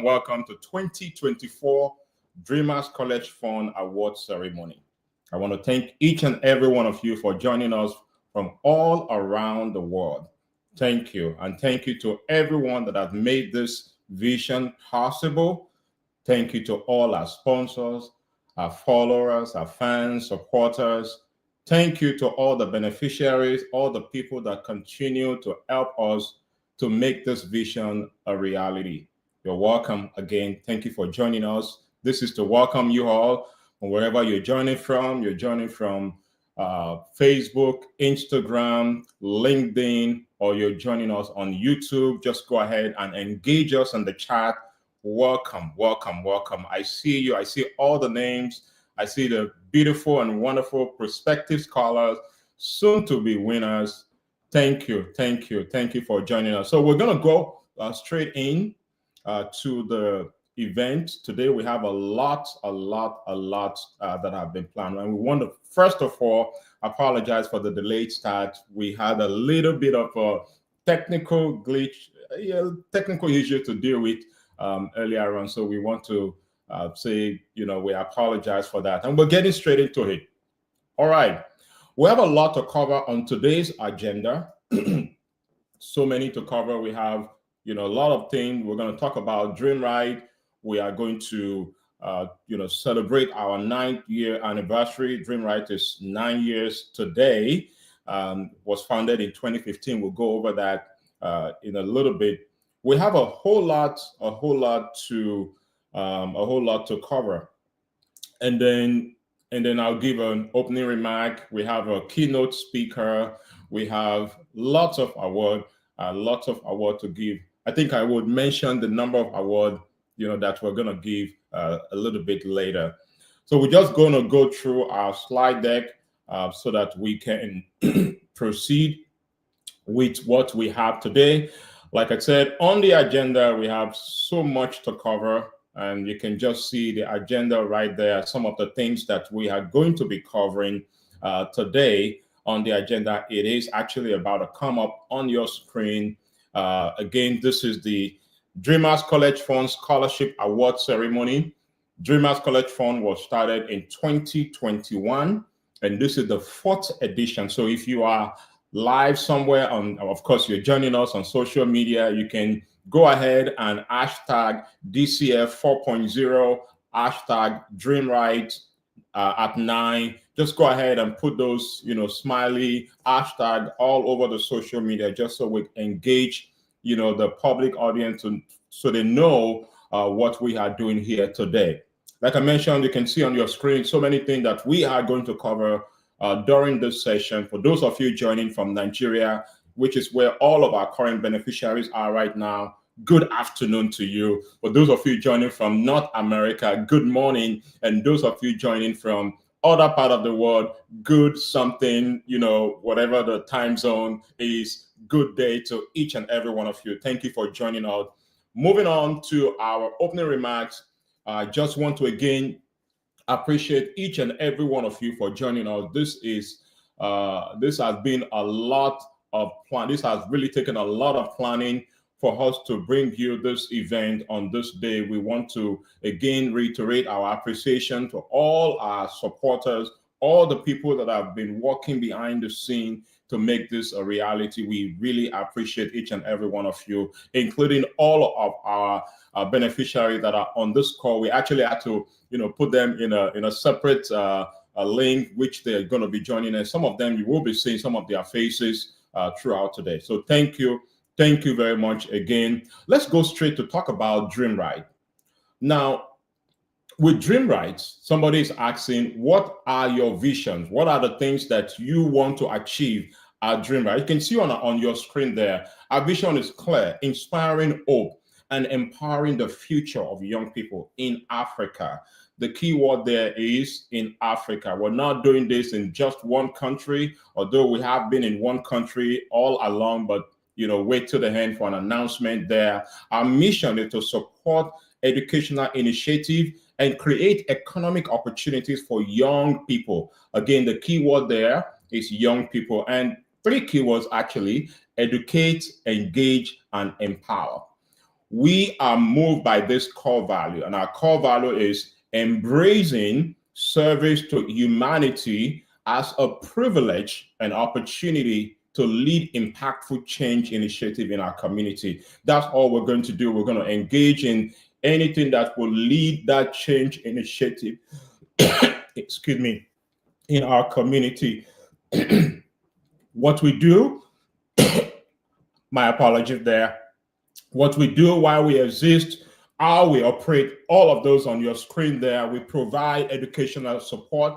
Welcome to 2024 Dreamers College Fund Award Ceremony. I want to thank each and every one of you for joining us from all around the world. Thank you. And thank you to everyone that has made this vision possible. Thank you to all our sponsors, our followers, our fans, supporters. Thank you to all the beneficiaries, all the people that continue to help us to make this vision a reality. You're welcome again. Thank you for joining us. This is to welcome you all wherever you're joining from. You're joining from Facebook, Instagram, LinkedIn, or you're joining us on YouTube. Just go ahead and engage us in the chat. Welcome. I see you. I see all the names. I see the beautiful and wonderful prospective scholars, soon to be winners. Thank you for joining us. So we're going to go straight in to the event today. We have a lot that have been planned, and we want to first of all apologize for the delayed start. We had a little bit of a technical glitch, technical issue to deal with earlier on. So we want to say, we apologize for that, and we're getting straight into it. All right. We have a lot to cover on today's agenda. So many to cover. We have, a lot of things. We're going to talk about Dream Rite. We are going to, celebrate our 9th-year anniversary. Dream Rite is 9 years today. Was founded in 2015. We'll go over that in a little bit. We have a whole lot to cover, and then I'll give an opening remark. We have a keynote speaker. We have lots of award to give. I think I would mention the number of award, that we're going to give a little bit later. So we're just going to go through our slide deck so that we can proceed with what we have today. Like I said, on the agenda, we have so much to cover. And you can just see the agenda right there, some of the things that we are going to be covering today on the agenda. It is actually about to come up on your screen. Again, this is the Dreamers College Fund Scholarship Award Ceremony. Dreamers College Fund was started in 2021, and this is the 4th edition. So if you are live somewhere of course, you're joining us on social media, you can go ahead and hashtag DCF 4.0, hashtag Dream Rite at 9. Just go ahead and put those, smiley hashtag all over the social media, just so we engage, the public audience so they know what we are doing here today. Like I mentioned, you can see on your screen so many things that we are going to cover during this session. For those of you joining from Nigeria, which is where all of our current beneficiaries are right now, good afternoon to you. For those of you joining from North America, good morning. And those of you joining from other part of the world, good something, whatever the time zone is, good day to each and every one of you. Thank you for joining us. Moving on to our opening remarks, I just want to again appreciate each and every one of you for joining us. This has been a lot of plan. This has really taken a lot of planning for us to bring you this event on this day. We want to again reiterate our appreciation to all our supporters, all the people that have been working behind the scene to make this a reality. We really appreciate each and every one of you, including all of our beneficiaries that are on this call. We actually had to, put them in a separate a link, which they're going to be joining. And some of them, you will be seeing some of their faces throughout today. So thank you. Thank you very much again. Let's go straight to talk about Dream Rite. Now, with Dream Rite, somebody is asking, what are your visions? What are the things that you want to achieve at Dream Rite? You can see on your screen there, our vision is clear: inspiring hope and empowering the future of young people in Africa. The key word there is in Africa. We're not doing this in just one country, although we have been in one country all along, but wait till the end for an announcement there. Our mission is to support educational initiative and create economic opportunities for young people. Again, the key word there is young people, and 3 keywords actually: educate, engage, and empower. We are moved by this core value, and our core value is embracing service to humanity as a privilege and opportunity to lead impactful change initiative in our community. That's all we're going to do. We're going to engage in anything that will lead that change initiative, excuse me, in our community. What we do, my apologies there, what we do, why we exist, how we operate, all of those on your screen there. We provide educational support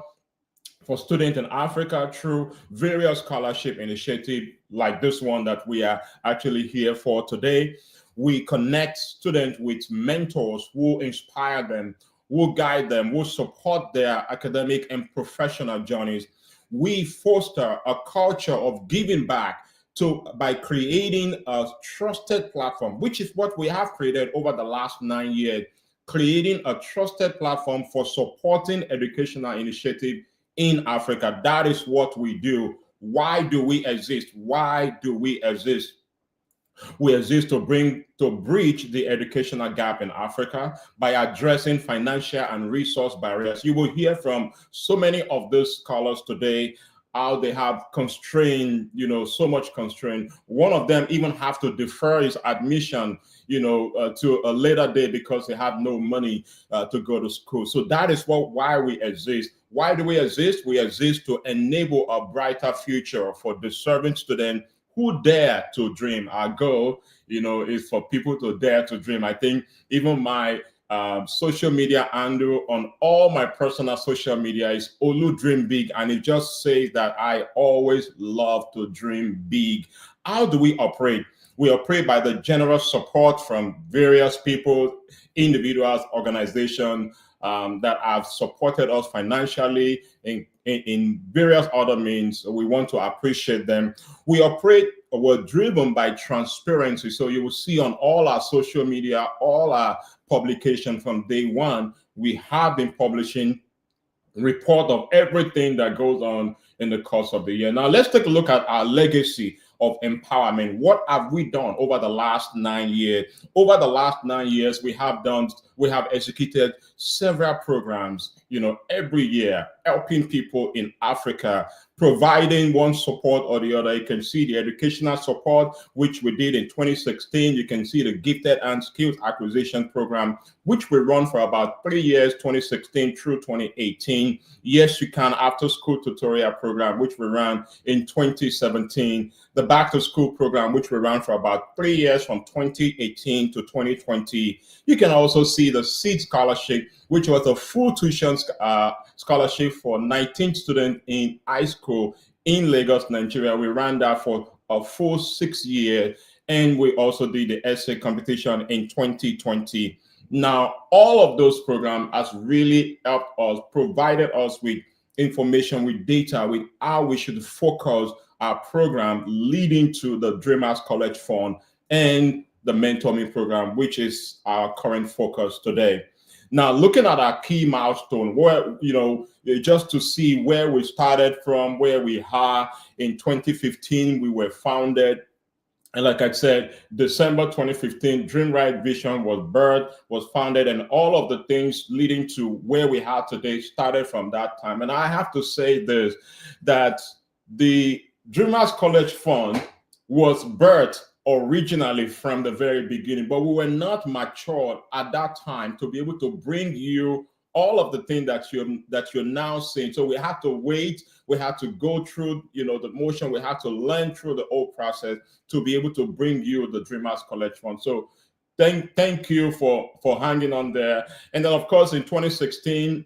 for students in Africa through various scholarship initiatives like this one that we are actually here for today. We connect students with mentors who inspire them, who guide them, who support their academic and professional journeys. We foster a culture of giving back by creating a trusted platform, which is what we have created over the last 9 years, creating a trusted platform for supporting educational initiative in Africa. That is what we do. Why do we exist? Why do we exist? We exist to bridge the educational gap in Africa by addressing financial and resource barriers. You will hear from so many of those scholars today how they have constrained, so much constraint. One of them even have to defer his admission, to a later day because they have no money to go to school. So that is why we exist. Why do we exist? We exist to enable a brighter future for deserving students who dare to dream. Our goal, is for people to dare to dream. I think even my social media handle on all my personal social media is Olu Dream Big, and it just says that I always love to dream big. How do we operate? We operate by the generous support from various people, individuals, organizations that have supported us financially in various other means. We want to appreciate them. We're driven by transparency. So you will see on all our social media, all our publication from day one, we have been publishing report of everything that goes on in the course of the year. Now let's take a look at our legacy of empowerment. What have we done over the last 9 years? Over the last 9 years, we have executed several programs, every year, helping people in Africa, providing one support or the other. You can see the educational support, which we did in 2016. You can see the gifted and skills acquisition program, which we run for about 3 years, 2016 through 2018. Yes, you can after school tutorial program, which we ran in 2017. The back to school program, which we ran for about 3 years from 2018 to 2020. You can also see the SEED scholarship, which was a full tuition scholarship for 19 students in high school in Lagos, Nigeria. We ran that for a full 6 years, and we also did the essay competition in 2020. Now, all of those programs has really helped us, provided us with information, with data, with how we should focus our program, leading to the Dreamers College Fund and the Mentor Me program, which is our current focus today. Now, looking at our key milestone, where, just to see where we started from, where we are. In 2015, we were founded. And like I said, December 2015, Dream Rite Vision was birthed, was founded, and all of the things leading to where we are today started from that time. And I have to say this, that the Dreamers College Fund was birthed originally from the very beginning, but we were not mature at that time to be able to bring you all of the things that you're now seeing. So we had to wait, we had to go through the motion, we had to learn through the whole process to be able to bring you the Dreamers College Fund. So thank you for hanging on there. And then of course in 2016,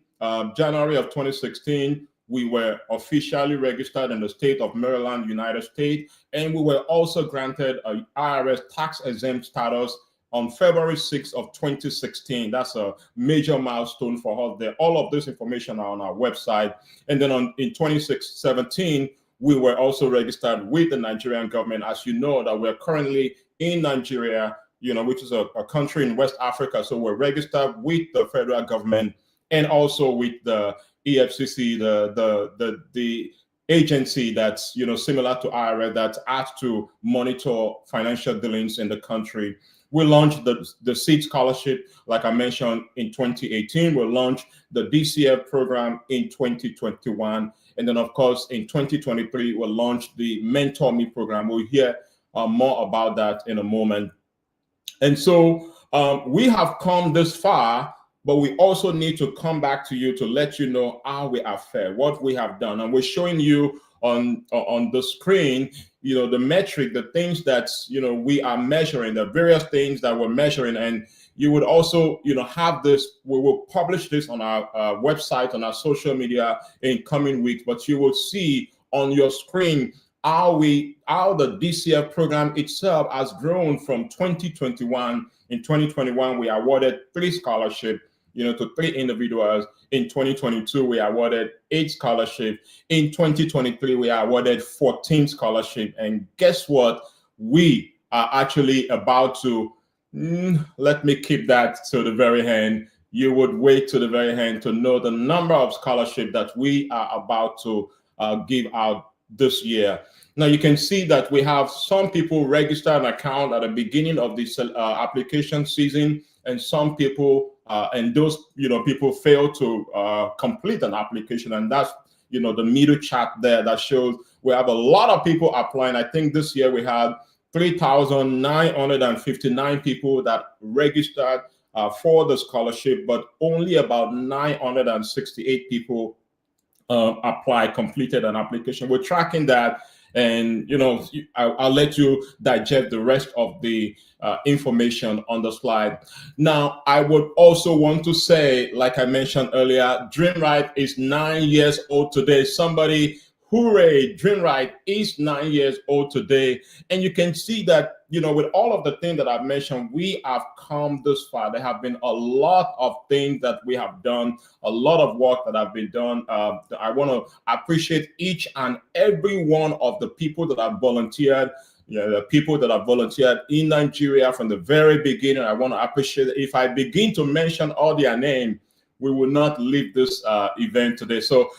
January of 2016, we were officially registered in the state of Maryland, United States, and we were also granted a IRS tax-exempt status on February 6th of 2016. That's a major milestone for us there. All of this information are on our website. And then in 2017, we were also registered with the Nigerian government. As you know, that we're currently in Nigeria, which is a country in West Africa. So we're registered with the federal government and also with the EFCC, the agency that's similar to IRS, that's asked to monitor financial dealings in the country. We launched the SEED scholarship, like I mentioned, in 2018. We launched the DCF program in 2021. And then, of course, in 2023, we launched the Mentor Me program. We'll hear more about that in a moment. And so we have come this far, but we also need to come back to you to let you know how we have fared, what we have done. And we're showing you on the screen, the metric, the things that, we are measuring, the various things that we're measuring. And you would also, have this, we will publish this on our website, on our social media in coming weeks, but you will see on your screen how the DCF program itself has grown from 2021. In 2021, we awarded 3 scholarships. to 3 individuals. In 2022, we awarded 8 scholarships. In 2023, we awarded 14 scholarships. And guess what? We are actually about to, let me keep that to the very end. You would wait to the very end to know the number of scholarships that we are about to give out this year. Now you can see that we have some people register an account at the beginning of this application season, and some people and those people fail to complete an application, and that's the middle chart there that shows we have a lot of people applying. I think this year we had 3,959 people that registered for the scholarship, but only about 968 people completed an application. We're tracking that, and I'll let you digest the rest of the information on the slide. Now, I would also want to say, like I mentioned earlier, Dream Rite is 9 years old today. Somebody, hooray, Dream Rite is 9 years old today. And you can see that, with all of the things that I've mentioned, we have come this far. There have been a lot of things that we have done, a lot of work that have been done. I want to appreciate each and every one of the people that have volunteered. The people that have volunteered in Nigeria from the very beginning. I want to appreciate it. If I begin to mention all their names, we will not leave this event today. So,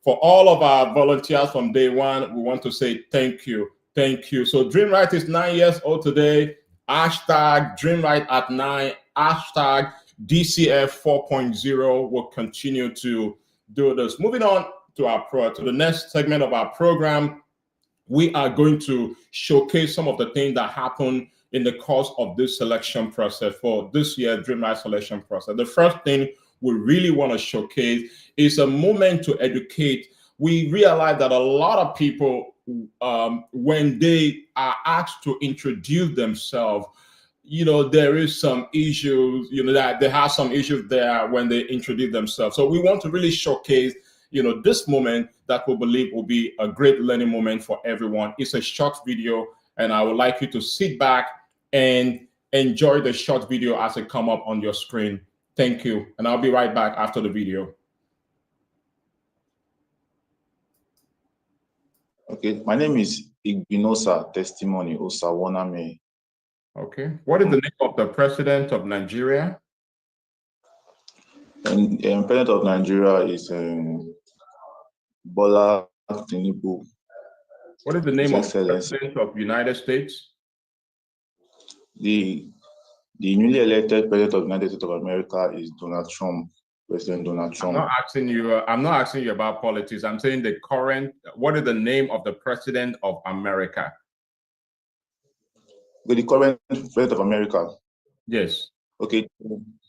for all of our volunteers from day one, we want to say thank you. Thank you. So Dream Rite is 9 years old today. Hashtag Dream Rite at 9. Hashtag DCF 4.0 will continue to do this. Moving on to the next segment of our program, we are going to showcase some of the things that happened in the course of this selection process for this year's Dream Rite selection process. The first thing we really want to showcase is a moment to educate. We realize that a lot of people, when they are asked to introduce themselves, there is some issues, that they have some issues there when they introduce themselves. So we want to really showcase, this moment that we believe will be a great learning moment for everyone. It's a short video, and I would like you to sit back and enjoy the short video as it come up on your screen. Thank you, and I'll be right back after the video. Okay, my name is Igbinosa Testimony Osawaname. Okay, what is the name of the president of Nigeria? And president of Nigeria is Bola Tinubu. What is the name of the president of the United States? The newly elected president of the United States of America is Donald Trump. President Donald Trump. I'm not asking you about politics. I'm saying the current. What is the name of the president of America? The current president of America. Yes. Okay,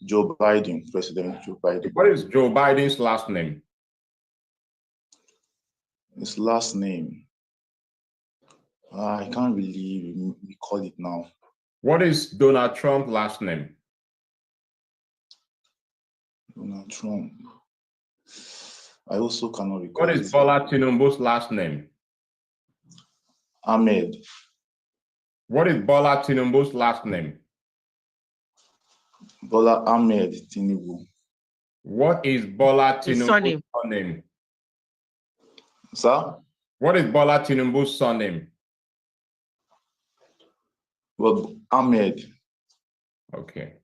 Joe Biden, President Joe Biden. What is Joe Biden's last name? His last name. I can't really recall it now. What is Donald Trump's last name? Donald Trump. I also cannot recall. What is Bola Tinubu's last name? Ahmed. What is Bola Tinubu's last name? Bola Ahmed Tinubu. What is Bola Tinubu's surname? Sir? What is Bola Tinubu's surname? Well, Ahmed. Okay.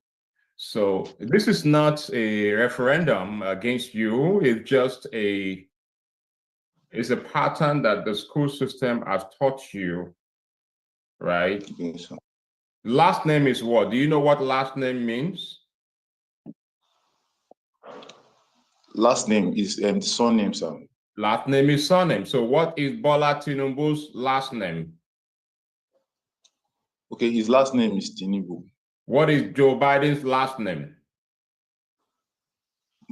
So this is not a referendum against you. It's just it's a pattern that the school system has taught you, right? Yes, sir. Last name is what? Do you know what last name means? Last name is surname, sir. Last name is surname. So what is Bola Tinubu's last name? Okay, his last name is Tinubu. What is Joe Biden's last name?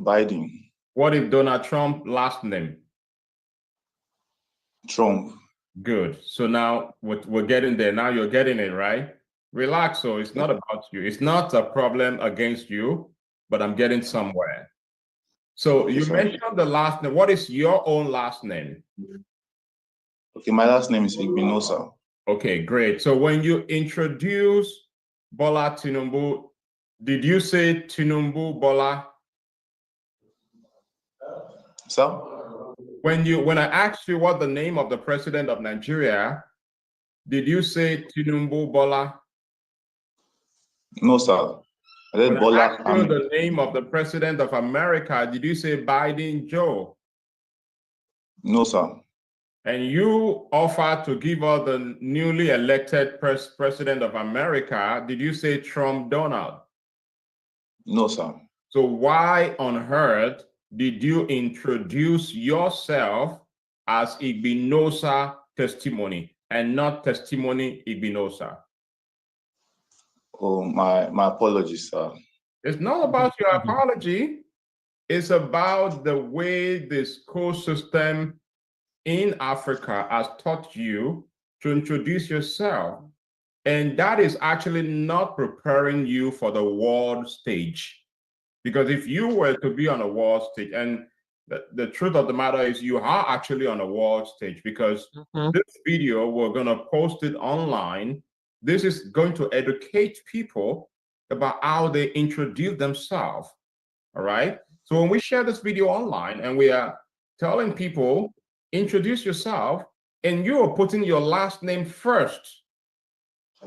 Biden. What is Donald Trump's last name? Trump. Good. So now we're getting there. Now you're getting it, right? Relax. So it's not about you. It's not a problem against you, but I'm getting somewhere. So you mentioned the last name. What is your own last name? Okay, my last name is Igbinosa. Okay, great. So when you introduce Bola Tinubu Did you say Tinubu Bola? Sir? When I asked you what the name of the president of Nigeria, did you say Tinubu Bola? No, sir. I said When I Bola asked you Ahmed. the name of the president of America, did you say Biden Joe? No, sir. And you offered to give us the newly elected president of America, did you say Trump Donald? No, sir. So why on earth did you introduce yourself as Igbinosa testimony and not testimony Igbinosa? Oh, my apologies, sir. It's not about your apology. It's about the way the school system in Africa has taught you to introduce yourself. And that is actually not preparing you for the world stage. Because if you were to be on a world stage, and the truth of the matter is you are actually on a world stage, because this video, we're going to post it online. This is going to educate people about how they introduce themselves. All right. So when we share this video online and we are telling people, introduce yourself, and you are putting your last name first,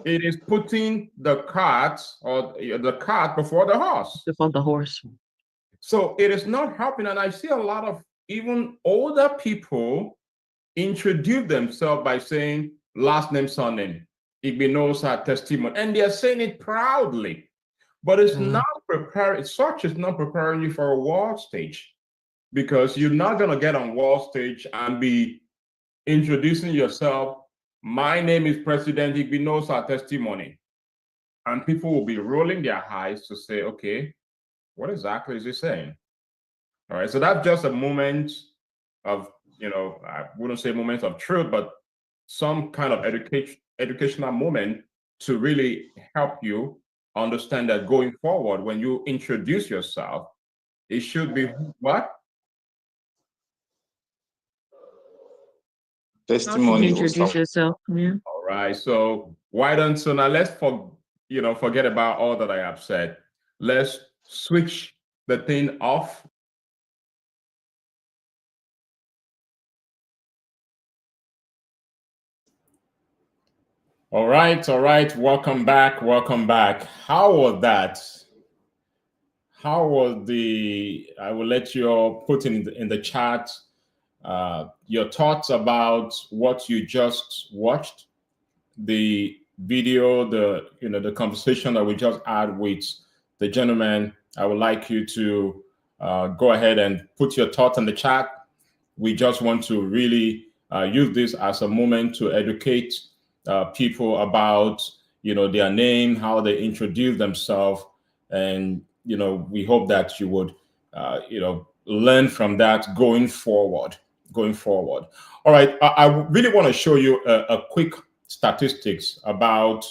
it is putting the cart or the cart before the horse. Before the horse. So it is not helping. And I see a lot of even older people introduce themselves by saying last name, surname, Igbinosa testimony, and they are saying it proudly. But it's not preparing, such is not preparing you for a world stage, because you're not going to get on world stage and be introducing yourself. My name is President Igbinosa testimony. And people will be rolling their eyes to say, okay, what exactly is he saying? All right, so that's just a moment of, I wouldn't say moment of truth, but some kind of educational moment to really help you understand that going forward, when you introduce yourself, it should be what? Testimony. Introduce yourself. Yeah. All right. So now let's forget about all that I have said. Let's switch the thing off. All right. Welcome back. How was that? How was I will let you all put in the chat your thoughts about what you just watched, the video, the conversation that we just had with the gentleman. I would like you to go ahead and put your thoughts in the chat. We just want to really use this as a moment to educate people about their name, how they introduce themselves, and we hope that you would learn from that going forward. All right, I really want to show you a quick statistics about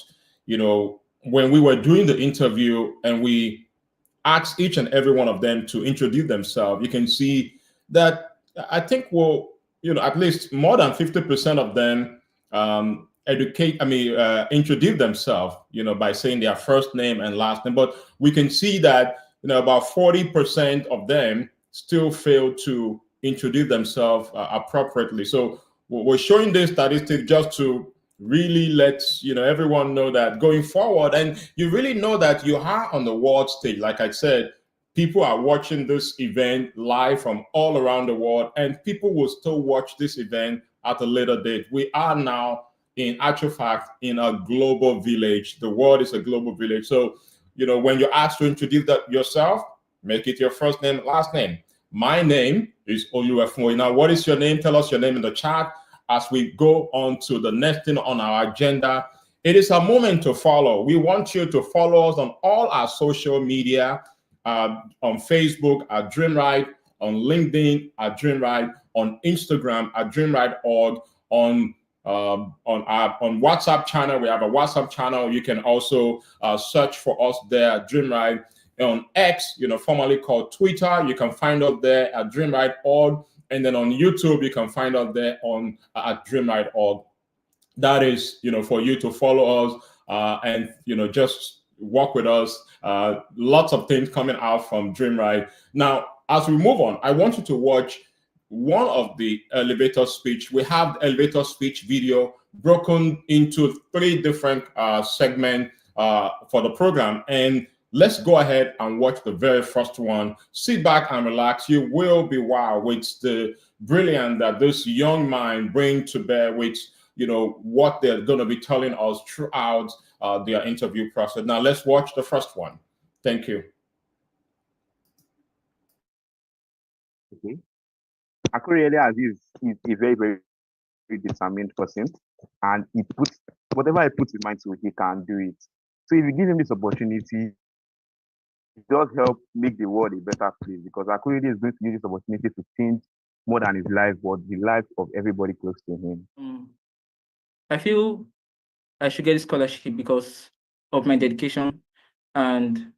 when we were doing the interview and we asked each and every one of them to introduce themselves. You can see that I think at least more than 50% of them introduce themselves, by saying their first name and last name. But we can see that about 40% of them still fail to introduce themselves appropriately. So we're showing this statistic just to really let everyone know that going forward, and you really know that you are on the world stage. Like I said, people are watching this event live from all around the world, and people will still watch this event at a later date. We are now, in actual fact, in a global village. The world is a global village. So, when you're asked to introduce yourself, make it your first name, last name. My name is Oluwafunmi. Now, what is your name? Tell us your name in the chat as we go on to the next thing on our agenda. It is a moment to follow. We want you to follow us on all our social media, on Facebook at Dream Rite, on LinkedIn at Dream Rite, on Instagram at Dream Rite.org, on WhatsApp channel. We have a WhatsApp channel. You can also search for us there at Dream Rite. On X, formerly called Twitter, you can find us there at Dream Rite.org. And then on YouTube, you can find us there at Dream Rite.org. That is, for you to follow us and, just work with us. Lots of things coming out from Dream Rite. Now, as we move on, I want you to watch one of the elevator speech. We have the elevator speech video broken into 3 different segments for the program. And let's go ahead and watch the very first one. Sit back and relax. You will be wowed with the brilliance that this young mind bring to bear with, you know, what they're going to be telling us throughout their interview process. Now, let's watch the first one. Thank you. Okay. Akurele Aziz is a very, very determined person, and he puts whatever he puts his mind to, he can do it. So if you give him this opportunity, it does help make the world a better place, because Akurele is going to use this opportunity to change more than his life, but the life of everybody close to him. I feel I should get a scholarship because of my dedication and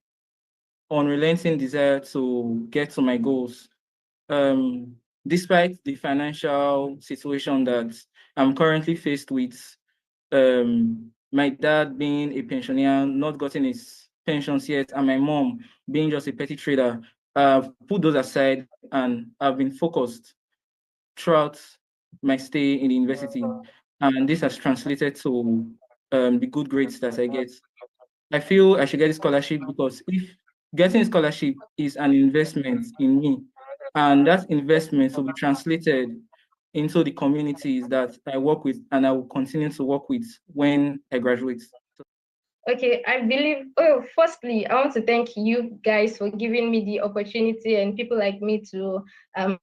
unrelenting desire to get to my goals. Despite the financial situation that I'm currently faced with, my dad being a pensioner, not gotten his pensions yet, and my mom being just a petty trader, I've put those aside and I've been focused throughout my stay in the university. And this has translated to the good grades that I get. I feel I should get a scholarship because if getting a scholarship is an investment in me, and that investment will be translated into the communities that I work with and I will continue to work with when I graduate. Okay, I believe, firstly, I want to thank you guys for giving me the opportunity and people like me to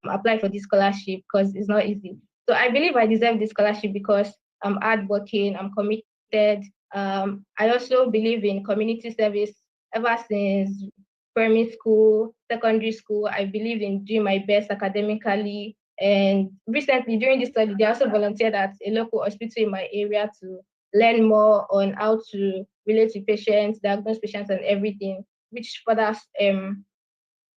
apply for this scholarship, because it's not easy. So I believe I deserve this scholarship because I'm hardworking, I'm committed. I also believe in community service ever since primary school, secondary school. I believe in doing my best academically. And recently during this study, they also volunteered at a local hospital in my area to learn more on how to relate to patients, diagnose patients, and everything, which further gave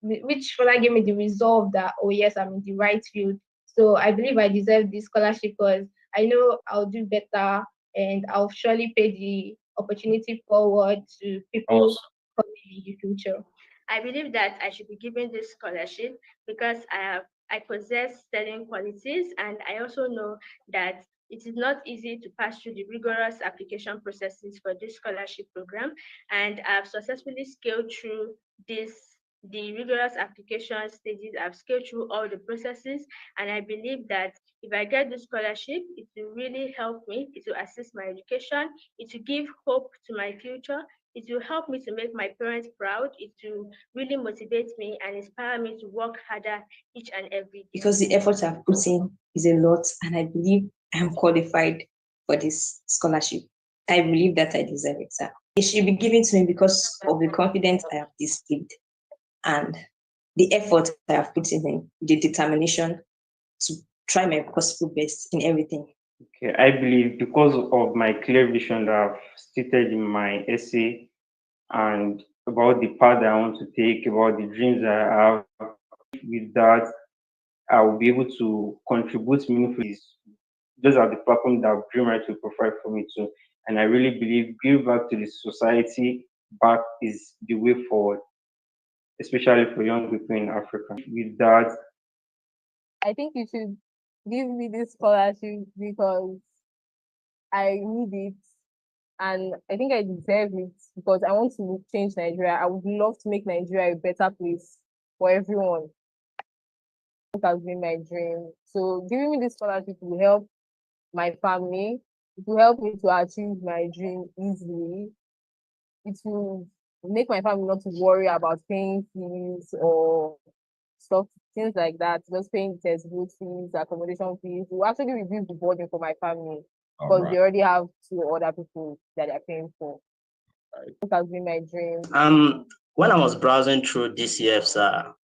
me the resolve that, oh yes, I'm in the right field. So I believe I deserve this scholarship because I know I'll do better and I'll surely pay the opportunity forward to people coming in the future. I believe that I should be given this scholarship because I possess certain qualities, and I also know that it is not easy to pass through the rigorous application processes for this scholarship program, and I've successfully scaled through the rigorous application stages. I've scaled through all the processes, and I believe that if I get the scholarship, it will really help me. It will assist my education. It will give hope to my future. It will help me to make my parents proud. It will really motivate me and inspire me to work harder each and every day. Because the effort I've put in is a lot, and I believe I'm qualified for this scholarship. I believe that I deserve it, sir. It should be given to me because of the confidence I have displayed and the effort I have put in, the determination to try my possible best in everything. Okay, I believe because of my clear vision that I've stated in my essay and about the path that I want to take, about the dreams that I have, with that, I will be able to contribute meaningfully. Those are the platforms that Dream Rite will provide for me too. And I really believe give back to the society back is the way forward, especially for young people in Africa. With that, I think you should give me this scholarship because I need it and I think I deserve it because I want to change Nigeria. I would love to make Nigeria a better place for everyone. It has been my dream. So giving me this scholarship will help my family. It will help me to achieve my dream easily. It will make my family not to worry about paying fees or stuff, things like that. Just paying textbook fees, accommodation fees. It will actually reduce the burden for my family because they already have 2 other people that they're paying for. It has been my dream. When I was browsing through DCF's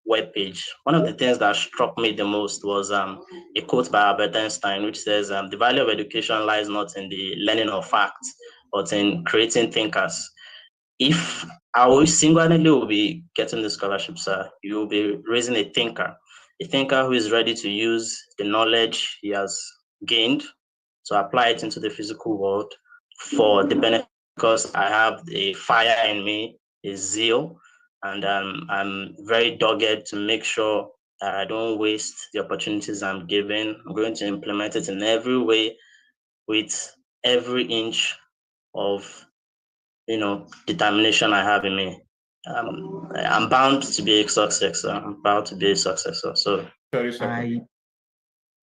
webpage, one of the things that struck me the most was a quote by Albert Einstein, which says, the value of education lies not in the learning of facts, but in creating thinkers. If I will singularly will be getting the scholarship, sir, you will be raising a thinker who is ready to use the knowledge he has gained to apply it into the physical world for the benefit because I have a fire in me, a zeal, and I'm very dogged to make sure that I don't waste the opportunities I'm given. I'm going to implement it in every way with every inch of determination I have in me. I'm bound to be a successor. I'm bound to be a successor. So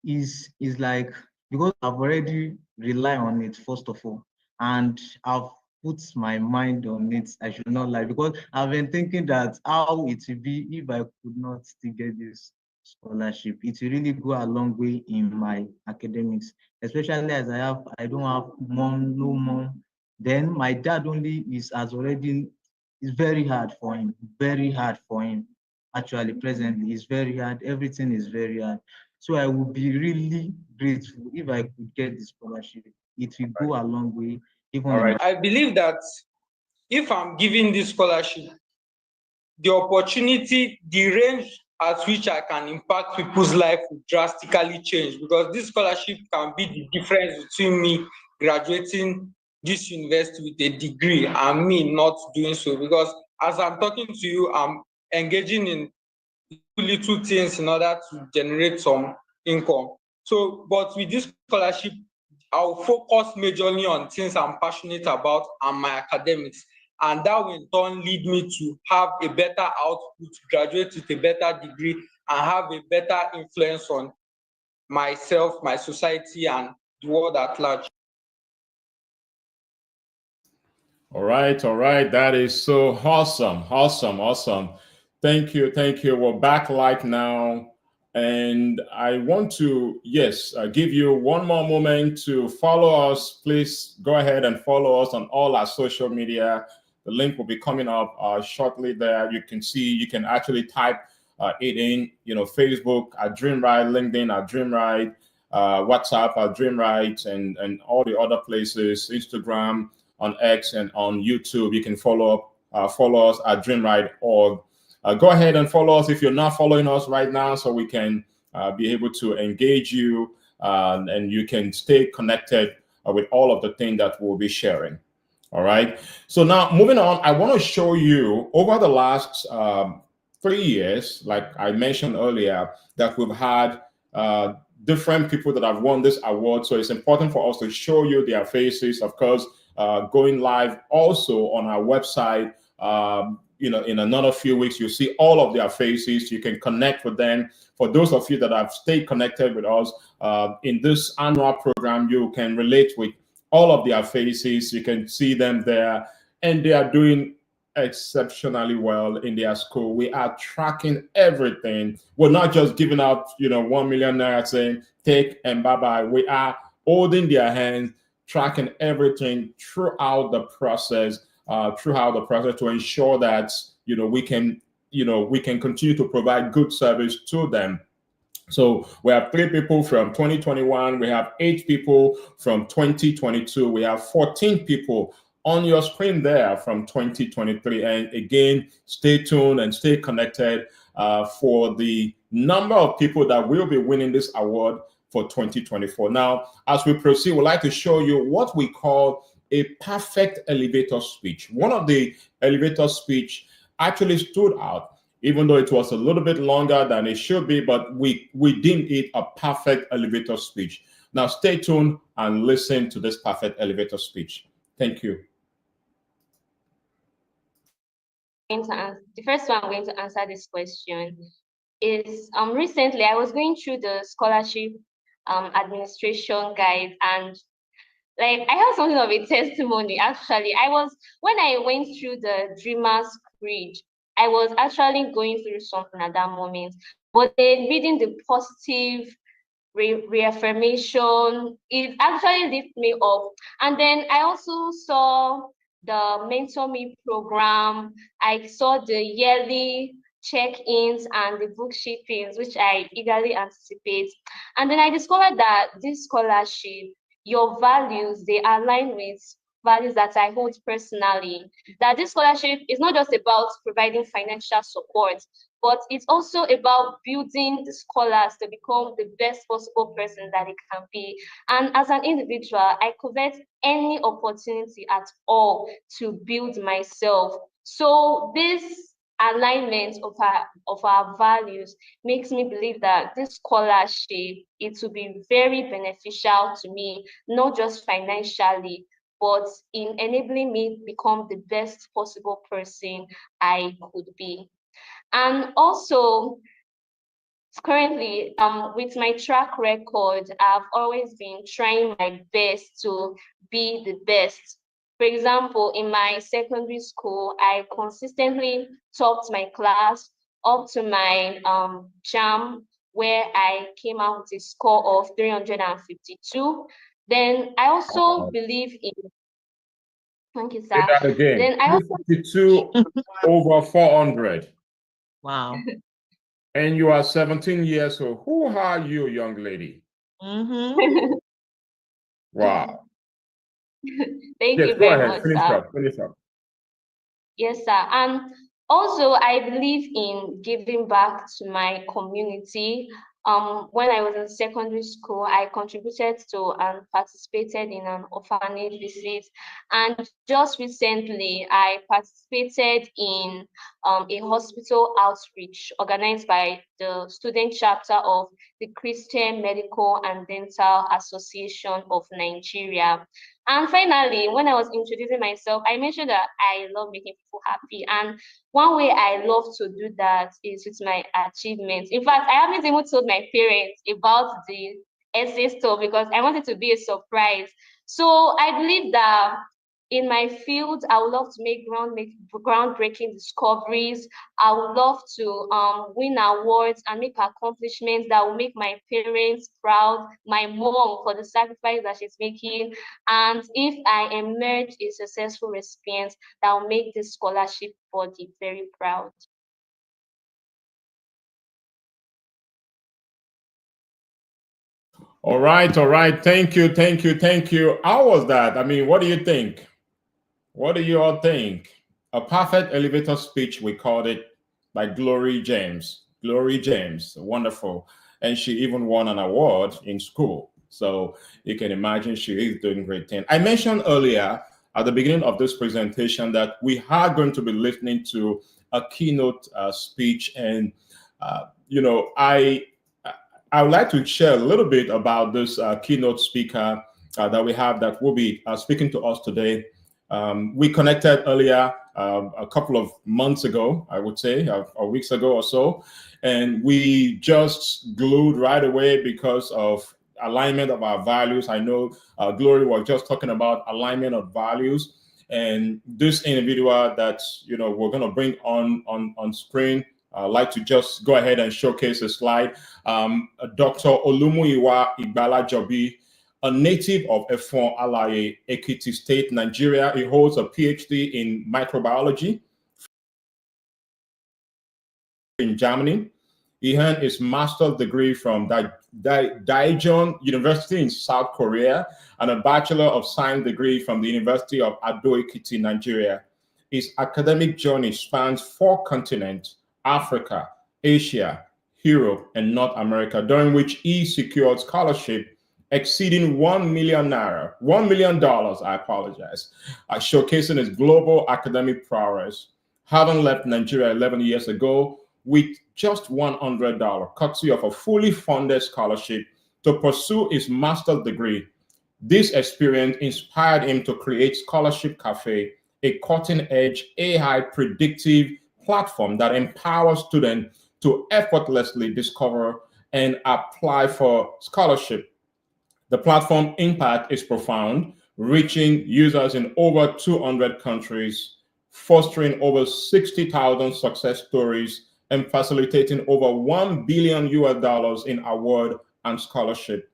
is like, because I've already rely on it first of all, and I've put my mind on it. I should not lie, because I've been thinking that how it will be if I could not still get this scholarship. It will really go a long way in my academics, especially as I don't have mom, no mom. Then my dad only has already, it's very hard for him, very hard for him. Actually, presently, it's very hard. Everything is very hard. So I would be really grateful if I could get the scholarship. It will go a long way. Even All right. I believe that if I'm given this scholarship, the opportunity, the range at which I can impact people's life will drastically change, because this scholarship can be the difference between me graduating this university with a degree and me not doing so. Because as I'm talking to you, I'm engaging in little things in order to generate some income. So, but with this scholarship, I'll focus majorly on things I'm passionate about and my academics. And that will in turn lead me to have a better output, graduate with a better degree, and have a better influence on myself, my society, and the world at large. All right, all right. That is so awesome, awesome. Thank you, thank you. We're back live now. And I want to, yes, give you one more moment to follow us. Please go ahead and follow us on all our social media. The link will be coming up shortly there. You can see, you can actually type it in, Facebook at Dream Rite, LinkedIn at Dream Rite, WhatsApp at Dream Rite, and all the other places, Instagram, on X, and on YouTube. You can follow us at dreamrite.org. Go ahead and follow us if you're not following us right now, so we can be able to engage you and you can stay connected with all of the things that we'll be sharing. All right. So now moving on, I want to show you over the last 3 years, like I mentioned earlier, that we've had different people that have won this award. So it's important for us to show you their faces, of course. Going live also on our website. In another few weeks, you'll see all of their faces. You can connect with them. For those of you that have stayed connected with us in this annual program, you can relate with all of their faces. You can see them there, and they are doing exceptionally well in their school. We are tracking everything. We're not just giving out, 1 million naira saying take and bye-bye. We are holding their hands, tracking everything throughout the process to ensure that we can continue to provide good service to them. So we have 3 people from 2021, we have 8 people from 2022, we have 14 people on your screen there from 2023. And again, stay tuned and stay connected for the number of people that will be winning this award for 2024. Now, as we proceed, we'd like to show you what we call a perfect elevator speech. One of the elevator speech actually stood out, even though it was a little bit longer than it should be, but we deemed it a perfect elevator speech. Now, stay tuned and listen to this perfect elevator speech. Thank you. The first one I'm going to answer this question is recently I was going through the scholarship administration guide, and like I have something of a testimony. Actually, when I went through the Dreamers Creed, I was actually going through something at that moment, but then reading the positive reaffirmation, it actually lifted me up. And then I also saw the Mentor Me program. I saw the yearly check-ins and the book shippings, which I eagerly anticipate. And then I discovered that this scholarship, your values, they align with values that I hold personally, that this scholarship is not just about providing financial support, but it's also about building the scholars to become the best possible person that they can be. And as an individual, I covet any opportunity at all to build myself. So this alignment of our values makes me believe that this scholarship, it will be very beneficial to me, not just financially, but in enabling me become the best possible person I could be. And also, currently, with my track record, I've always been trying my best to be the best. For example, in my secondary school, I consistently topped my class up to my JAM, where I came out with a score of 352. Then I also believe in, thank you, Say sir. that again. Then I also 52 over 400. Wow. And you are 17 years old. Who are you, young lady? Mm-hmm. Wow. Thank Yes, you go very ahead. much, Finish sir. up. Finish up. Yes, sir. And also, I believe in giving back to my community. When I was in secondary school, I contributed to and participated in an orphanage visit. And just recently, I participated in a hospital outreach organized by the student chapter of the Christian Medical and Dental Association of Nigeria. And finally, when I was introducing myself, I mentioned that I love making people happy. And one way I love to do that is with my achievements. In fact, I haven't even told my parents about the essay stuff because I want it to be a surprise. So I believe that in my field, I would love to make groundbreaking discoveries. I would love to win awards and make accomplishments that will make my parents proud, my mom for the sacrifice that she's making. And if I emerge a successful recipient, that will make this scholarship body very proud. All right, all right. Thank you, thank you, thank you. How was that? I mean, what do you think? What do you all think? A perfect elevator speech, we called it, by Glory James. Glory James, wonderful. And she even won an award in school. So you can imagine she is doing great things. I mentioned earlier at the beginning of this presentation that we are going to be listening to a keynote speech. And, you know, I would like to share a little bit about this keynote speaker that we have that will be speaking to us today. We connected earlier a couple of months ago, I would say, or weeks ago or so, and we just glued right away because of alignment of our values. I know Glory was just talking about alignment of values, and this individual that we're going to bring on screen. I'd like to just go ahead and showcase a slide. Dr. Olumuyiwa Igbala-Jobi, a native of Efon Alaye, Ekiti State, Nigeria. He holds a PhD in microbiology in Germany. He earned his master's degree from Daejeon University in South Korea and a Bachelor of Science degree from the University of Ado-Ekiti, Nigeria. His academic journey spans 4 continents: Africa, Asia, Europe, and North America, during which he secured scholarship exceeding $1 million, I apologize, showcasing his global academic prowess. Having left Nigeria 11 years ago with just $100, courtesy of a fully funded scholarship to pursue his master's degree. This experience inspired him to create Scholarship Cafe, a cutting-edge AI predictive platform that empowers students to effortlessly discover and apply for scholarship. The platform impact is profound, reaching users in over 200 countries, fostering over 60,000 success stories, and facilitating over $1 billion in award and scholarship.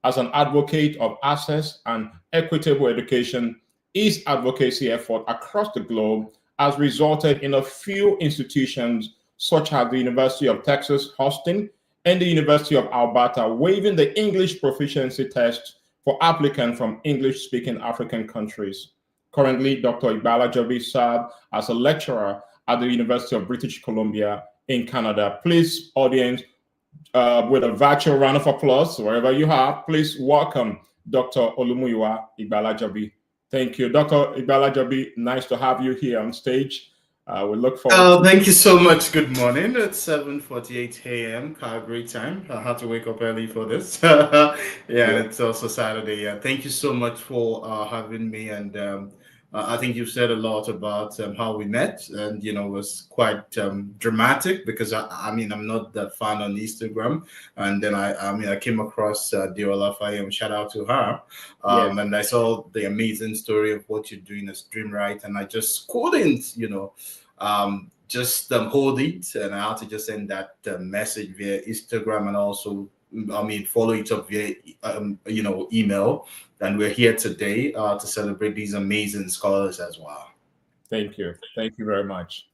As an advocate of access and equitable education, his advocacy effort across the globe has resulted in a few institutions such as the University of Texas, Austin, and the University of Alberta waiving the English proficiency test for applicants from English-speaking African countries. Currently, Dr. Igbala Jobi serves as a lecturer at the University of British Columbia in Canada. Please, audience, with a virtual round of applause, wherever you are, please welcome Dr. Olumuyiwa Igbala Jobi. Thank you. Dr. Igbala Jobi, nice to have you here on stage. We look forward. Thank you so much. Good morning. It's 7:48 a.m. Calgary time. I had to wake up early for this. Yeah, and it's also Saturday. Yeah, thank you so much for having me. And I think you've said a lot about how we met, and it was quite dramatic because I mean I'm not that fan on Instagram, and then I came across Diola Fayem. Shout out to her, and I saw the amazing story of what you're doing as Dream Rite, and I just couldn't just hold it, and I had to just send that message via Instagram, and also follow it up via email. And we're here today to celebrate these amazing scholars as well. Thank you very much.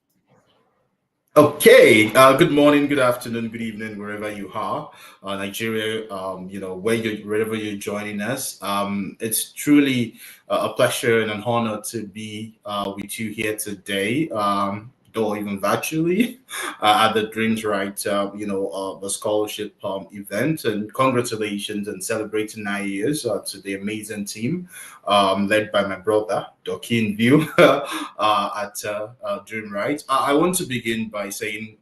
Okay, good morning, good afternoon, good evening, wherever you are, Nigeria, wherever you're joining us. It's truly a pleasure and an honor to be with you here today, or even virtually, at the Dream Rite, the scholarship event. And congratulations and celebrating 9 years to the amazing team led by my brother, Dokin View, at Dream Rite. I want to begin by saying,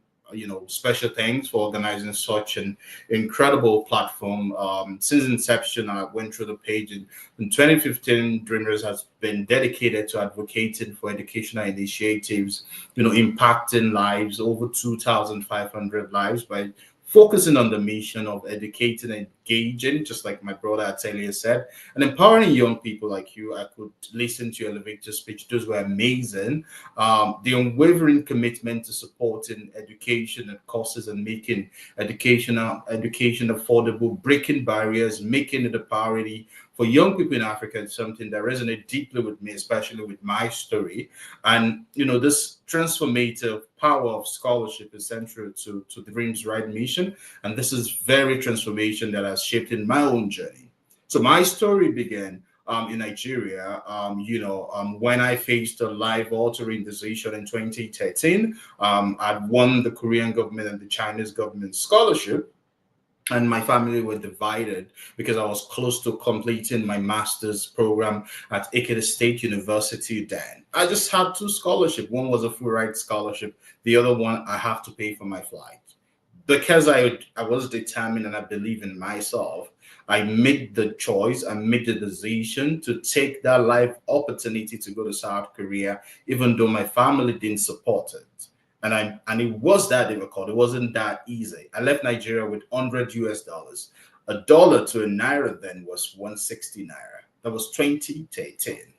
special thanks for organizing such an incredible platform. Since inception, I went through the page. In 2015, Dreamers has been dedicated to advocating for educational initiatives, impacting lives, over 2,500 lives, by focusing on the mission of educating and engaging, just like my brother Atelier said, and empowering young people like you. I could listen to your elevator speech. Those were amazing. The unwavering commitment to supporting education and courses and making education affordable, breaking barriers, making it a priority for young people in Africa is something that resonates deeply with me, especially with my story. And, this transformative power of scholarship is central to the Dreams Rite mission. And this is very transformation that has shaped in my own journey. So my story began in Nigeria, when I faced a life-altering decision in 2013. I'd won the Korean government and the Chinese government scholarship, and my family were divided because I was close to completing my master's program at Ikeda State University then. I just had 2 scholarships. One was a full ride scholarship. The other one, I have to pay for my flight. Because I was determined and I believe in myself, I made the choice, I made the decision to take that life opportunity to go to South Korea, even though my family didn't support it. And it was that difficult. It wasn't that easy. I left Nigeria with $100 US. A dollar to a naira then was 160 naira. That was 2013.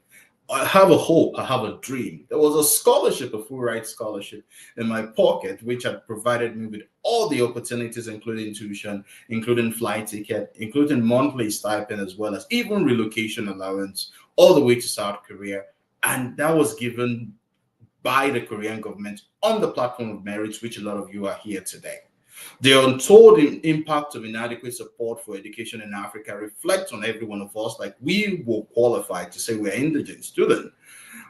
I have a hope. I have a dream. There was a scholarship, a full ride scholarship in my pocket, which had provided me with all the opportunities, including tuition, including flight ticket, including monthly stipend, as well as even relocation allowance all the way to South Korea. And that was given by the Korean government on the platform of merit, which a lot of you are here today. The untold impact of inadequate support for education in Africa reflects on every one of us. Like, we will qualify to say we're indigent student.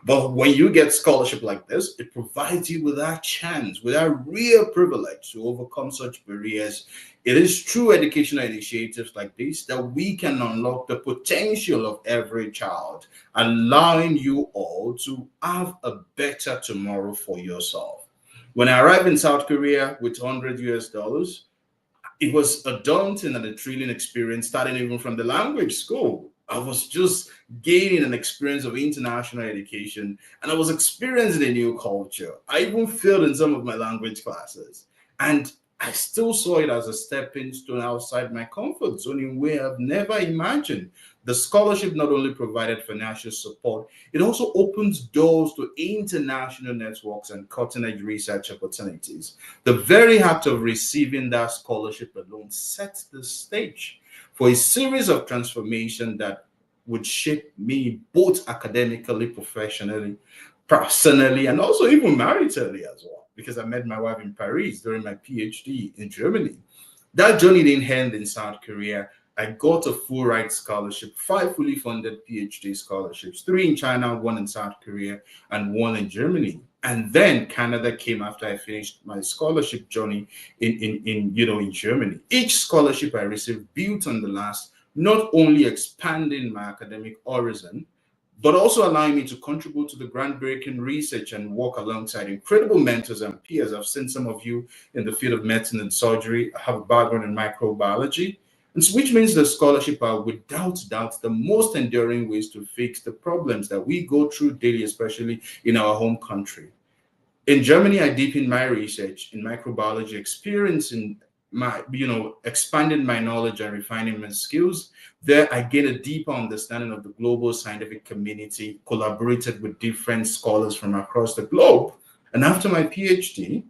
But when you get scholarship like this, it provides you with that chance, with that real privilege to overcome such barriers. It is through educational initiatives like this that we can unlock the potential of every child, allowing you all to have a better tomorrow for yourself. When I arrived in South Korea with $100 US, it was a daunting and a thrilling experience, starting even from the language school. I was just gaining an experience of international education, and I was experiencing a new culture. I even failed in some of my language classes, and I still saw it as a stepping stone outside my comfort zone in a way I've never imagined. The scholarship not only provided financial support, it also opens doors to international networks and cutting-edge research opportunities. The very act of receiving that scholarship alone sets the stage for a series of transformation that would shape me both academically, professionally, personally, and also even maritally as well, because I met my wife in Paris during my PhD in Germany. That journey didn't end in South Korea. I got a full ride scholarship, 5 fully funded PhD scholarships, 3 in China, 1 in South Korea, and 1 in Germany. And then Canada came after I finished my scholarship journey in Germany. Each scholarship I received built on the last, not only expanding my academic horizon, but also allowing me to contribute to the groundbreaking research and work alongside incredible mentors and peers. I've seen some of you in the field of medicine and surgery. I have a background in microbiology, and so, which means the scholarship are without doubt the most enduring ways to fix the problems that we go through daily, especially in our home country. In Germany, I deepened my research in microbiology, experiencing my, expanding my knowledge and refining my skills. There, I gained a deeper understanding of the global scientific community, collaborated with different scholars from across the globe. And after my PhD,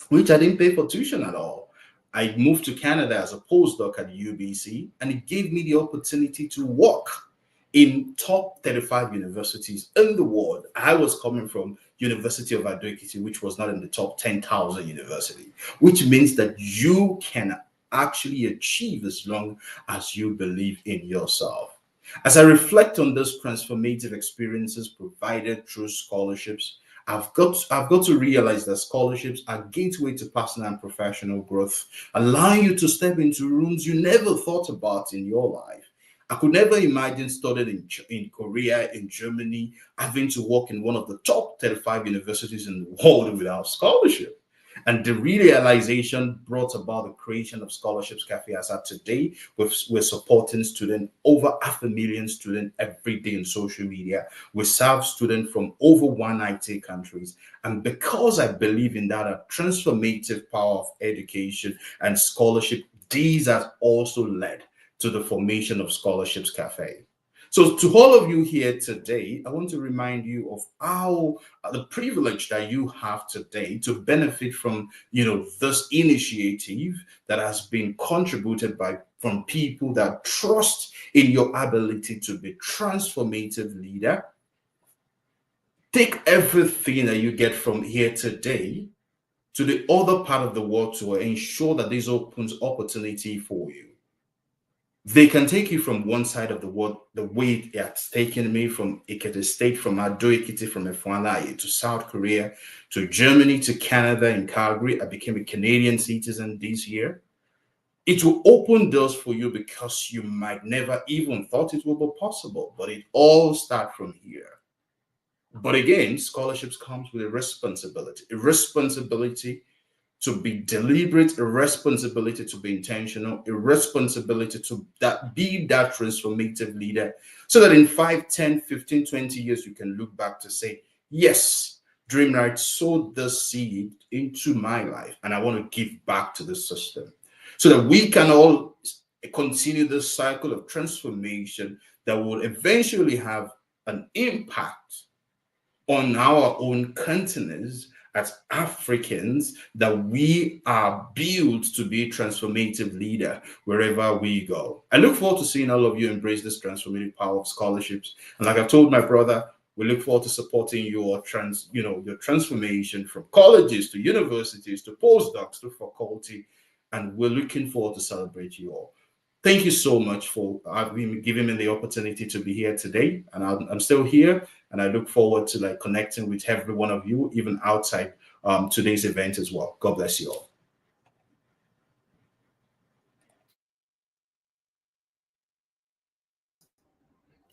which I didn't pay for tuition at all, I moved to Canada as a postdoc at UBC, and it gave me the opportunity to work in top 35 universities in the world. I was coming from University of Ado-Ekiti, which was not in the top 10,000 university, which means that you can actually achieve as long as you believe in yourself. As I reflect on those transformative experiences provided through scholarships, I've got to realize that scholarships are gateway to personal and professional growth, allowing you to step into rooms you never thought about in your life. I could never imagine studying in Korea, in Germany, having to work in one of the top 35 universities in the world without scholarship. And the realization brought about the creation of Scholarships Cafe as at today. We're supporting students, over 500,000 students every day in social media. We serve students from over 190 countries. And because I believe in that transformative power of education and scholarship, these have also led to the formation of Scholarships Cafe. So to all of you here today, I want to remind you of how the privilege that you have today to benefit from, this initiative that has been contributed from people that trust in your ability to be transformative leader. Take everything that you get from here today to the other part of the world to ensure that this opens opportunity for you. They can take you from one side of the world, the way it's taken me from Ekiti State, from Ado-Ekiti, from Efuanaye to South Korea, to Germany, to Canada, in Calgary. I became a Canadian citizen this year. It will open doors for you because you might never even thought it would be possible, but it all starts from here. But again, scholarships comes with a responsibility to be deliberate, a responsibility to be intentional, a responsibility to be that transformative leader, so that in 5, 10, 15, 20 years, you can look back to say, yes, Dream Rite sowed the seed into my life, and I want to give back to the system, so that we can all continue this cycle of transformation that will eventually have an impact on our own continents as Africans, that we are built to be transformative leader wherever we go. I look forward to seeing all of you embrace this transformative power of scholarships. And like I told my brother, we look forward to supporting your transformation from colleges to universities to postdocs to faculty. And we're looking forward to celebrate you all. Thank you so much for giving me the opportunity to be here today. And I'm still here, and I look forward to connecting with every one of you, even outside today's event as well. God bless you all.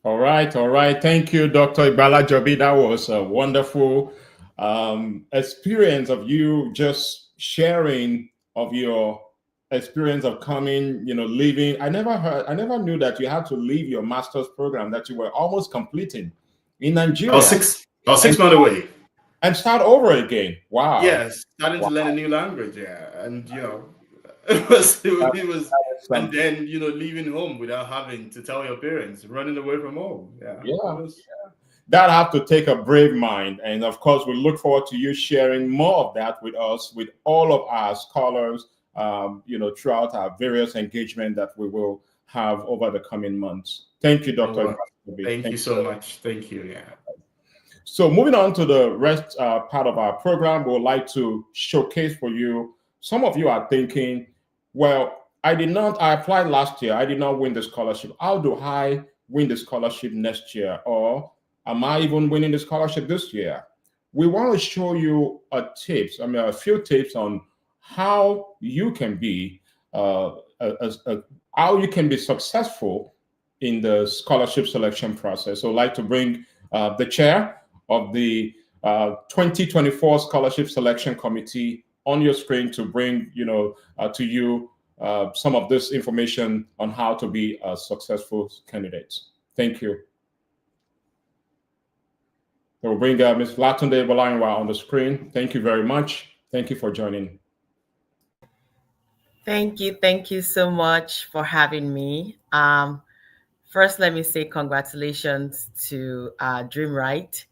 All right. Thank you, Dr. Ibala Jobi. That was a wonderful experience of you just sharing of your experience of coming, leaving. I never knew that you had to leave your master's program that you were almost completing in Nigeria. I was 6 months away. And start over again. Wow. Yes, starting to learn a new language, and it was, and then leaving home without having to tell your parents, running away from home. Yeah. That have to take a brave mind, and of course, we look forward to you sharing more of that with us, with all of our scholars, throughout our various engagement that we will have over the coming months. Thank you, Dr. Thank you so much. Thank you. Yeah. So moving on to the rest part of our program, we would like to showcase for you. Some of you are thinking, well, I applied last year. I did not win the scholarship. How do I win the scholarship next year? Or am I even winning the scholarship this year? We want to show you a few tips on how you can be how you can be successful in the scholarship selection process. So I'd like to bring the chair of the 2024 Scholarship Selection Committee on your screen to bring to you some of this information on how to be a successful candidate. Thank you. We'll bring Ms. Latunde Bolainwa on the screen. Thank you very much. Thank you for joining. Thank you so much for having me. First, let me say congratulations to Dream Rite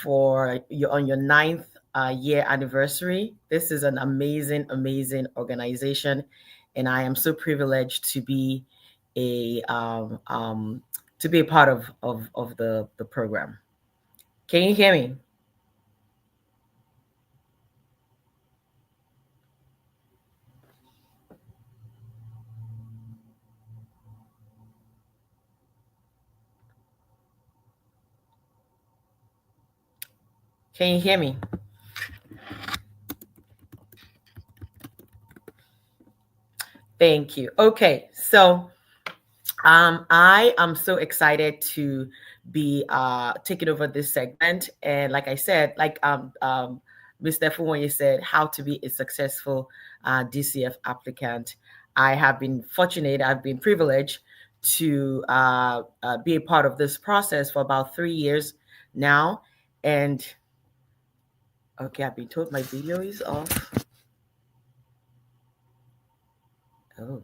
on your 9th year anniversary. This is an amazing organization, and I am so privileged to be a part of the program. Can you hear me? Can you hear me? Thank you. Okay, so I am so excited to be taking over this segment, and like I said, Mr. Fuwonye said, how to be a successful DCF applicant. I have been fortunate, I've been privileged to be a part of this process for about 3 years now, and okay, I've been told my video is off. Oh.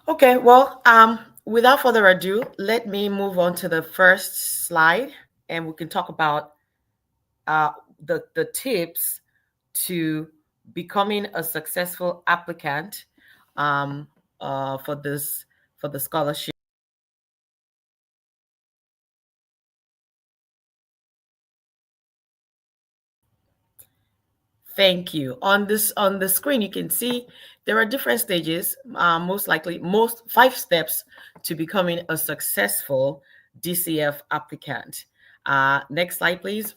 Okay, well, without further ado, let me move on to the first slide, and we can talk about the tips to becoming a successful applicant for the scholarship. Thank you. On the screen, you can see there are different stages, most 5 steps to becoming a successful DCF applicant. Next slide, please.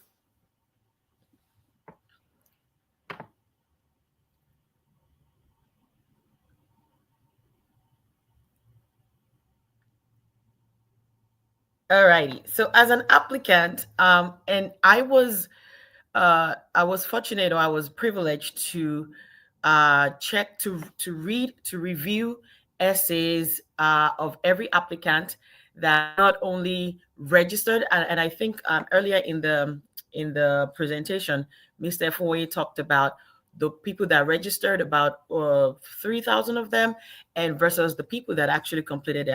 All righty. So as an applicant, and I was fortunate, or I was privileged to check to read, to review essays of every applicant that not only registered, and I think earlier in the presentation, Mr. Fuwonye talked about the people that registered, about 3,000 of them, and versus the people that actually completed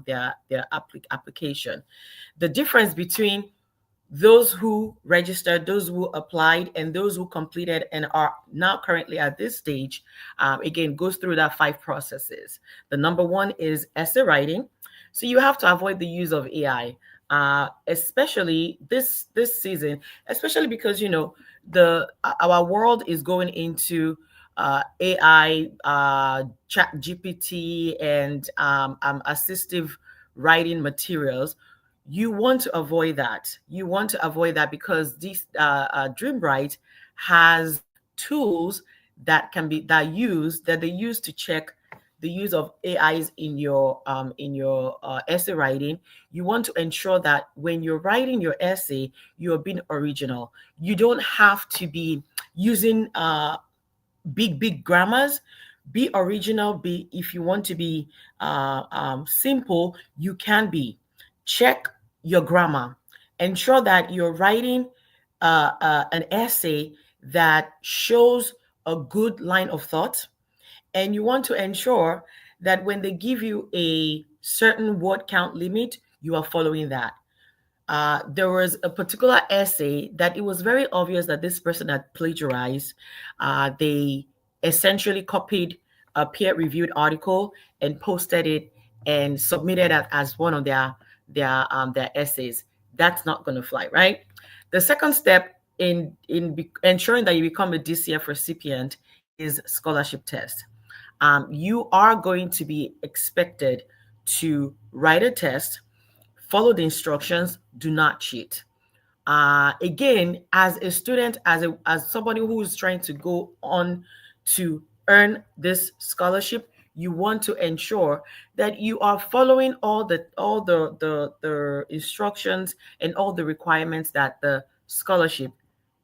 their application. The difference between those who registered, those who applied, and those who completed and are now currently at this stage, again, goes through that 5 processes. The number 1 is essay writing. So you have to avoid the use of AI, especially this season, especially because our world is going into AI, chat GPT, and assistive writing materials. You want to avoid that. You want to avoid that because this Dream Rite has tools that they use to check the use of AIs in your essay writing. You want to ensure that when you're writing your essay, you're being original. You don't have to be using big grammars. Be original. Be, if you want to be simple, you can be. Check your grammar. Ensure that you're writing an essay that shows a good line of thought, and you want to ensure that when they give you a certain word count limit, you are following that. There was a particular essay that it was very obvious that this person had plagiarized. They essentially copied a peer-reviewed article and posted it and submitted it as one of their essays. That's not going to fly, right? The second step in ensuring that you become a DCF recipient is scholarship test. You are going to be expected to write a test, follow the instructions, do not cheat. Again, as a student, as somebody who is trying to go on to earn this scholarship, you want to ensure that you are following all the instructions and all the requirements that the scholarship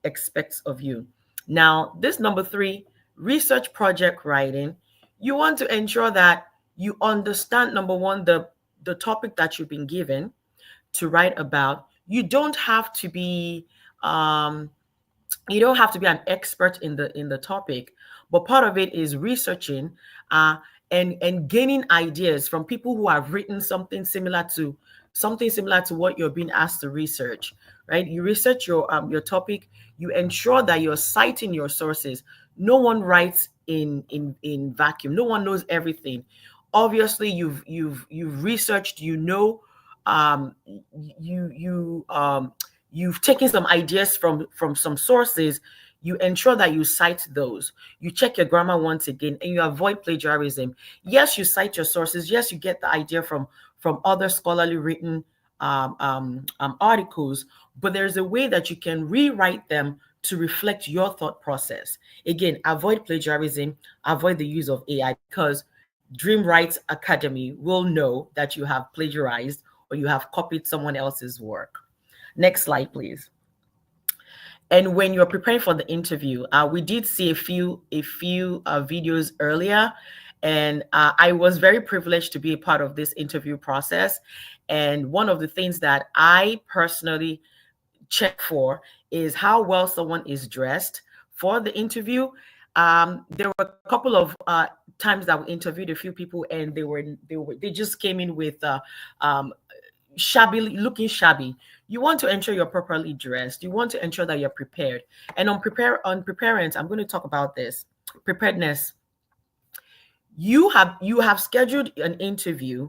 expects of you. Now, this number 3, research project writing, you want to ensure that you understand, number 1, the topic that you've been given to write about. You don't have to be an expert in the topic, but part of it is researching and gaining ideas from people who have written something similar to what you're being asked to research. Right? You research your topic. You ensure that you're citing your sources. No one writes in vacuum. No one knows everything. Obviously, you've researched. You've taken some ideas from some sources. You ensure that you cite those. You check your grammar once again, and you avoid plagiarism. Yes, you cite your sources. Yes, you get the idea from other scholarly written articles, but there's a way that you can rewrite them to reflect your thought process. Again, avoid plagiarism, avoid the use of AI, because Dream Rite Academy will know that you have plagiarized or you have copied someone else's work. Next slide, please. And when you're preparing for the interview, we did see a few videos earlier, and I was very privileged to be a part of this interview process. And one of the things that I personally check for is how well someone is dressed for the interview. There were a couple of times that we interviewed a few people, and they just came in with looking shabby. You want to ensure you're properly dressed. You want to ensure that you're prepared. And on preparedness, I'm going to talk about this. Preparedness. You have scheduled an interview.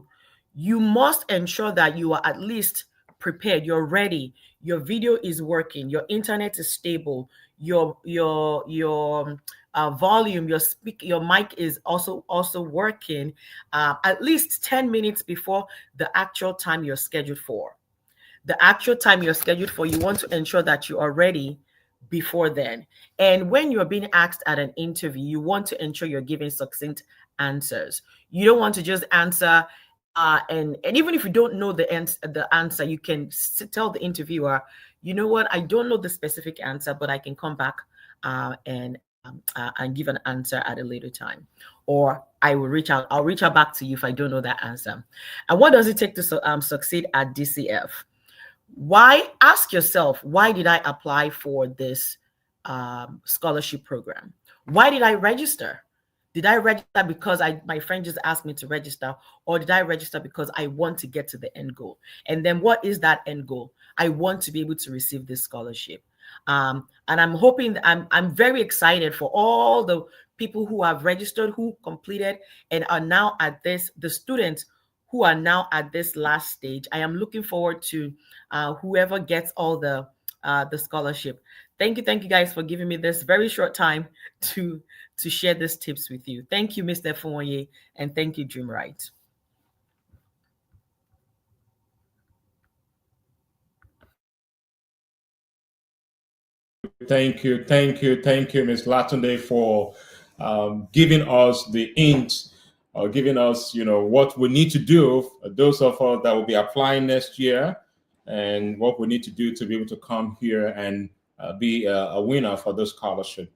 You must ensure that you are at least prepared. You're ready. Your video is working. Your internet is stable. Your volume, your mic is also working at least 10 minutes before the actual time you're scheduled for. The actual time you're scheduled for, you want to ensure that you are ready before then. And when you're being asked at an interview, you want to ensure you're giving succinct answers. You don't want to just answer and even if you don't know the answer, you can tell the interviewer, you know what, I don't know the specific answer, but I can come back and give an answer at a later time, or I'll reach out back to you if I don't know that answer. And what does it take to succeed at DCF? Why? Ask yourself, why did I apply for this scholarship program? Why did I register? Did I register because my friend just asked me to register, or did I register because I want to get to the end goal? And then what is that end goal? I want to be able to receive this scholarship. And I'm hoping, I'm very excited for all the people who have registered, who completed, and are now at the students who are now at this last stage. I am looking forward to whoever gets all the scholarship. Thank you guys for giving me this very short time to share these tips with you. Thank you, Mr. Fonye, and thank you, Dream Rite. Thank you, Ms. Latunde, for giving us the hint, or giving us, what we need to do, those of us that will be applying next year, and what we need to do to be able to come here and be a winner for this scholarship.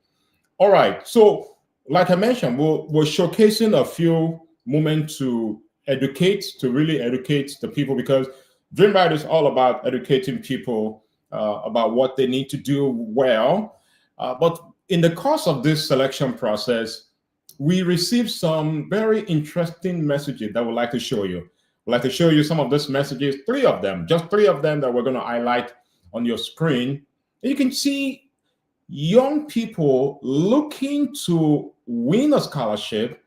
All right, so like I mentioned, we're showcasing a few moments to educate, to really educate the people, because Dream Rite is all about educating people about what they need to do well. But in the course of this selection process, we received some very interesting messages that we'd like to show you. We'd like to show you some of these messages, three of them, just three of them that we're going to highlight on your screen. You can see young people looking to win a scholarship.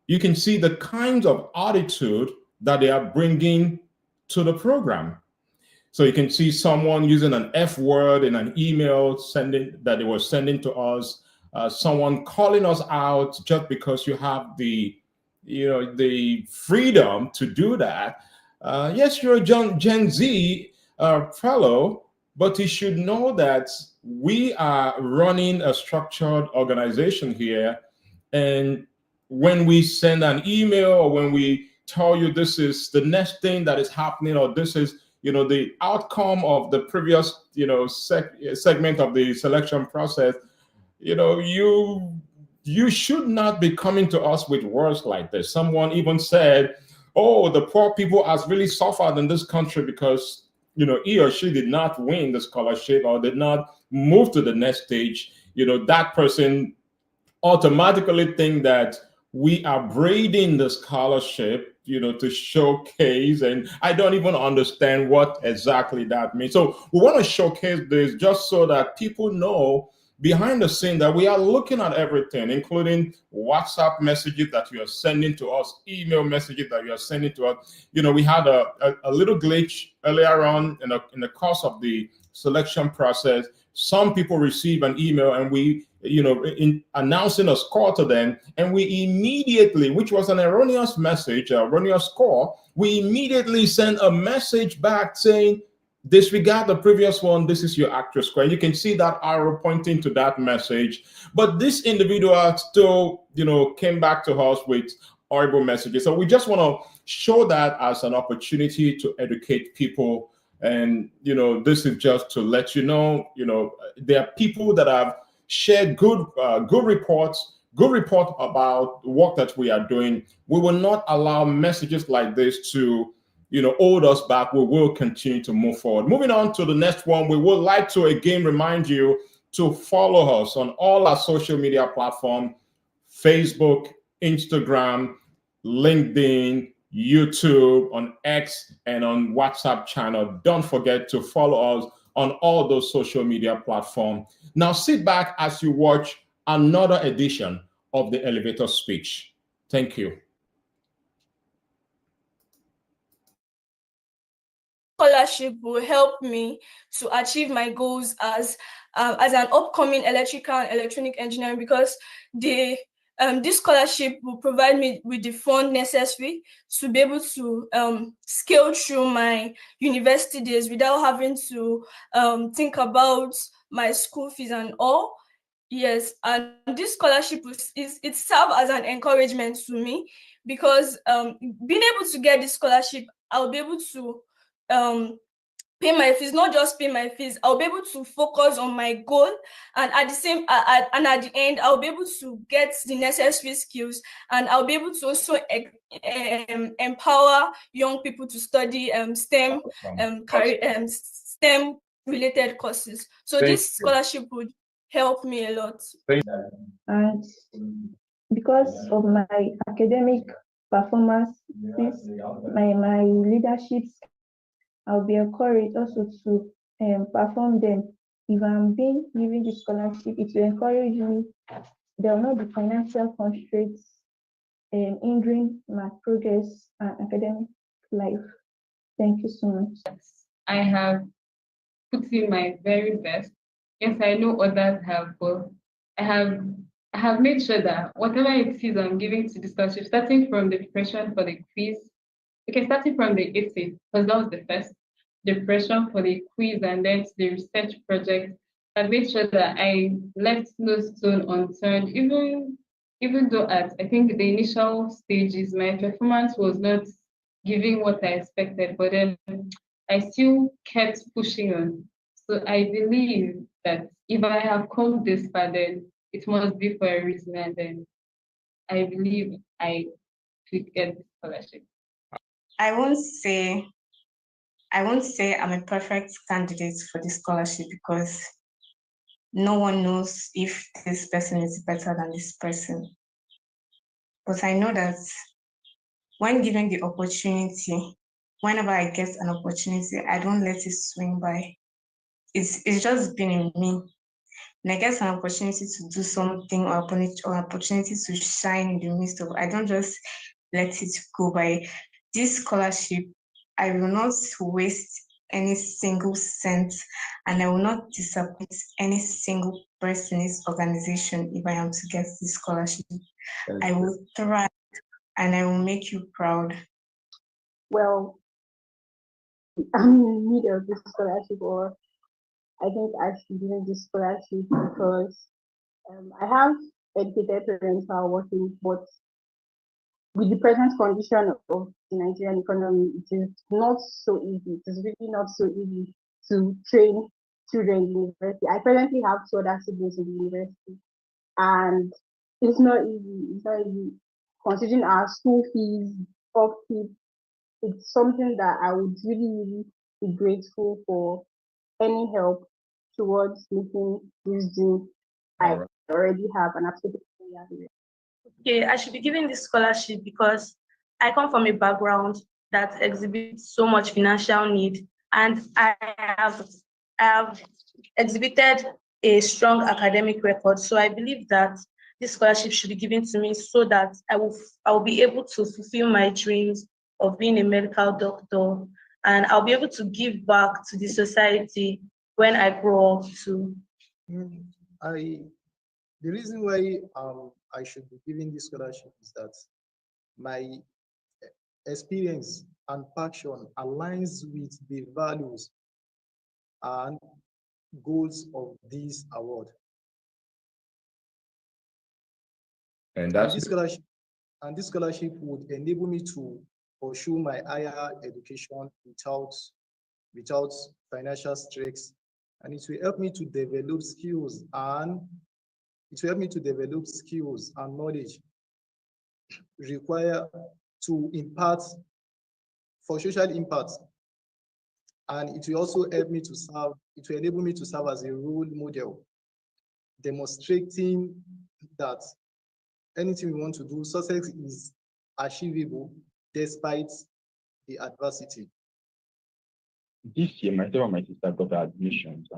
You can see the kinds of attitude that they are bringing to the program. So you can see someone using an F word in an email that they were sending to us. Someone calling us out just because you have the freedom to do that. Yes, you're a Gen Z fellow, but you should know that we are running a structured organization here. And when we send an email, or when we tell you this is the next thing that is happening, or this is the outcome of the previous segment of the selection process, you should not be coming to us with words like this. Someone even said, oh, the poor people has really suffered in this country because he or she did not win the scholarship or did not move to the next stage. That person automatically think that we are braiding the scholarship to showcase, and I don't even understand what exactly that means. So we want to showcase this just so that people know behind the scene that we are looking at everything, including WhatsApp messages that you are sending to us, email messages that you are sending to us. We had a little glitch earlier on in the course of the selection process. Some people receive an email and we in announcing a score to them, and we immediately, which was an erroneous message, erroneous score, we immediately send a message back saying, disregard the previous one, this is your actual score. You can see that arrow pointing to that message. But this individual still came back to us with horrible messages. So we just want to show that as an opportunity to educate people. And this is just to let you know, there are people that have shared good report about the work that we are doing. We will not allow messages like this to hold us back. We will continue to move forward. Moving on to the next one, we would like to again remind you to follow us on all our social media platforms: Facebook, Instagram, LinkedIn, YouTube, on X, and on WhatsApp channel. Don't forget to follow us on all those social media platforms. Now sit back as you watch another edition of the elevator speech. Thank you. Scholarship will help me to achieve my goals as an upcoming electrical and electronic engineer, because this scholarship will provide me with the fund necessary to be able to scale through my university days without having to think about my school fees and all. Yes, and this scholarship it serves as an encouragement to me, because being able to get this scholarship, I'll be able to pay my fees, not just pay my fees. I'll be able to focus on my goal, and at the end, I'll be able to get the necessary skills, and I'll be able to also empower young people to study STEM STEM related courses. So this scholarship would help me a lot. And because of my academic performance, my leadership, I'll be encouraged also to perform them. If I'm being given the scholarship, it will encourage me. There will not be financial constraints hindering my progress and academic life. Thank you so much. I have put in my very best. Yes, I know others have, but I have made sure that whatever it is I'm giving to the scholarship, starting from the preparation for the quiz, starting from the essay, because that was the first, the preparation for the quiz, and then to the research project, I made sure that I left no stone unturned, even though at I think the initial stages, my performance was not giving what I expected, but then I still kept pushing on. So I believe that if I have come this far, then it must be for a reason, and then I believe I could get the scholarship. I won't say I'm a perfect candidate for the scholarship because no one knows if this person is better than this person. But I know that when given the opportunity, whenever I get an opportunity, I don't let it swing by. It's just been in me. When I get an opportunity to do something or opportunity to shine in the midst of, I don't just let it go by. This scholarship, I will not waste any single cent, and I will not disappoint any single person in this organization if I am to get this scholarship. I will try and I will make you proud. Well, I'm in need of this scholarship, or I think I should be in this scholarship because I have educated parents who are working, but with the present condition of the Nigerian economy, it is not so easy. It is really not so easy to train children in university. I presently have 2 other siblings in the university, and it's not easy. It's not easy. Considering our school fees, upkeep, it's something that I would really be grateful for any help towards making this dream I already have and absolutely. Okay, I should be given this scholarship because I come from a background that exhibits so much financial need, and I have exhibited a strong academic record. So I believe that this scholarship should be given to me so that I will be able to fulfill my dreams of being a medical doctor, and I'll be able to give back to the society when I grow up too. The reason why I should be given this scholarship is that my experience and passion aligns with the values and goals of this award. And this scholarship would enable me to pursue my higher education without financial stress, and it will help me to develop skills and knowledge required to impart for social impact, and it will also help me to serve. It will enable me to serve as a role model, demonstrating that anything we want to do, success is achievable despite the adversity. This year, myself and my sister got our admissions,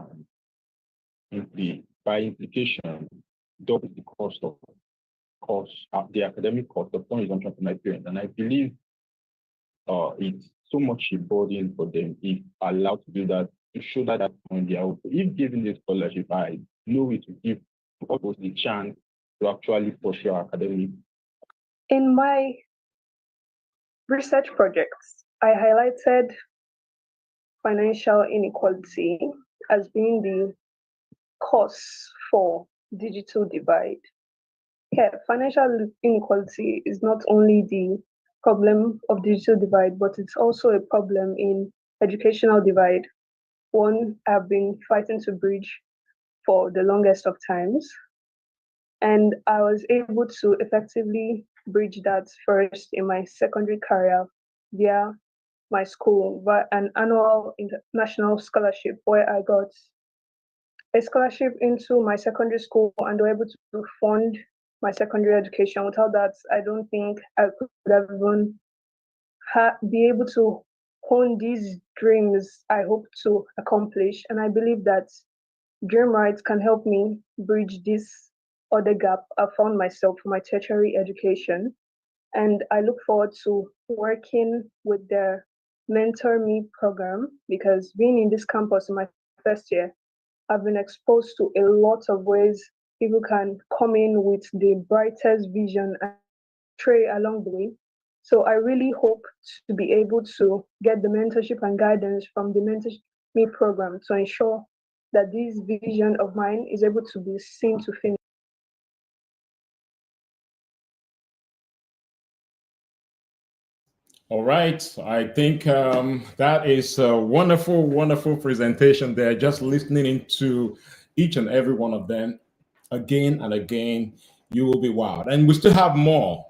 and by implication, double the cost of the academic cost of one assumption for my parents. And I believe it's so much a burden for them if allowed to do that, to show that on their own. If given this scholarship, I know it will give us the chance to actually pursue our academic. In my research projects, I highlighted financial inequality as being the cause for digital divide. Yeah, financial inequality is not only the problem of digital divide, but it's also a problem in educational divide. One I've been fighting to bridge for the longest of times. And I was able to effectively bridge that first in my secondary career via my school, by an annual international scholarship where I got a scholarship into my secondary school and were able to fund my secondary education. Without that, I don't think I could have even be able to hone these dreams I hope to accomplish. And I believe that Dream Rite can help me bridge this other gap I found myself for my tertiary education. And I look forward to working with the Mentor Me program, because being in this campus in my first year, I've been exposed to a lot of ways people can come in with the brightest vision and tray along the way. So I really hope to be able to get the mentorship and guidance from the Mentor Me program to ensure that this vision of mine is able to be seen to finish. All right, I think that is a wonderful, wonderful presentation there. Just listening into each and every one of them, again and again. You will be wowed. And we still have more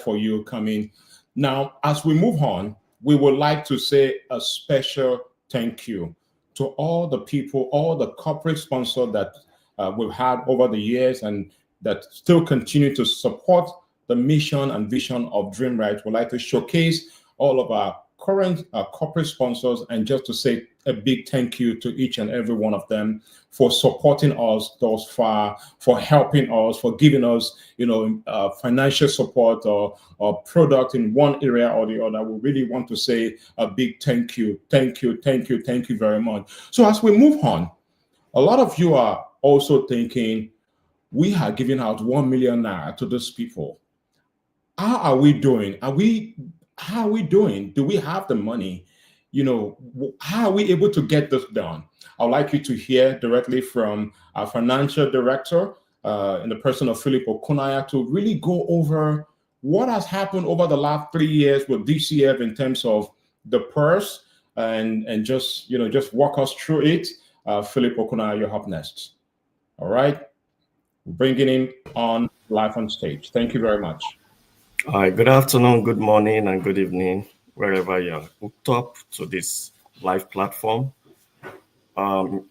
for you coming. Now, as we move on, we would like to say a special thank you to all the people, all the corporate sponsors that we've had over the years and that still continue to support the mission and vision of Dream Rite. We'd like to showcase all of our current corporate sponsors and just to say a big thank you to each and every one of them for supporting us thus far, for helping us, for giving us, financial support or product in one area or the other. We really want to say a big thank you, thank you, thank you, thank you very much. So as we move on, a lot of you are also thinking, we are giving out 1 million naira to those people. How are we doing? How are we doing? Do we have the money? How are we able to get this done? I'd like you to hear directly from our financial director in the person of Philip Okunaya to really go over what has happened over the last 3 years with DCF in terms of the purse and just walk us through it. Philip Okunaya, you're up next. All right. Bringing him on live on stage. Thank you very much. All right, good afternoon, good morning, and good evening, wherever you're hooked up to this live platform. I'm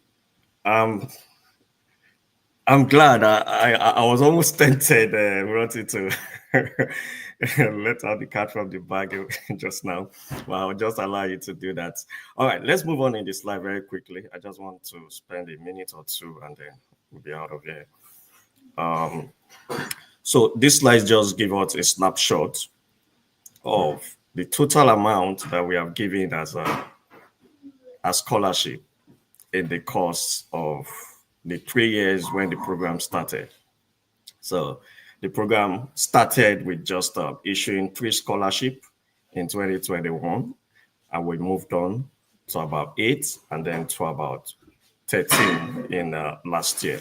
glad. I was almost tempted, wanted to let out the cat from the bag just now. Well, I'll just allow you to do that. All right, let's move on in this slide very quickly. I just want to spend a minute or two and then we'll be out of here. So this slide just gives us a snapshot of the total amount that we have given as a scholarship in the course of the 3 years when the program started. So the program started with just issuing 3 scholarships in 2021, and we moved on to about 8 and then to about 13 in last year.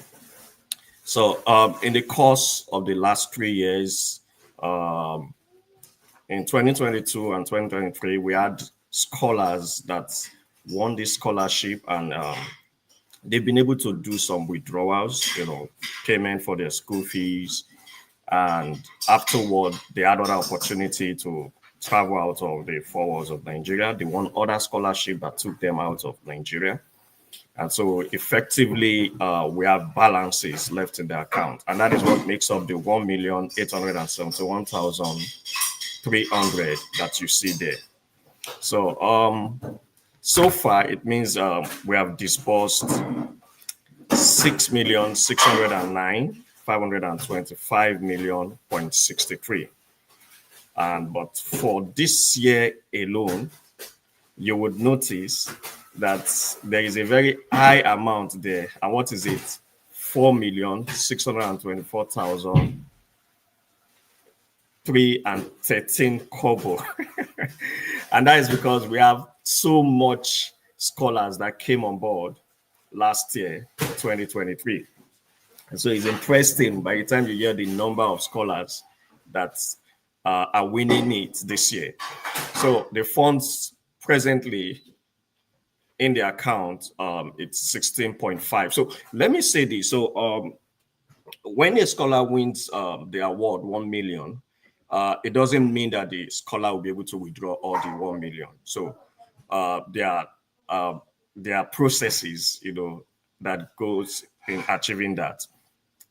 So in the course of the last 3 years, in 2022 and 2023, we had scholars that won this scholarship and they've been able to do some withdrawals, payment for their school fees. And afterward, they had other opportunity to travel out of the 4 walls of Nigeria. They won other scholarship that took them out of Nigeria. And so effectively, we have balances left in the account. And that is what makes up the 1,871,300 that you see there. So so far, it means we have disbursed 6,609,525 million 0.63. But for this year alone, you would notice that there is a very high amount there. And what is it? 4,624,313 kobo. And that is because we have so much scholars that came on board last year, 2023. And so it's interesting by the time you hear the number of scholars that are winning it this year. So the funds presently in the account, it's 16.5. So let me say this. So when a scholar wins the award 1 million, it doesn't mean that the scholar will be able to withdraw all the 1 million. So there are processes, that goes in achieving that.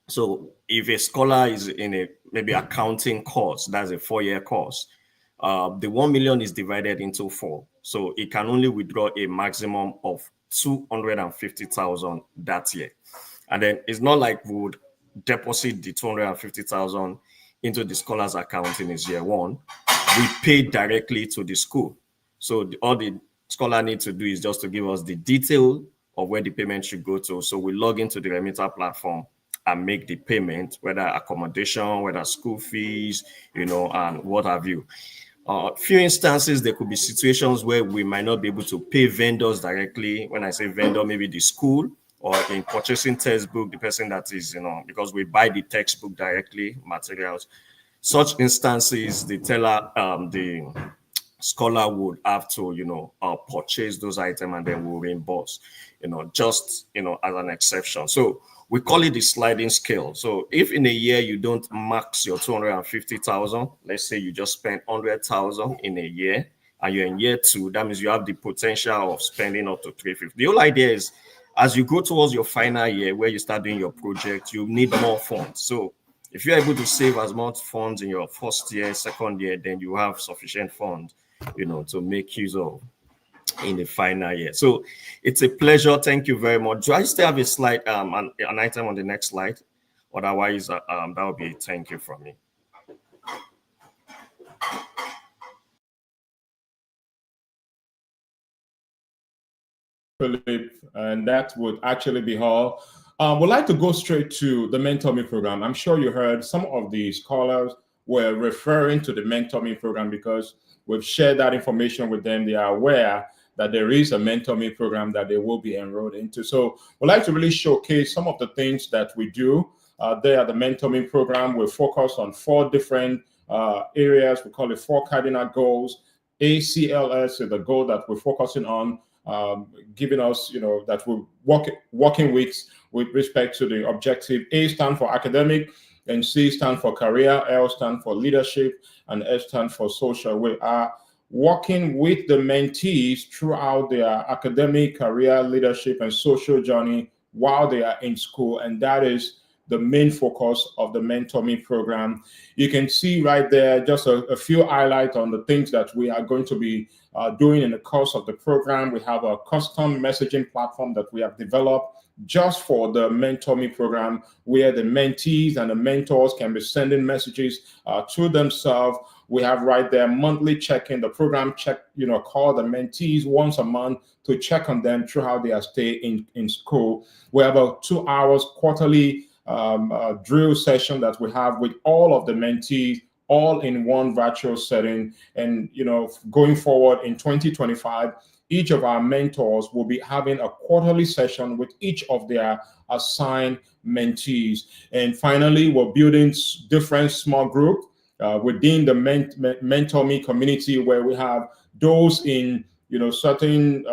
So if a scholar is in a maybe accounting course, that's a 4-year course, the 1 million is divided into 4. So it can only withdraw a maximum of 250,000 that year. And then it's not like we would deposit the 250,000 into the scholar's account in his year 1. We pay directly to the school. So all the scholar needs to do is just to give us the detail of where the payment should go to. So we log into the remitter platform and make the payment, whether accommodation, whether school fees, and what have you. Few instances, there could be situations where we might not be able to pay vendors directly. When I say vendor, maybe the school, or in purchasing textbook, the person that is, because we buy the textbook directly, materials. Such instances, the teller, the scholar would have to, purchase those items and then we'll reimburse, just, as an exception. So We call it the sliding scale. So if in a year you don't max your 250,000, let's say you just spend 100,000 in a year, and you're in year 2, that means you have the potential of spending up to 350. The whole idea is, as you go towards your final year where you start doing your project, you need more funds. So if you're able to save as much funds in your first year, second year, then you have sufficient funds, to make use of in the final year. So it's a pleasure. Thank you very much. Do I still have a slide, an item on the next slide? Otherwise, that would be a thank you from me. Philip, and that would actually be all. We'd like to go straight to the Mentor Me program. I'm sure you heard some of the scholars were referring to the Mentor Me program because we've shared that information with them. They are aware that there is a Mentor Me program that they will be enrolled into. So we'd like to really showcase some of the things that we do there at the Mentor Me program. We're focused on 4 different areas. We call it 4 cardinal goals. ACLS is the goal that we're focusing on, giving us, that we're working with respect to the objective. A stand for academic, and C stand for career, L stand for leadership, and S stand for social. We are working with the mentees throughout their academic, career, leadership, and social journey while they are in school, and that is the main focus of the Mentor Me program. You can see right there just a few highlights on the things that we are going to be doing in the course of the program. We have a custom messaging platform that we have developed just for the Mentor Me program, where the mentees and the mentors can be sending messages to themselves. We have right there monthly check-in. The program call the mentees once a month to check on them through how they are staying in school. We have a 2 hours quarterly drill session that we have with all of the mentees, all in one virtual setting. And going forward in 2025, each of our mentors will be having a quarterly session with each of their assigned mentees. And finally, we're building different small groups within the Mentor Me community, where we have those in certain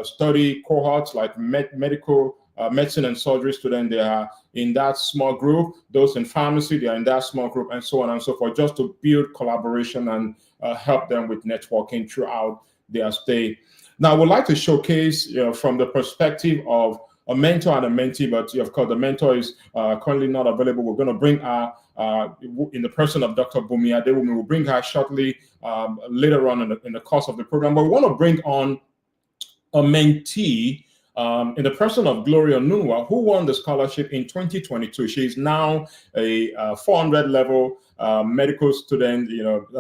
study cohorts like medical medicine and surgery students. They are in that small group. Those in pharmacy, they are in that small group, and so on and so forth, just to build collaboration and help them with networking throughout their stay. Now, I would like to showcase from the perspective of a mentor and a mentee, but of course the mentor is currently not available. We're going to bring her in the person of Dr. Bumi Adewumi. We'll bring her shortly later on in the course of the program. But we want to bring on a mentee in the person of Gloria Nunwa, who won the scholarship in 2022. She is now a 400 level medical student,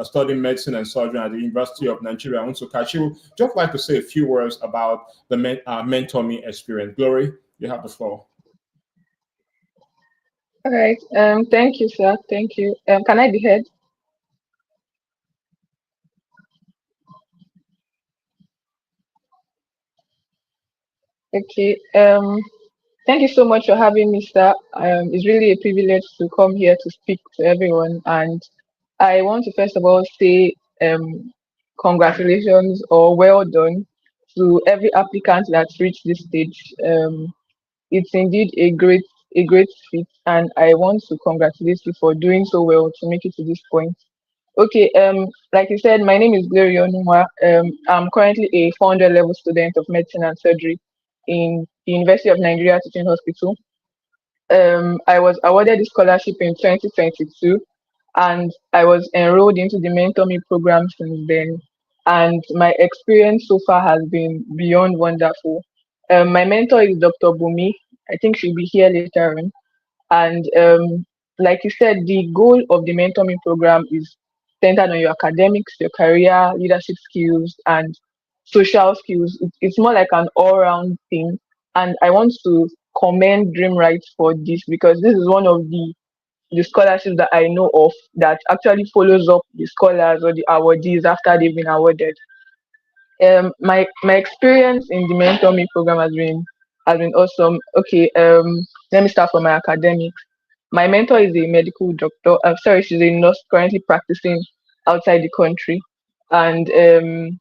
studying medicine and surgery at the University of Nigeria, Nsukka. She would just like to say a few words about the Mentor Me experience. Glory, you have the floor. All right. Thank you, sir. Thank you. Can I be heard? Okay. Thank you so much for having me, sir. It's really a privilege to come here to speak to everyone. And I want to first of all say congratulations or well done to every applicant that's reached this stage. It's indeed a great feat, and I want to congratulate you for doing so well to make it to this point. Okay, like you said, my name is Gloria Onumwa. I'm currently a 400 level student of medicine and surgery in the University of Nigeria Teaching Hospital. I was awarded the scholarship in 2022, and I was enrolled into the Mentor Me program since then. And my experience so far has been beyond wonderful. My mentor is Dr. Bumi. I think she'll be here later on. And like you said, the goal of the Mentor Me program is centered on your academics, your career, leadership skills, and social skills. It's more like an all-round thing. And I want to commend Dream Rite for this, because this is one of the scholarships that I know of that actually follows up the scholars or the awardees after they've been awarded. My experience in the Mentor Me program has been awesome. Okay, let me start from my academics. My mentor is a medical doctor. I'm sorry, she's a nurse currently practicing outside the country, and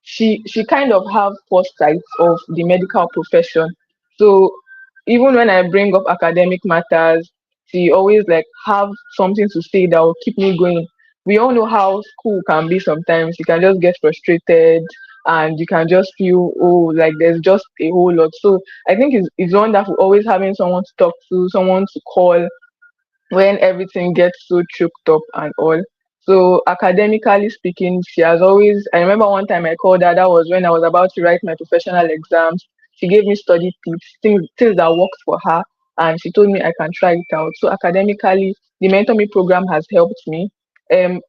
she kind of have foresight of the medical profession. So even when I bring up academic matters, she always like have something to say that will keep me going. We all know how school can be sometimes. You can just get frustrated and you can just feel, oh, like there's just a whole lot. So I think it's wonderful always having someone to talk to, someone to call when everything gets so choked up and all. So academically speaking, she has always, I remember one time I called her, that was when I was about to write my professional exams. She gave me study tips, things that worked for her, and she told me I can try it out. So academically, the Mentor Me program has helped me.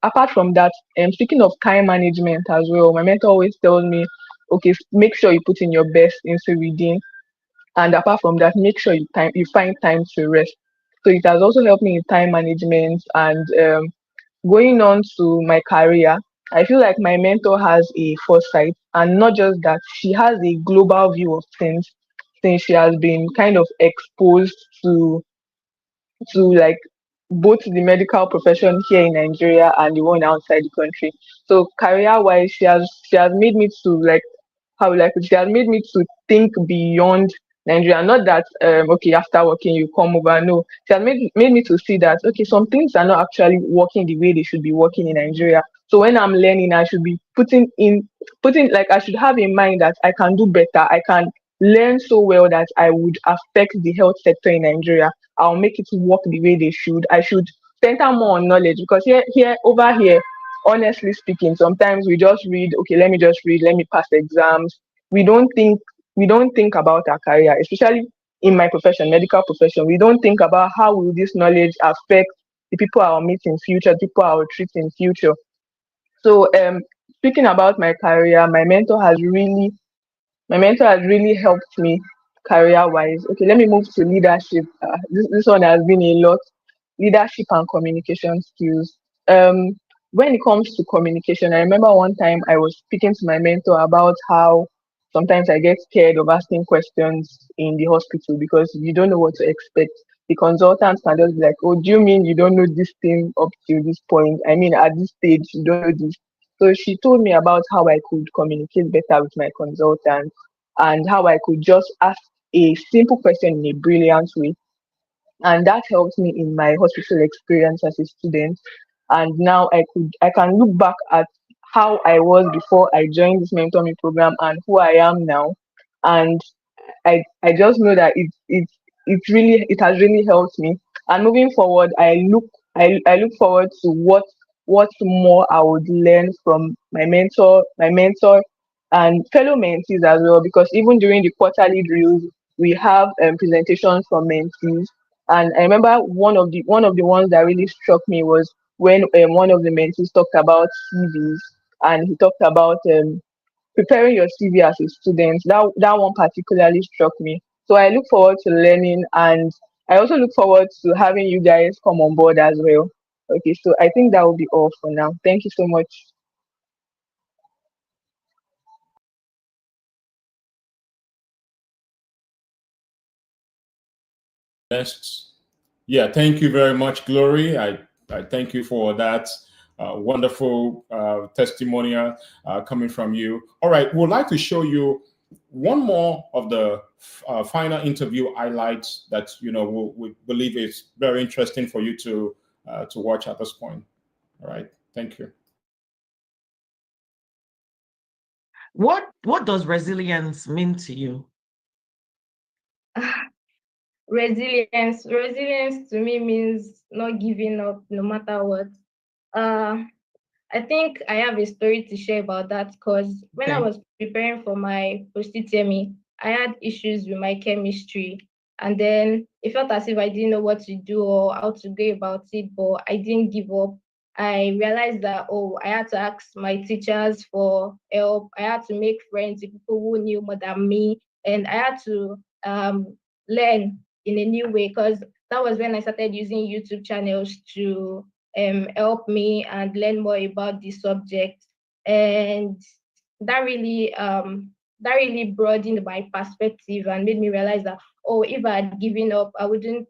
Apart from that, speaking of time management as well, my mentor always tells me, okay, make sure you put in your best into reading, and apart from that, make sure you find time to rest. So it has also helped me in time management and going on to my career. I feel like my mentor has a foresight, and not just that, she has a global view of things since she has been kind of exposed to like both the medical profession here in Nigeria and the one outside the country. So career wise, she has made me to like, how will I put it? She has made me to think beyond Nigeria. Not that okay, after working you come over. No, she has made me to see that okay, some things are not actually working the way they should be working in Nigeria. So when I'm learning, I should be putting like, I should have in mind that I can do better. I can learn so well that I would affect the health sector in Nigeria. I'll make it work the way they should. I should center more on knowledge, because over here, honestly speaking, sometimes we just read, okay, let me just read, let me pass exams. We don't think about our career, especially in my profession, medical profession. We don't think about how will this knowledge affect the people I'll meet in future, people I'll treat in future. So speaking about my career, my mentor has really helped me career wise. Okay, let me move to leadership. This one has been a lot. Leadership and communication skills. Um, when it comes to communication, I remember one time I was speaking to my mentor about how sometimes I get scared of asking questions in the hospital because you don't know what to expect. The consultants can just be like, "Oh, do you mean you don't know this thing up to this point? I mean, at this stage, you don't know this." So she told me about how I could communicate better with my consultant and how I could just ask a simple question in a brilliant way. And that helped me in my hospital experience as a student. And now I can look back at how I was before I joined this mentoring program and who I am now. And I just know that it has really helped me. And moving forward, I look forward to what more I would learn from my mentor and fellow mentees as well, because even during the quarterly drills we have presentations from mentees. And I remember one of the ones that really struck me was when one of the mentees talked about CVs, and he talked about preparing your CV as a student. That one particularly struck me. So I look forward to learning, and I also look forward to having you guys come on board as well. Okay, so I think that will be all for now. Thank you so much. Next. Yeah, thank you very much, Glory. I thank you for that wonderful testimonial coming from you. All right, we'd like to show you one more of the final interview highlights that we believe is very interesting for you to watch at this point. All right, thank you. What does resilience mean to you? Resilience to me means not giving up no matter what. uh I think I have a story to share about that, because when I Okay. was preparing for my post-UTME, I had issues with my chemistry. And then it felt as if I didn't know what to do or how to go about it, but I didn't give up. I realized that, oh, I had to ask my teachers for help. I had to make friends with people who knew more than me. And I had to learn in a new way, because that was when I started using YouTube channels to help me and learn more about the subject. And that really broadened my perspective and made me realize that, oh, if I had given up, I wouldn't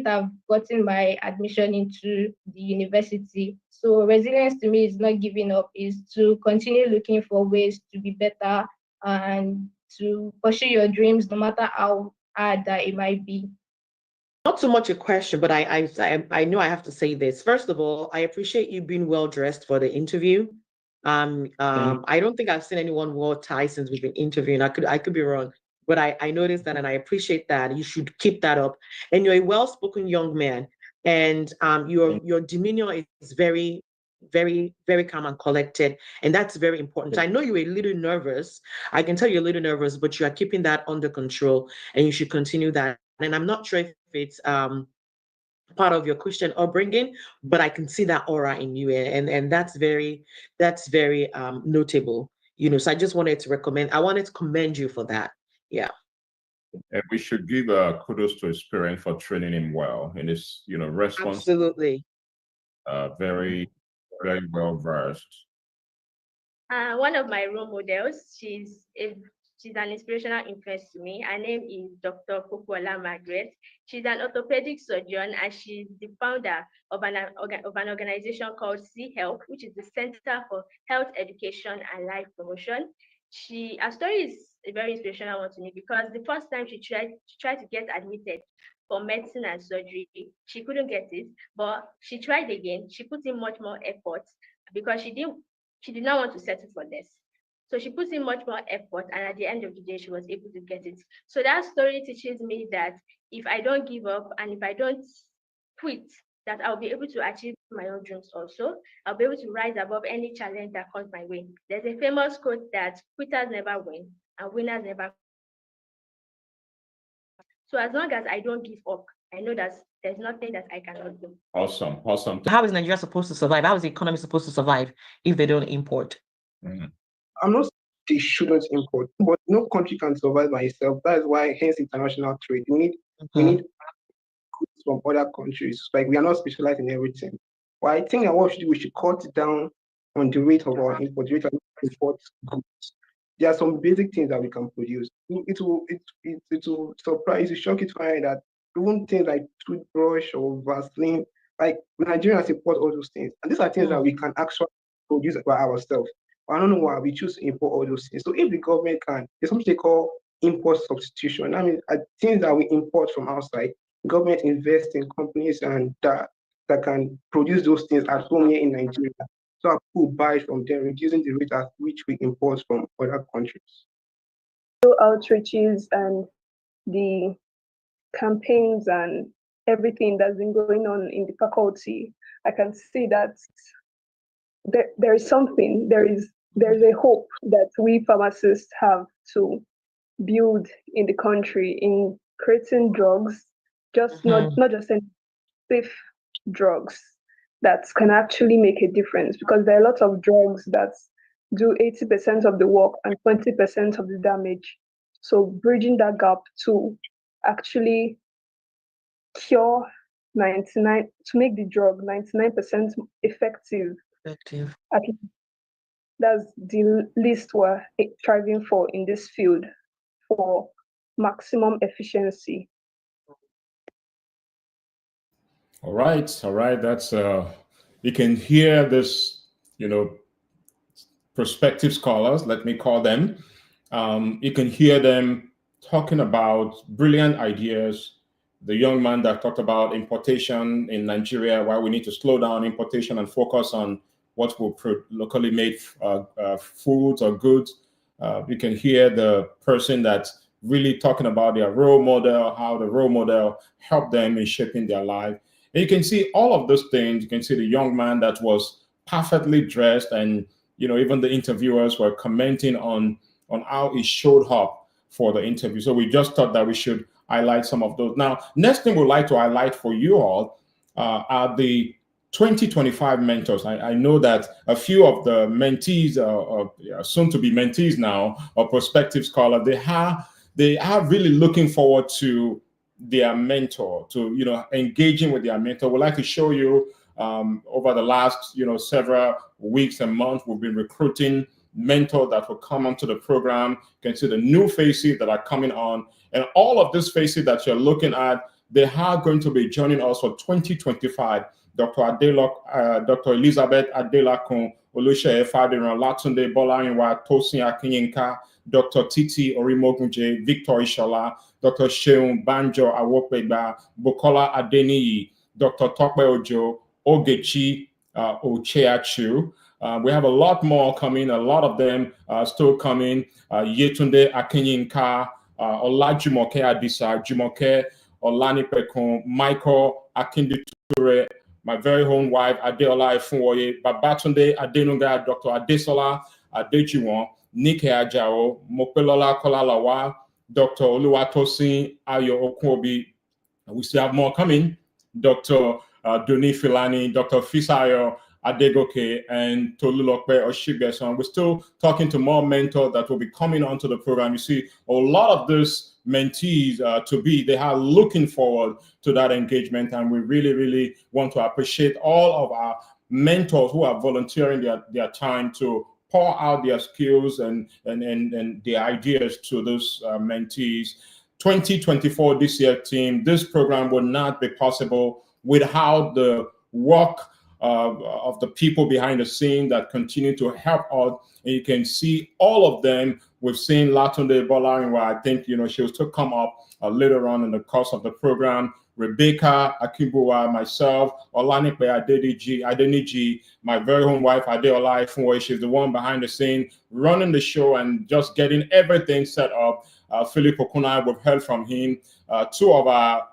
have gotten my admission into the university. So resilience to me is not giving up, is to continue looking for ways to be better and to pursue your dreams no matter how add that it might be? Not so much a question, but I know I have to say this. First of all, I appreciate you being well dressed for the interview. I don't think I've seen anyone wore ties since we've been interviewing. I could be wrong, but I noticed that and I appreciate that. You should keep that up. And you're a well-spoken young man, and your demeanor is very, very, very calm and collected, and that's very important. I know you're a little nervous. I can tell you're a little nervous, but you are keeping that under control, and you should continue that. And I'm not sure if it's part of your Christian upbringing, but I can see that aura in you, and that's very notable. So I just wanted to commend you for that. Yeah. And we should give kudos to his parent for training him well in his, response. Absolutely. Very, very well versed. One of my role models, she's an inspirational influence to me. Her name is Dr. Pokuola Margaret. She's an orthopedic surgeon, and she's the founder of an organization called C-Help, which is the Center for Health Education and Life Promotion. Her story is a very inspirational one to me because the first time she tried to get admitted for medicine and surgery, she couldn't get it, but she tried again. She put in much more effort because she did not want to settle for less. So she put in much more effort, and at the end of the day, she was able to get it. So that story teaches me that if I don't give up and if I don't quit, that I'll be able to achieve my own dreams also. I'll be able to rise above any challenge that comes my way. There's a famous quote that quitters never win and winners never. So as long as I don't give up, I know that there's nothing that I cannot do. Awesome. How is Nigeria supposed to survive? How is the economy supposed to survive if they don't import? I'm not saying they shouldn't import, but no country can survive by itself. That is why, hence, international trade. We need goods from other countries. Like, we are not specialized in everything. But I think that what we should cut down on the rate of our import, the rate of import goods. There are some basic things that we can produce. It will surprise you, shock you to find that even things like toothbrush or Vaseline, like Nigerians import all those things. And these are things that we can actually produce by ourselves. I don't know why we choose to import all those things. So if the government can, there's something they call import substitution. I mean, things that we import from outside, government invest in companies and that can produce those things at home here in Nigeria. So our people buy from them, reducing the rate at which we import from other countries. Outreaches and the campaigns and everything that's been going on in the faculty, I can see that there is something, there's a hope that we pharmacists have to build in the country in creating drugs, just not just safe drugs that can actually make a difference, because there are lots of drugs that do 80% of the work and 20% of the damage. So bridging that gap to actually cure 99, to make the drug 99% effective. At least that's the least we're striving for in this field, for maximum efficiency. All right. That's you can hear this, prospective scholars, let me call them. You can hear them talking about brilliant ideas. The young man that talked about importation in Nigeria, why we need to slow down importation and focus on what will locally made foods or goods. You can hear the person that's really talking about their role model, how the role model helped them in shaping their life. And you can see all of those things. You can see the young man that was perfectly dressed, and even the interviewers were commenting on how he showed up for the interview. So we just thought that we should highlight some of those. Now, next thing we'd like to highlight for you all are the 2025 mentors. I know that a few of the mentees, soon to be mentees now, or prospective scholars, they are really looking forward to their mentor, to engaging with their mentor. We'd like to show you over the last several weeks and months, we've been recruiting mentors that will come onto the program. You can see the new faces that are coming on, and all of these faces that you're looking at, they are going to be joining us for 2025. Dr. Elizabeth Adelakun, Olusha Efadiran, Latunde Bolarinwa, Tosin Akinyinka, Dr. Titi Orimogunje, Victor Ishola, Dr. Sheun Banjo Awopegba, Bukola Adeniyi, Dr. Tokwe Ojo, Ogechi Ocheachu. We have a lot more coming, a lot of them still coming. Yetunde Akinyinka, Olajumoke Adisa, Jumoke Olanipekun, Michael Akinditure, my very own wife, Adeola Ifunwoye, Babatunde Adenuga, Dr. Adesola Adejiwon, Nike Ajao, Mopelola Kolalawa, Dr. Oluwatosin Ayo Okuobi. We still have more coming. Dr. Doni Filani, Dr. Fisayo Adegoke, and Tolulope Oshibeson. We're still talking to more mentors that will be coming onto the program. You see, a lot of these mentees they are looking forward to that engagement, and we really, really want to appreciate all of our mentors who are volunteering their time to pour out their skills and their ideas to those mentees. 2024 DCF team, this program would not be possible without the work of the people behind the scene that continue to help out. And you can see all of them. We've seen Latunde Bolarinwa. I think, she'll still come up later on in the course of the program. Rebecca Akimbuwa, myself, Olanipe Adeniji, my very own wife, Adeola Ifunwoye. She's the one behind the scene running the show and just getting everything set up. Philip Okuna, we've heard from him. Two of our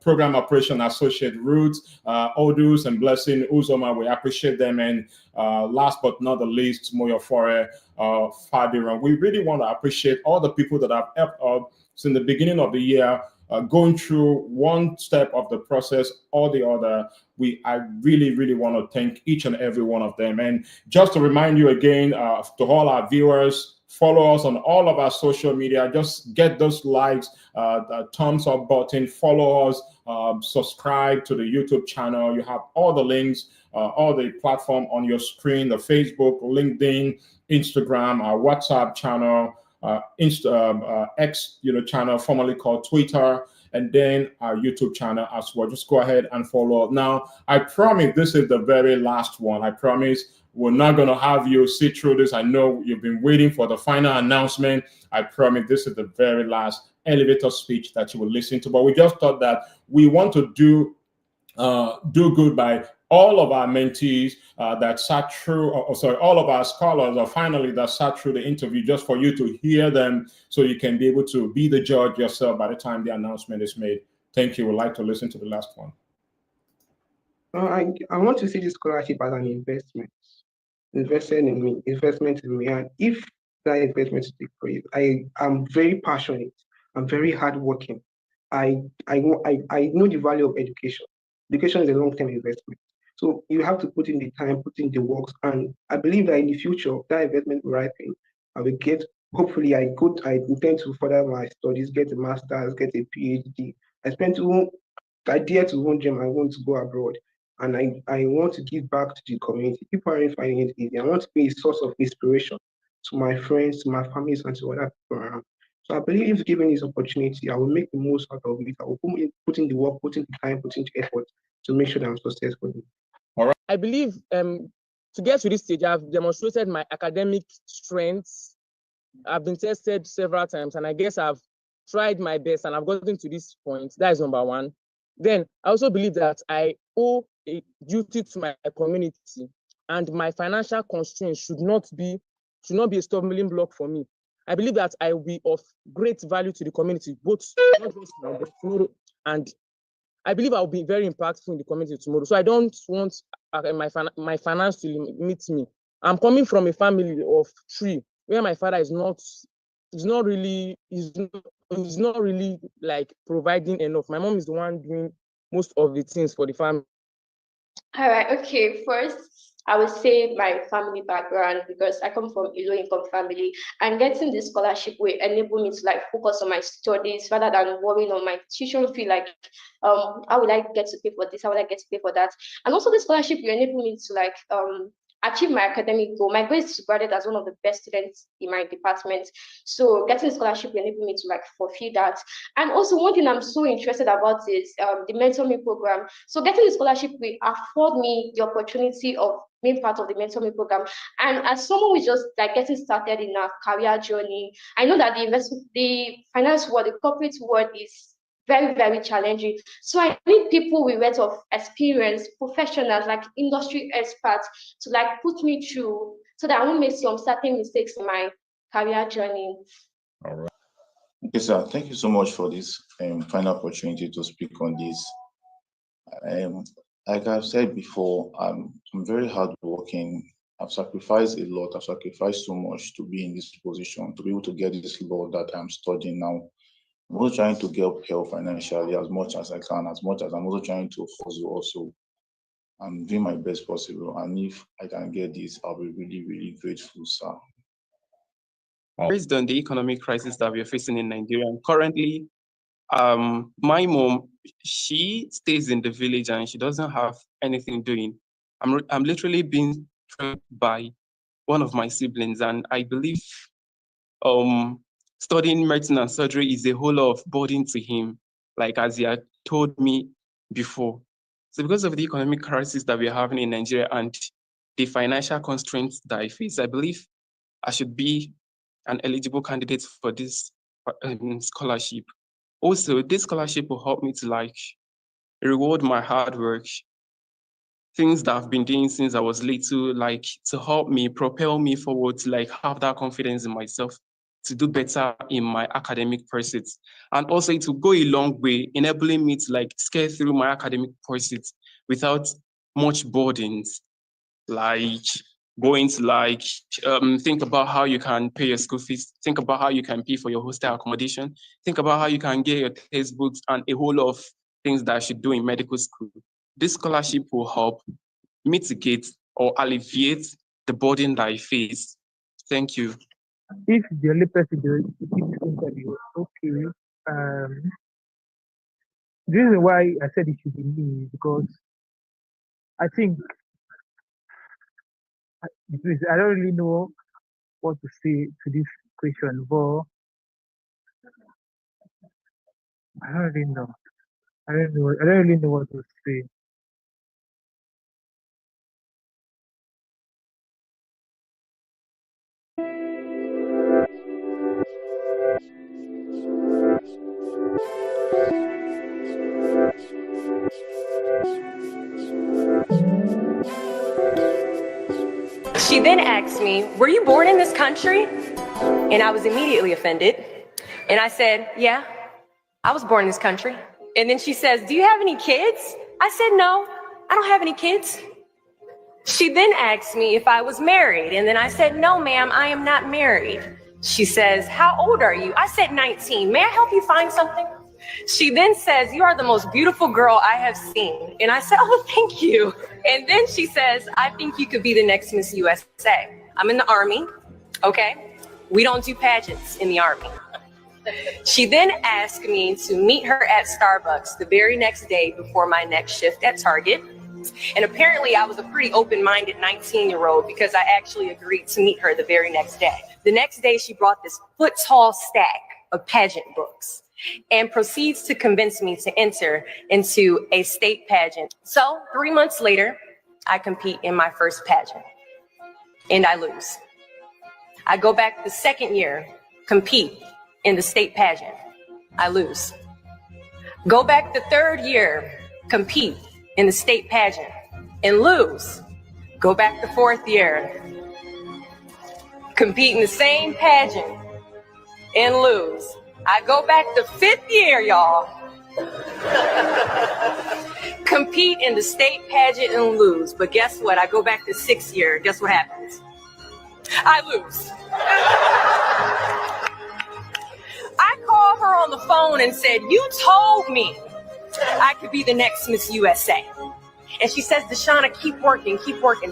program operation associate Roots, Odus and Blessing Uzoma, we appreciate them. And last but not the least, Moyofore Fadiran. We really want to appreciate all the people that have helped us since the beginning of the year, going through one step of the process or the other. I really, really want to thank each and every one of them. And just to remind you again, to all our viewers, follow us on all of our social media. Just get those likes, the thumbs up button, follow us, subscribe to the YouTube channel. You have all the links, all the platform on your screen, the Facebook, LinkedIn, Instagram, our WhatsApp channel, X, channel formerly called Twitter, and then our YouTube channel as well. Just go ahead and follow. Now, I promise this is the very last one. I promise we're not going to have you sit through this. I know you've been waiting for the final announcement. I promise this is the very last elevator speech that you will listen to. But we just thought that we want to do good by all of our mentees that sat through, all of our scholars or finally that sat through the interview, just for you to hear them so you can be able to be the judge yourself by the time the announcement is made. Thank you. We'd like to listen to the last one. I want to see this scholarship as an investment. Investment in me. And if that investment is for you, I am very passionate. I'm very hardworking. I know the value of education. Education is a long-term investment. So you have to put in the time, put in the works, and I believe that in the future, that investment will ripen. I will get, hopefully I intend to further my studies, get a master's, get a PhD. I dare to one dream, I want to go abroad. And I want to give back to the community. People aren't finding it easy. I want to be a source of inspiration to my friends, to my families, and to other people around. So I believe if given this opportunity, I will make the most out of it. I will put in the work, put in the time, put in the effort to make sure that I'm successful. All right. I believe to get to this stage, I've demonstrated my academic strengths. I've been tested several times, and I guess I've tried my best, and I've gotten to this point. That is number one. Then I also believe that I owe a duty to my community, and my financial constraints should not be a stumbling block for me. I believe that I will be of great value to the community, both not just now, but tomorrow. And I believe I'll be very impactful in the community tomorrow. So I don't want my finance to limit me. I'm coming from a family of three, where my father is not really like providing enough. My mom is the one doing most of the things for the family. All right, okay. First, I would say my family background, because I come from a low-income family, and getting this scholarship will enable me to like focus on my studies rather than worrying on my tuition fee. Like, how will I get to pay for this? How will I get to pay for that? And also, the scholarship will enable me to like achieve my academic goal. My goal is to graduate as one of the best students in my department. So getting a scholarship will enable me to like fulfill that. And also one thing I'm so interested about is the mentoring program. So getting the scholarship will afford me the opportunity of being part of the mentoring program. And as someone who is just like getting started in a career journey, I know that the finance world, the corporate world is very, very challenging. So I need people with wealth of experience, professionals like industry experts to like put me through so that I won't make some certain mistakes in my career journey. All right. Okay, sir. Thank you so much for this final opportunity to speak on this. Like I've said before, I'm very hardworking. I've sacrificed a lot. I've sacrificed so much to be in this position, to be able to get this law that I'm studying now. I'm also trying to get help financially as much as I can, as much as I'm also trying to hustle also. I'm doing my best possible. And if I can get this, I'll be really, really grateful, sir. Based on the economic crisis that we are facing in Nigeria, and currently, my mom, she stays in the village and she doesn't have anything doing. I'm literally being trained by one of my siblings, and I believe studying medicine and surgery is a whole lot of burden to him, like as he had told me before. So because of the economic crisis that we're having in Nigeria and the financial constraints that I face, I believe I should be an eligible candidate for this scholarship. Also, this scholarship will help me to like reward my hard work, things that I've been doing since I was little, like to help me, propel me forward, to like have that confidence in myself, to do better in my academic pursuits. And also it will go a long way, enabling me to like scale through my academic pursuits without much burdens, like going to like think about how you can pay your school fees, think about how you can pay for your hostel accommodation, think about how you can get your textbooks and a whole lot of things that I should do in medical school. This scholarship will help mitigate or alleviate the burden that I face. Thank you. If the only person to keep this interview, okay. The reason why I said it should be me is because I think I don't really know what to say to this question, but I don't really know. I don't really know what to say. She then asked me, "Were you born in this country?" And I was immediately offended. And I said, "Yeah, I was born in this country." And then she says, "Do you have any kids?" I said, "No, I don't have any kids." She then asked me if I was married. And then I said, "No, ma'am, I am not married." She says, "How old are you?" I said, 19. "May I help you find something?" She then says, "You are the most beautiful girl I have seen." And I said, "Oh, thank you." And then she says, "I think you could be the next Miss USA." I'm in the Army, okay? We don't do pageants in the Army. She then asked me to meet her at Starbucks the very next day before my next shift at Target. And apparently I was a pretty open-minded 19-year-old because I actually agreed to meet her the very next day. The next day she brought this foot-tall stack of pageant books and proceeds to convince me to enter into a state pageant. So 3 months later, I compete in my first pageant and I lose. I go back the second year, compete in the state pageant. I lose. Go back the third year, compete in the state pageant and lose. Go back the fourth year, compete in the same pageant and lose. I go back the fifth year, y'all. Compete in the state pageant and lose. But guess what? I go back the sixth year. Guess what happens? I lose. I called her on the phone and said, "You told me I could be the next Miss USA." And she says, "Deshauna, keep working,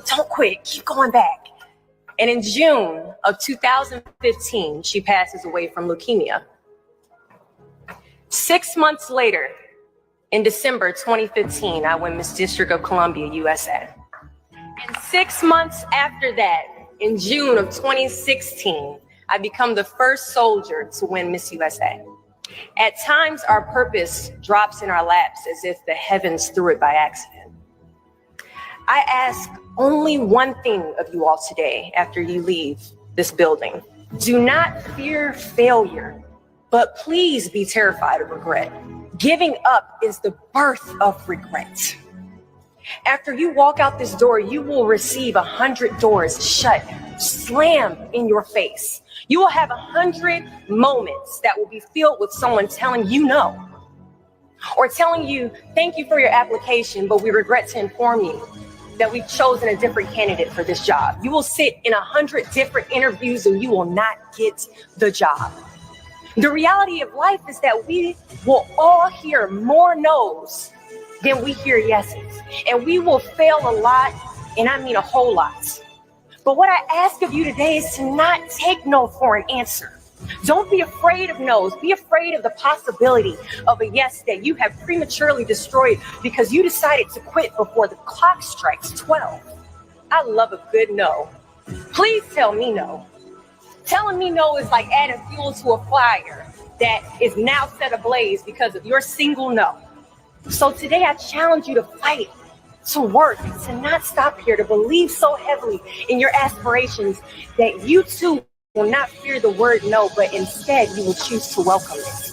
don't quit, keep going back." And in June of 2015, she passes away from leukemia. 6 months later, in December 2015, I win Miss District of Columbia, USA. And 6 months after that, in June of 2016, I become the first soldier to win Miss USA. At times, our purpose drops in our laps as if the heavens threw it by accident. I ask only one thing of you all today after you leave this building. Do not fear failure, but please be terrified of regret. Giving up is the birth of regret. After you walk out this door, you will receive 100 doors shut, slammed in your face. You will have 100 moments that will be filled with someone telling you no, or telling you, thank you for your application, but we regret to inform you that we've chosen a different candidate for this job. You will sit in 100 different interviews and you will not get the job. The reality of life is that we will all hear more no's than we hear yeses. And we will fail a lot, and I mean a whole lot. But what I ask of you today is to not take no for an answer. Don't be afraid of no's. Be afraid of the possibility of a yes that you have prematurely destroyed because you decided to quit before the clock strikes 12. I love a good no. Please tell me no. Telling me no is like adding fuel to a fire that is now set ablaze because of your single no. So today I challenge you to fight, to work, to not stop here, to believe so heavily in your aspirations that you too will not fear the word no, but instead you will choose to welcome it.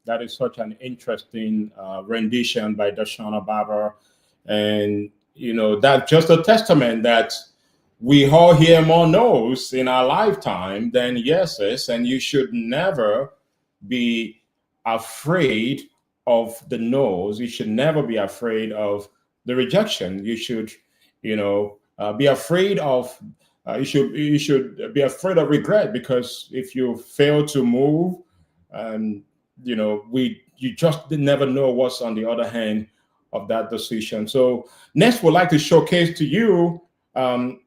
That is such an interesting rendition by Dashana Barber. And, you know, that's just a testament that we all hear more no's in our lifetime than yeses. And you should never be afraid of the no's. You should never be afraid of the rejection. You should, you know, be afraid of, you should be afraid of regret, because if you fail to move, you know, you just never know what's on the other hand of that decision. So next, we'd like to showcase to you the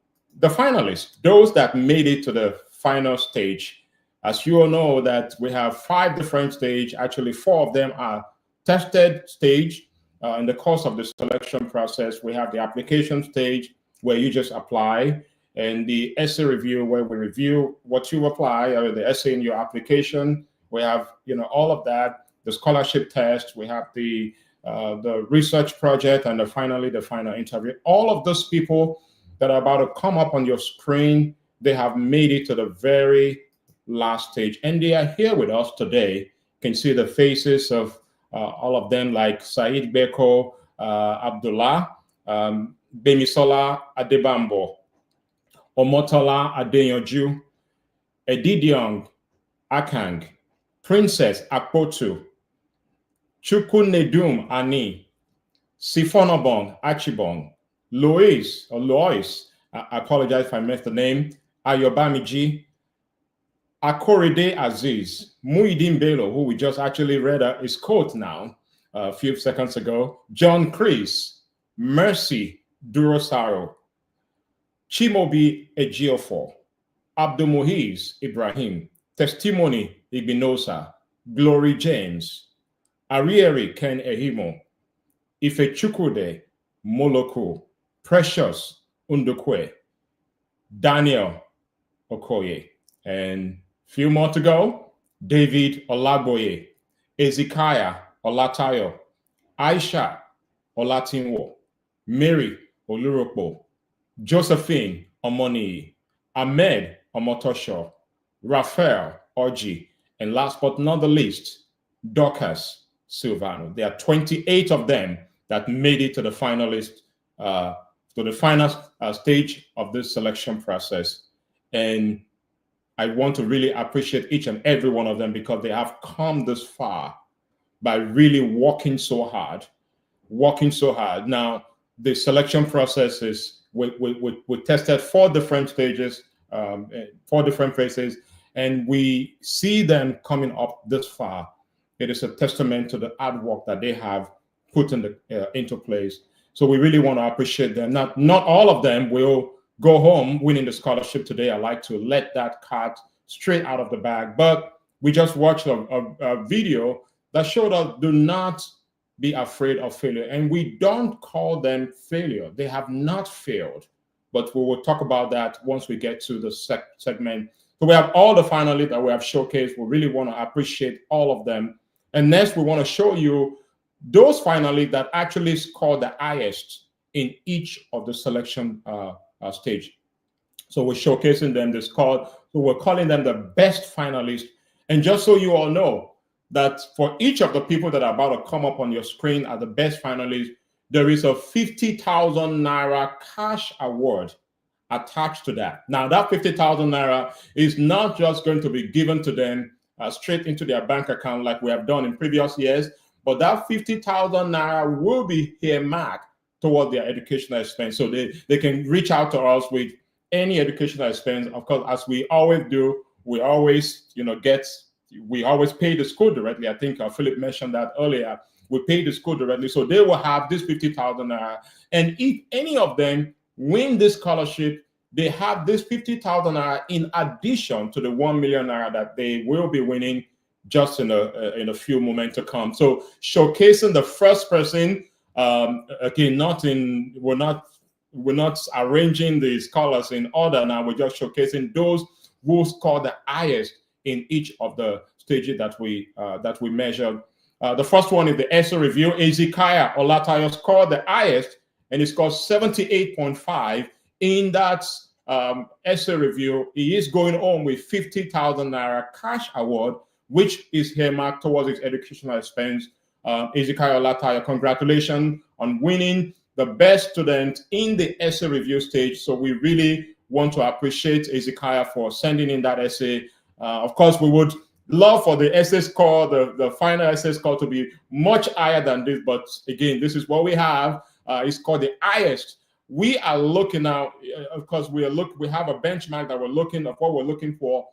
finalists, those that made it to the final stage. As you all know, that we have 5 different stages. Actually, 4 of them are tested stage. In the course of the selection process, we have the application stage where you just apply, and the essay review where we review what you apply, or the essay in your application. We have, you know, all of that, the scholarship test, we have the research project, and finally the final interview. All of those people that are about to come up on your screen, they have made it to the very last stage, and they are here with us today. You can see the faces of all of them, like Said Beko Abdullah, Bemisola Adebambo, Omotola Adeyanju, Edidiong Akang, Princess Akpotu, Chukunedum Ani, Sifonobong Achibong, Lois, I apologize if I missed the name, Ayobamiji, Akorede Aziz, Muidin Bello, who we just actually read his quote now a few seconds ago, John Chris, Mercy Durosaro, Chimobi Ejiofor, Abdul Muhiz Ibrahim, Testimony Igbinosa, Glory James, Arieri Ken Ehimo, Ife Chukwude Moloko, Precious Undukwe, Daniel Okoye, and few more to go. David Olagboye, Ezekiah Olatayo, Aisha Olatinwo, Mary Oluropo, Josephine Omoni, Ahmed Omotosho, Raphael Oji, and last but not the least, Dorcas Silvano. There are 28 of them that made it to the finalist, to the final stage of this selection process. And I want to really appreciate each and every one of them, because they have come this far by really working so hard. Now, the selection process is, we tested 4 different stages, 4 different phases, and we see them coming up this far. It is a testament to the hard work that they have put into place. So we really want to appreciate them. Not all of them will go home winning the scholarship today. I like to let that cat straight out of the bag. But we just watched a video that showed us do not be afraid of failure. And we don't call them failure. They have not failed. But we will talk about that once we get to the segment. So we have all the finalists that we have showcased. We really want to appreciate all of them. And next, we want to show you those finalists that actually scored the highest in each of the selection stage. So we're showcasing them. So we're calling them the best finalists. And just so you all know that for each of the people that are about to come up on your screen as the best finalists, there is a 50,000 Naira cash award attached to that. Now, that 50,000 Naira is not just going to be given to them straight into their bank account like we have done in previous years, but that 50,000 Naira will be earmarked toward their educational expense. So they can reach out to us with any educational expense. Of course, as we always do, we always, we always pay the school directly. I think Philip mentioned that earlier. We pay the school directly. So they will have this 50,000 Naira. And if any of them win this scholarship, they have this 50,000 Naira in addition to the 1 million Naira that they will be winning just in a few moments to come. So showcasing the first person, again, we're not arranging the scholars in order now. We're just showcasing those who score the highest in each of the stages that we measured. The first one is the essay review. Ezekiah Olatayo scored the highest, and he scored 78.5 in that essay review. He is going on with 50,000 Naira cash award, which is earmarked towards his educational expense. Ezekiah Olatayo, congratulations on winning the best student in the essay review stage. So we really want to appreciate Ezekiah for sending in that essay. Of course, we would love for the essay score, the final essay score, to be much higher than this. But again, this is what we have. It's called the highest. We are looking now, of course, we have a benchmark that we're looking at, what we're looking for.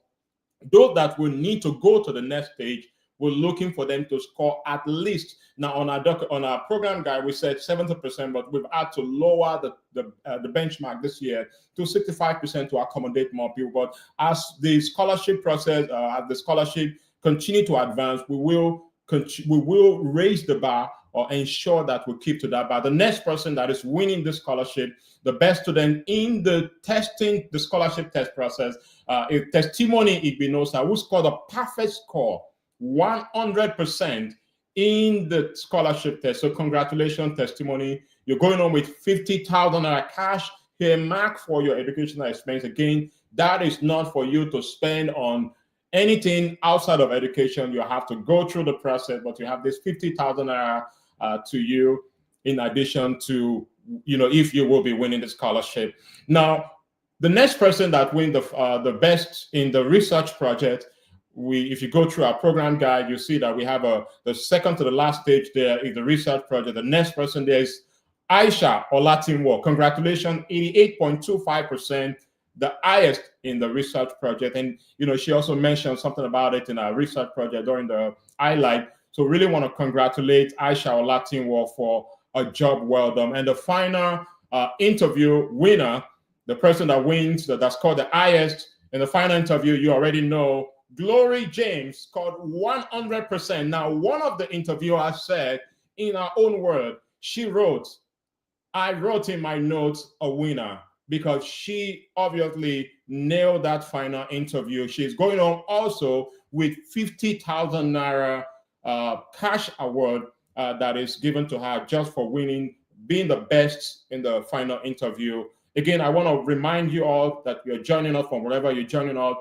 Those that will need to go to the next stage, we're looking for them to score at least. Now, on our program guide, we said 70%, but we've had to lower the benchmark this year to 65% to accommodate more people. But as the scholarship process, as the scholarship continue to advance, we will raise the bar or ensure that we keep to that bar. The next person that is winning the scholarship, the best student in the scholarship test process, is Testimony Igbinosa, who scored a perfect score, 100% in the scholarship test. So congratulations, Testimony. You're going on with 50,000 cash earmarked for your educational expense. Again, that is not for you to spend on anything outside of education. You have to go through the process, but you have this 50,000 to you in addition to, if you will be winning the scholarship. Now, the next person that wins the best in the research project, if you go through our program guide, you see that we have the second to the last stage there is the research project. The next person there is Aisha Olatinwo. Congratulations, 88.25%, the highest in the research project. And she also mentioned something about it in our research project during the highlight. So really want to congratulate Aisha Olatinwo for a job well done. And the final interview winner, the person that wins, that scored the highest in the final interview, you already know, Glory James scored 100%. Now, one of the interviewers said, in her own word, I wrote in my notes a winner, because she obviously nailed that final interview. She's going on also with 50,000 Naira cash award that is given to her just for being the best in the final interview. Again, I want to remind you all that you're joining us from wherever you're joining us.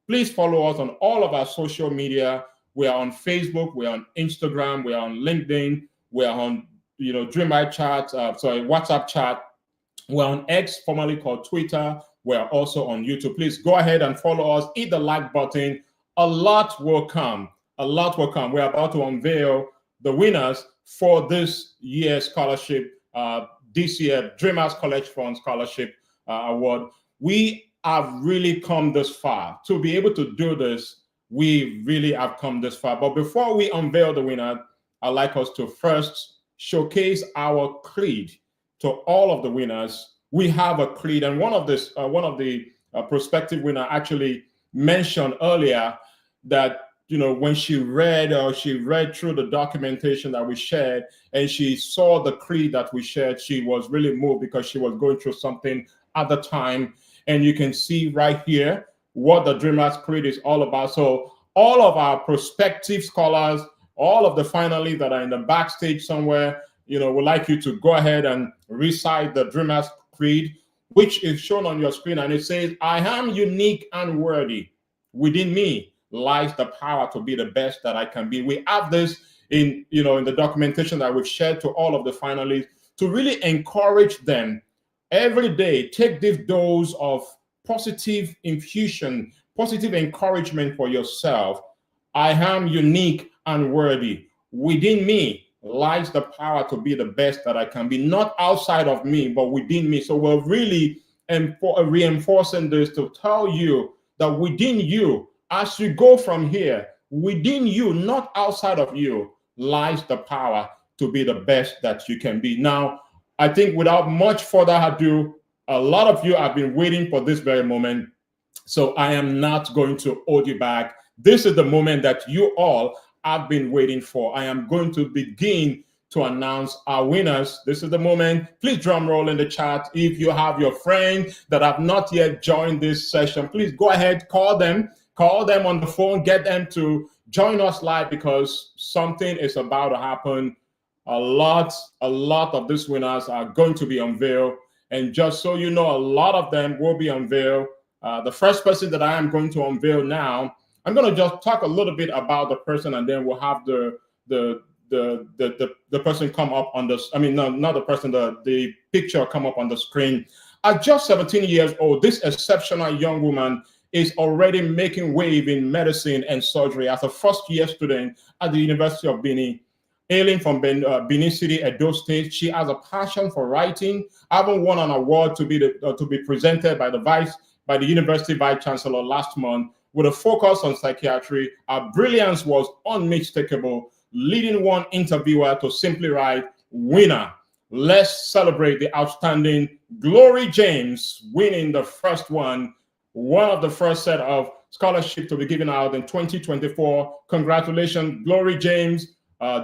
Please follow us on all of our social media. We are on Facebook, we are on Instagram, we are on LinkedIn, we are on Dream Rite chat, WhatsApp chat. We're on X, formerly called Twitter. We are also on YouTube. Please go ahead and follow us. Hit the like button. A lot will come. A lot will come. We're about to unveil the winners for this year's scholarship, DCF, Dreamers College Fund Scholarship Award. We have really come this far. To be able to do this, we really have come this far. But before we unveil the winner, I'd like us to first showcase our creed to all of the winners. We have a creed, and one of the prospective winner actually mentioned earlier that when she read through the documentation that we shared and she saw the creed that we shared, she was really moved because she was going through something at the time. And you can see right here what the Dream Rite Creed is all about. So all of our prospective scholars, all of the finalists that are in the backstage somewhere, would like you to go ahead and recite the Dream Rite Creed, which is shown on your screen. And it says, I am unique and worthy. Within me lies the power to be the best that I can be. We have this in the documentation that we've shared to all of the finalists to really encourage them every day. Take this dose of positive infusion, positive encouragement for yourself. I am unique and worthy. Within me lies the power to be the best that I can be, not outside of me, but within me. So we're really reinforcing this to tell you that within you, as you go from here, within you, not outside of you, lies the power to be the best that you can be. Now, I think without much further ado, a lot of you have been waiting for this very moment. So I am not going to hold you back. This is the moment that you all have been waiting for. I am going to begin to announce our winners. This is the moment. Please drum roll in the chat. If you have your friends that have not yet joined this session, please go ahead, call them on the phone, get them to join us live because something is about to happen. A lot of these winners are going to be unveiled. And just so you know, a lot of them will be unveiled. The first person that I am going to unveil now, I'm going to just talk a little bit about the person, and then we'll have the person come up on this. I mean, no, not the person, the picture come up on the screen. At just 17 years old, this exceptional young woman is already making wave in medicine and surgery as a first-year student at the University of Benin. Hailing from Benin City, Edo State, she has a passion for writing, having won an award to be presented by the University Vice Chancellor last month. With a focus on psychiatry, her brilliance was unmistakable, leading one interviewer to simply write, "Winner." Let's celebrate the outstanding Glory James winning the first one of the first set of scholarship to be given out in 2024. Congratulations, Glory James.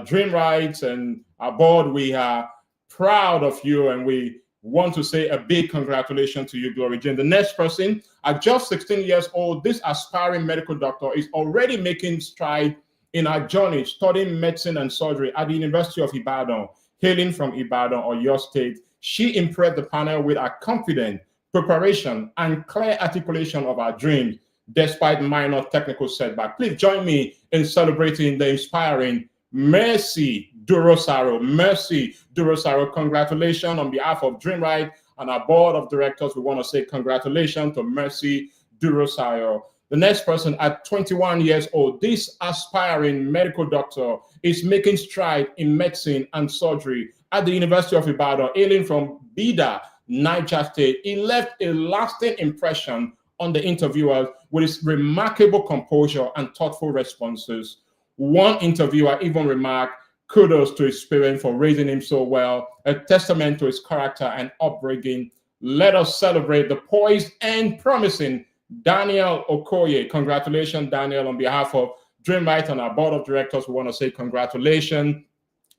Dream Rite and our board, we are proud of you, and we want to say a big congratulations to you, Glory Jane. The next person, at just 16 years old, this aspiring medical doctor is already making stride in her journey studying medicine and surgery at the University of Ibadan. Hailing from Ibadan or your state, she impressed the panel with her confident preparation and clear articulation of her dreams, despite minor technical setback. Please join me in celebrating the inspiring Mercy Durosaro. Mercy Durosaro, congratulations on behalf of Dream Rite and our board of directors. We want to say congratulations to Mercy Durosaro. The next person, at 21 years old, this aspiring medical doctor is making stride in medicine and surgery at the University of Ibadan. Hailing from Bida, Niger State, he left a lasting impression on the interviewers with his remarkable composure and thoughtful responses. One interviewer even remarked, "Kudos to his parents for raising him so well, a testament to his character and upbringing." Let us celebrate the poised and promising Daniel Okoye. Congratulations, Daniel, on behalf of Dream Rite and our board of directors. We want to say congratulations.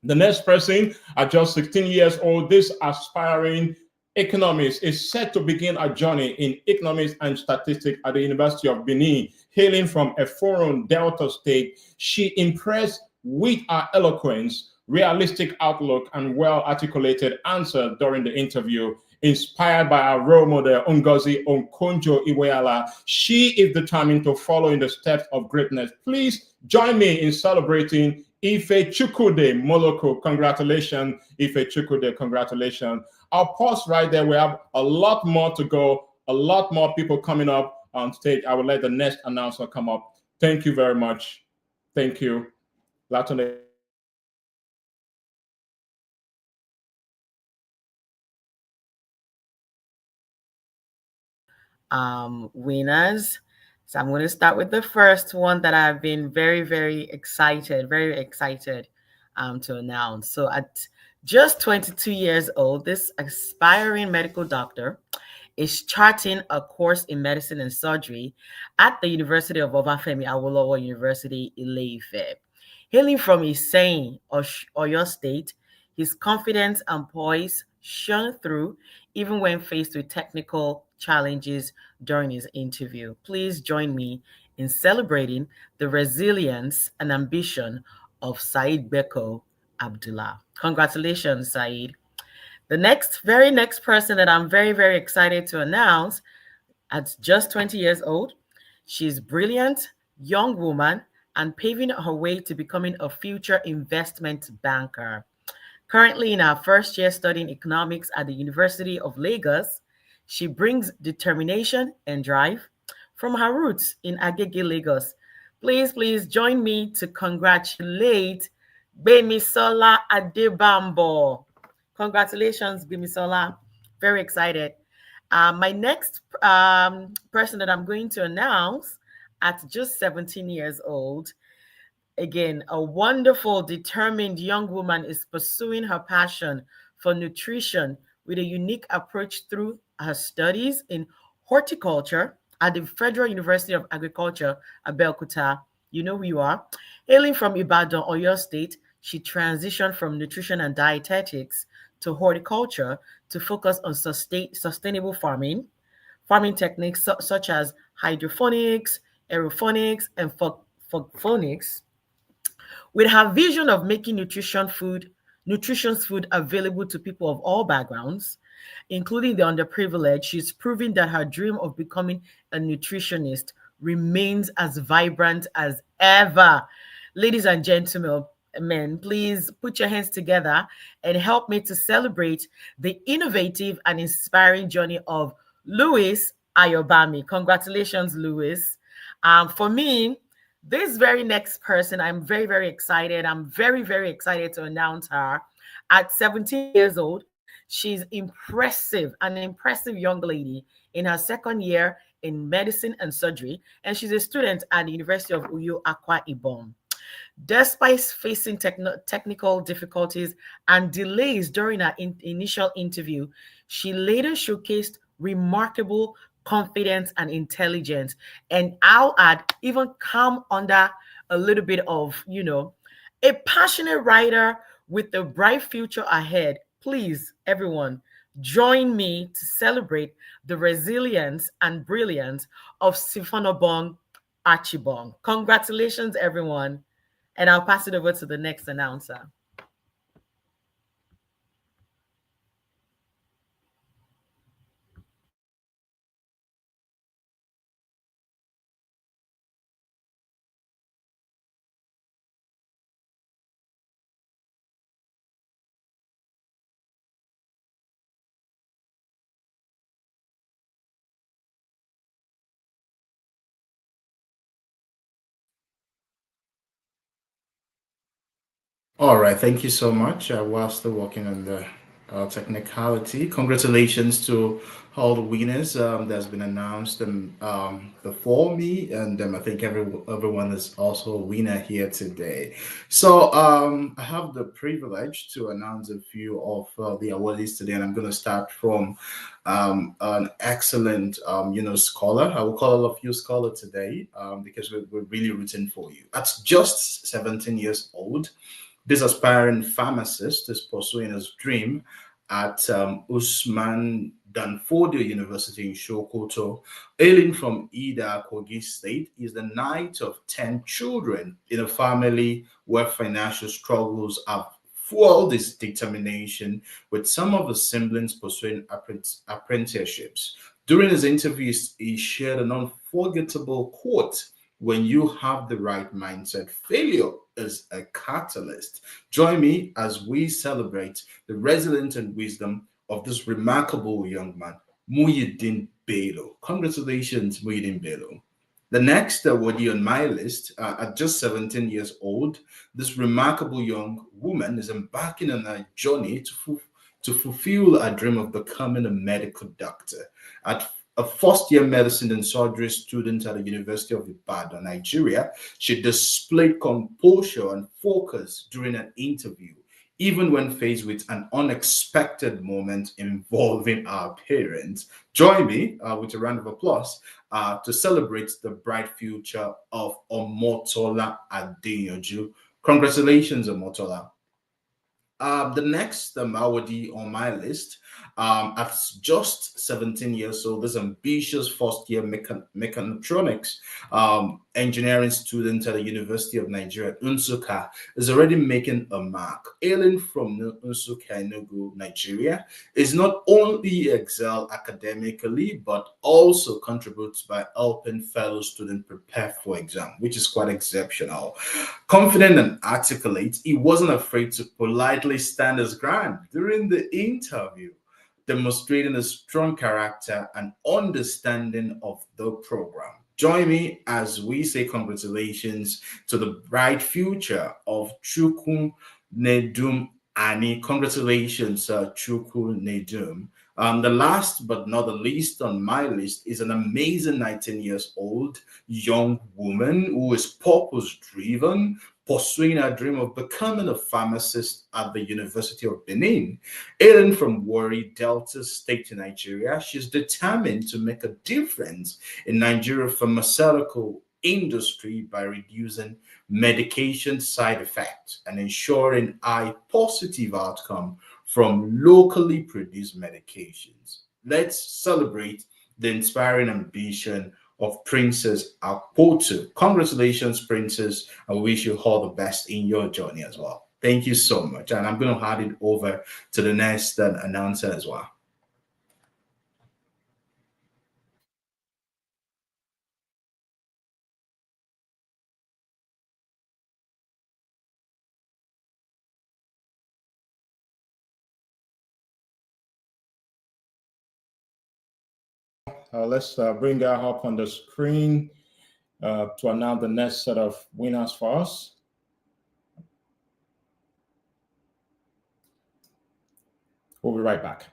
The next person, at just 16 years old, this aspiring economist is set to begin a journey in economics and statistics at the University of Benin. Hailing from a foreign Delta State, she impressed with her eloquence, realistic outlook, and well-articulated answer during the interview. Inspired by our role model, Ngozi Okonjo-Iweala, she is determined to follow in the steps of greatness. Please join me in celebrating Ife Chukwude Moloko. Congratulations, Ife Chukwude, congratulations. I'll pause right there. We have a lot more to go, a lot more people coming up on stage. I will let the next announcer come up. Thank you very much. Thank you. Latone. winners. So I'm going to start with the first one that I've been very excited to announce. So at just 22 years old, this aspiring medical doctor is charting a course in medicine and surgery at the University of Obafemi Awolowo University, Ile-Ife. Hailing from Iseyin, Oyo State, his confidence and poise shone through even when faced with technical challenges during his interview. Please join me in celebrating the resilience and ambition of Said Beko Abdullah. Congratulations, Said. The very next person that I'm very excited to announce at just 20 years old, she's brilliant, young woman, and paving her way to becoming a future investment banker. Currently in her first year studying economics at the University of Lagos, she brings determination and drive from her roots in Agege, Lagos. Please join me to congratulate Gbemisola Adebambo. Congratulations, Gbemisola. Very excited. My next person that I'm going to announce at just 17 years old, again, a wonderful, determined young woman is pursuing her passion for nutrition with a unique approach through her studies in horticulture at the Federal University of Agriculture, Abeokuta. You know who you are. Hailing from Ibadan, Oyo State, she transitioned from nutrition and dietetics to horticulture to focus on sustainable farming techniques such as hydroponics, aeroponics, and phonics. With her vision of making nutritious food available to people of all backgrounds, including the underprivileged, she's proving that her dream of becoming a nutritionist remains as vibrant as ever. Ladies and gentlemen, please put your hands together and help me to celebrate the innovative and inspiring journey of Louis Ayobami. Congratulations, Louis. For me, this very next person, I'm very excited. I'm very excited to announce her. At 17 years old, she's an impressive young lady in her second year in medicine and surgery, and she's a student at the University of Uyo Akwa Ibom. Despite facing technical difficulties and delays during her initial interview, she later showcased remarkable confidence and intelligence. And I'll add, even come under a little bit of, a passionate writer with a bright future ahead. Please, everyone, join me to celebrate the resilience and brilliance of Sifonobong Archibong. Congratulations, everyone. And I'll pass it over to the next announcer. All right, thank you so much. While still working on the technicality, congratulations to all the winners that's been announced before me, and I think everyone is also a winner here today. So I have the privilege to announce a few of the awardees today, and I'm going to start from an excellent, scholar. I will call all of you scholar today because we're really rooting for you. At just 17 years old, this aspiring pharmacist is pursuing his dream at Usman Danfodio University in Sokoto. Hailing from Ida, Kogi State, is the ninth of 10 children in a family where financial struggles have fueled his determination, with some of his siblings pursuing apprenticeships. During his interviews, he shared an unforgettable quote: "When you have the right mindset, failure is a catalyst." Join me as we celebrate the resilience and wisdom of this remarkable young man, Muhyiddin Bello. Congratulations, Muhyiddin Bello. The next awardee on my list, at just 17 years old, this remarkable young woman is embarking on a journey to fulfill her dream of becoming a medical doctor. At a first-year medicine and surgery student at the University of Ibadan, Nigeria. She displayed composure and focus during an interview, even when faced with an unexpected moment involving our parents. Join me with a round of applause to celebrate the bright future of Omotola Adeyanju. Congratulations, Omotola. The next Mawadi on my list, at just 17 years old, this ambitious first year mechatronics engineering student at the University of Nigeria, Nsukka, is already making a mark. Hailing from Nsukka, Enugu, Nigeria, is not only excel academically, but also contributes by helping fellow students prepare for exam, which is quite exceptional. Confident and articulate, he wasn't afraid to politely stand his ground during the interview, demonstrating a strong character and understanding of the program. Join me as we say congratulations to the bright future of Chukwu Nedum Ani. Congratulations, Chukwu Nedum. The last but not the least on my list is an amazing 19 years old young woman who is purpose driven, pursuing her dream of becoming a pharmacist at the University of Benin. Hailing from Warri, Delta State in Nigeria, she's determined to make a difference in Nigeria's pharmaceutical industry by reducing medication side effects and ensuring a positive outcome from locally produced medications. Let's celebrate the inspiring ambition of Princess Akpoto. Congratulations, Princess. I wish you all the best in your journey as well. Thank you so much. And I'm going to hand it over to the next announcer as well. Let's bring her up on the screen to announce the next set of winners for us. We'll be right back.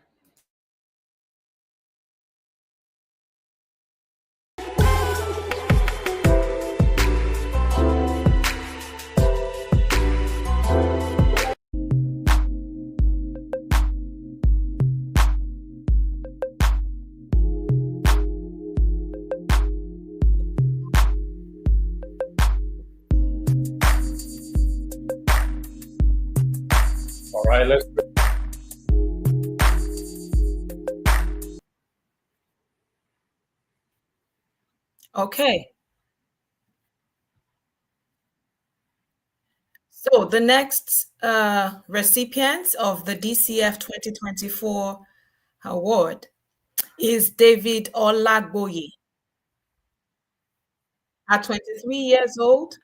All right, let's. Okay. So the next recipient of the DCF 2024 award is David Olagboye. At 23 years old,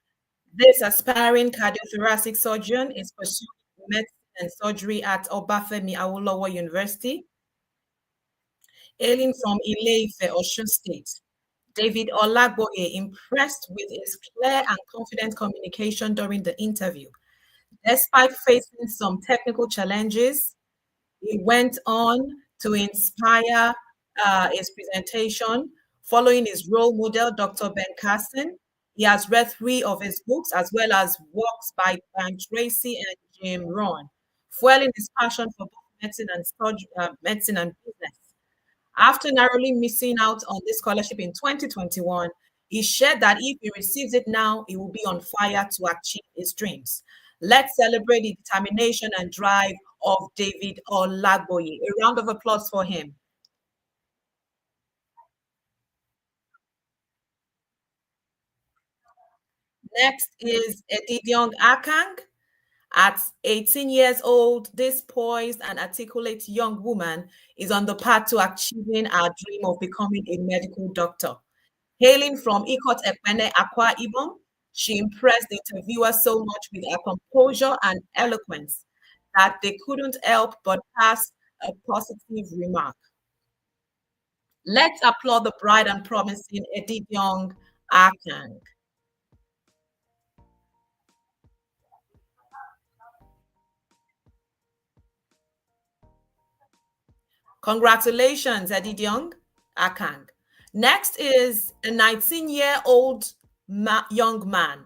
this aspiring cardiothoracic surgeon is pursuing medicine and surgery at Obafemi Awolowo University. Hailing from Ile-Ife, Osun State, David Olagboye impressed with his clear and confident communication during the interview. Despite facing some technical challenges, he went on to inspire his presentation. Following his role model, Dr. Ben Carson, he has read 3 of his books as well as works by Brian Tracy and Jim Rohn, fueling his passion for both medicine and business. After narrowly missing out on this scholarship in 2021, he shared that if he receives it now, he will be on fire to achieve his dreams. Let's celebrate the determination and drive of David Olagboye. A round of applause for him. Next is Edidiong Akang. At 18 years old, this poised and articulate young woman is on the path to achieving her dream of becoming a medical doctor. Hailing from Ikot Ekpene, Akwa Ibom, she impressed the interviewer so much with her composure and eloquence that they couldn't help but pass a positive remark. Let's applaud the bright and promising Edidiong Akang. Congratulations, Edidiong. Akang. Next is a 19-year-old young man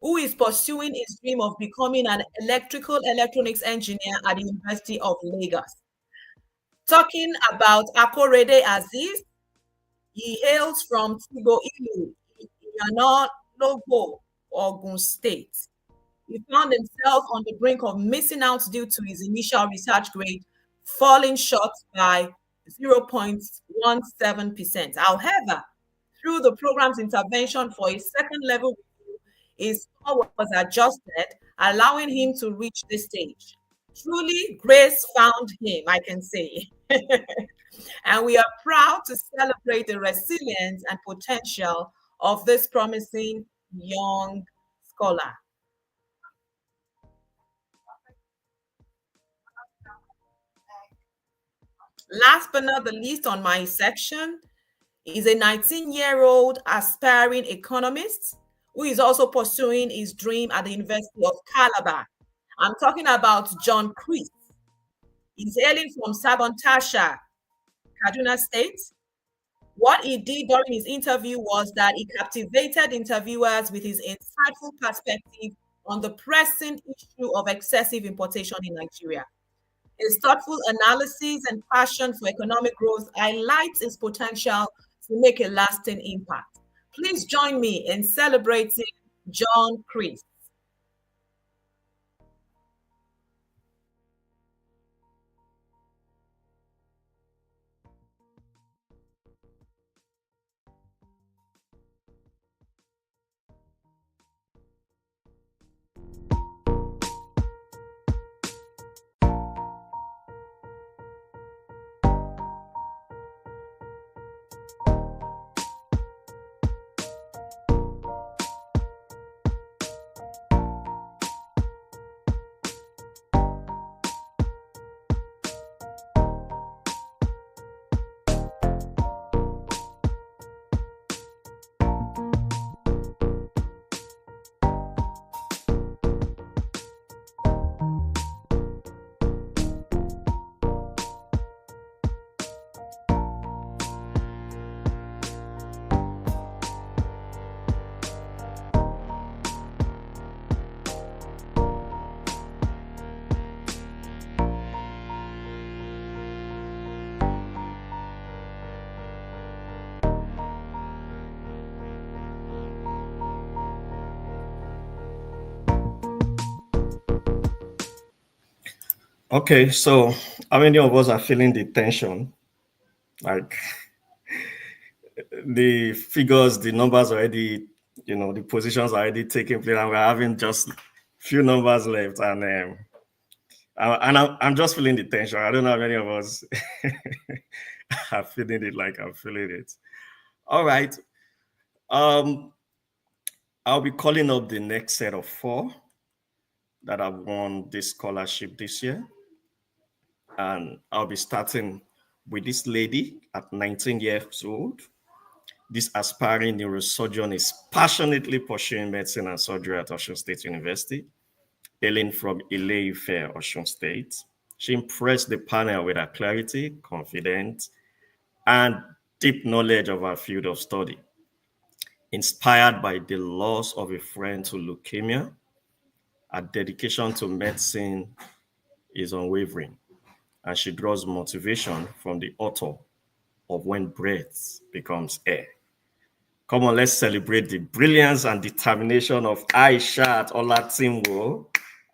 who is pursuing his dream of becoming an electrical electronics engineer at the University of Lagos. Talking about Akorede Aziz, he hails from Tigo Ilu, Iyana Logo, Ogun State. He found himself on the brink of missing out due to his initial research grade falling short by 0.17%. However, through the program's intervention for a second level review, his score was adjusted, allowing him to reach this stage. Truly, grace found him, I can say. And we are proud to celebrate the resilience and potential of this promising young scholar. Last but not the least on my section is a 19-year-old aspiring economist who is also pursuing his dream at the University of Calabar. I'm talking about John Chris. He's hailing from Sabontasha, Kaduna State. What he did during his interview was that he captivated interviewers with his insightful perspective on the pressing issue of excessive importation in Nigeria. His thoughtful analysis and passion for economic growth highlights his potential to make a lasting impact. Please join me in celebrating John Chris. Okay, so how many of us are feeling the tension? Like the figures, the numbers already, the positions are already taking place, and we're having just few numbers left, and I'm just feeling the tension. I don't know how many of us are feeling it like I'm feeling it. All right. I'll be calling up the next set of 4 that have won this scholarship this year. And I'll be starting with this lady at 19 years old. This aspiring neurosurgeon is passionately pursuing medicine and surgery at Osun State University, hailing from Ile-Ife, Osun State. She impressed the panel with her clarity, confidence, and deep knowledge of her field of study. Inspired by the loss of a friend to leukemia, her dedication to medicine is unwavering, and she draws motivation from the author of When Breath Becomes Air. Come on, let's celebrate the brilliance and determination of Aishat Olatinwo.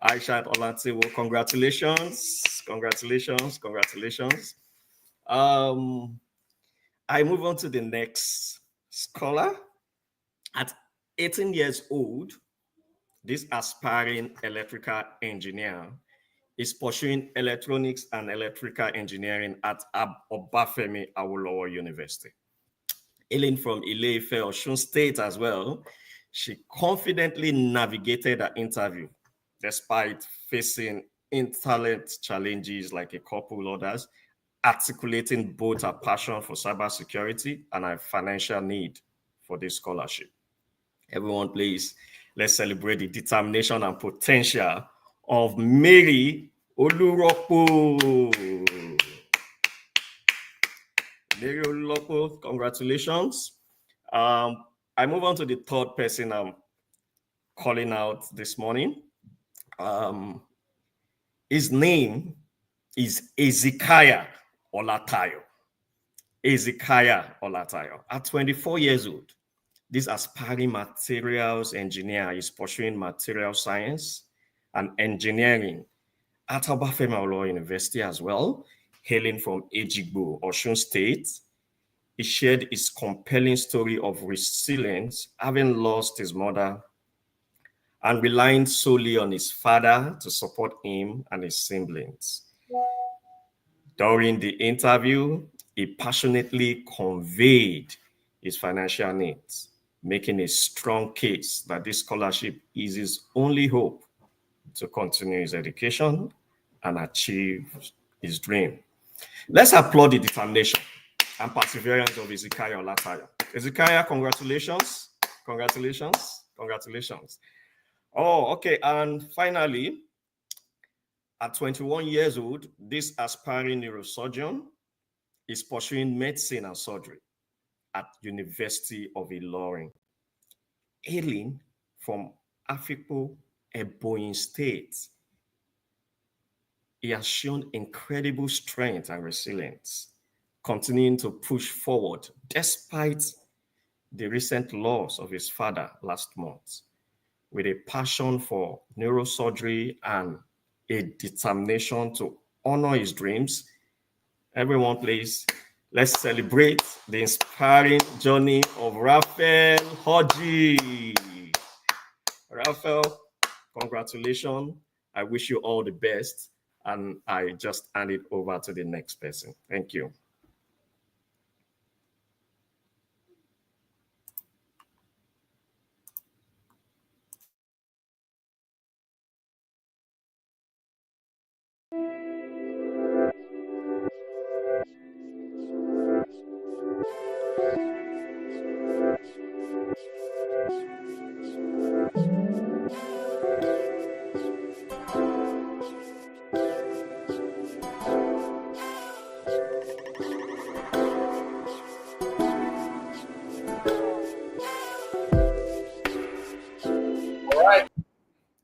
Aishat Olatinwo, congratulations, congratulations, congratulations. I move on to the next scholar. At 18 years old, this aspiring electrical engineer is pursuing electronics and electrical engineering at Obafemi Awolowo University. Hailing from Ile-Ife, Osun State as well, she confidently navigated her interview despite facing intellect challenges like a couple others, articulating both her passion for cybersecurity and her financial need for this scholarship. Everyone, please, let's celebrate the determination and potential of Mary Oluropo. Mary Olulopo, congratulations. I move on to the third person I'm calling out this morning. His name is Ezekiah Olatayo. Ezekiah Olatayo. At 24 years old, this aspiring materials engineer is pursuing material science and engineering at Obafemi Awolowo University as well, hailing from Ejigbo, Osun State. He shared his compelling story of resilience, having lost his mother and relying solely on his father to support him and his siblings. During the interview, he passionately conveyed his financial needs, making a strong case that this scholarship is his only hope to continue his education and achieve his dream. Let's applaud the determination and perseverance of Ezekiah Olatayo. Ezekiah, congratulations. Congratulations. Congratulations. Oh, okay. And finally, at 21 years old, this aspiring neurosurgeon is pursuing medicine and surgery at University of Ilorin, hailing from Afikpo, Ebonyi State. He has shown incredible strength and resilience, continuing to push forward despite the recent loss of his father last month, with a passion for neurosurgery and a determination to honor his dreams. Everyone, please, let's celebrate the inspiring journey of Raphael Hodgie. Raphael, congratulations. I wish you all the best. And I just hand it over to the next person. Thank you.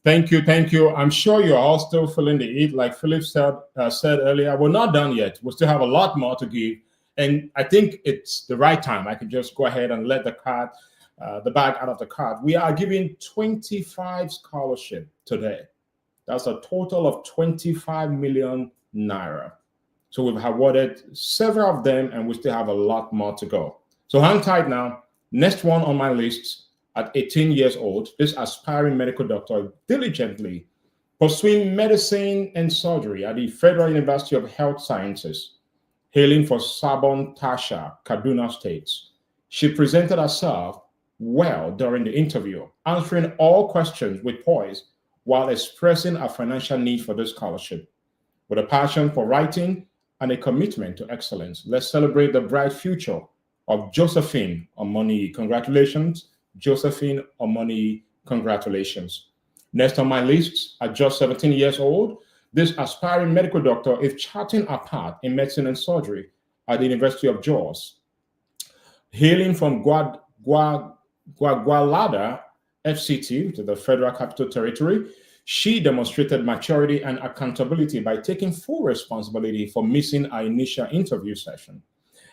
Thank you, thank you. I'm sure you're all still feeling the heat. Like Philip said earlier, we're not done yet. We still have a lot more to give. And I think it's the right time. I could just go ahead and let the bag out of the cart. We are giving 25 scholarships today. That's a total of 25 million naira. So we've awarded several of them, and we still have a lot more to go. So hang tight now. Next one on my list, at 18 years old, this aspiring medical doctor diligently pursuing medicine and surgery at the Federal University of Health Sciences, hailing from Sabon Tasha, Kaduna State. She presented herself well during the interview, answering all questions with poise while expressing her financial need for this scholarship. With a passion for writing and a commitment to excellence, let's celebrate the bright future of Josephine Omoni. Congratulations, Josephine Omoni, congratulations. Next on my list, at just 17 years old, this aspiring medical doctor is charting her path in medicine and surgery at the University of Jos. Hailing from Gwagwalada, FCT, to the Federal Capital Territory, she demonstrated maturity and accountability by taking full responsibility for missing our initial interview session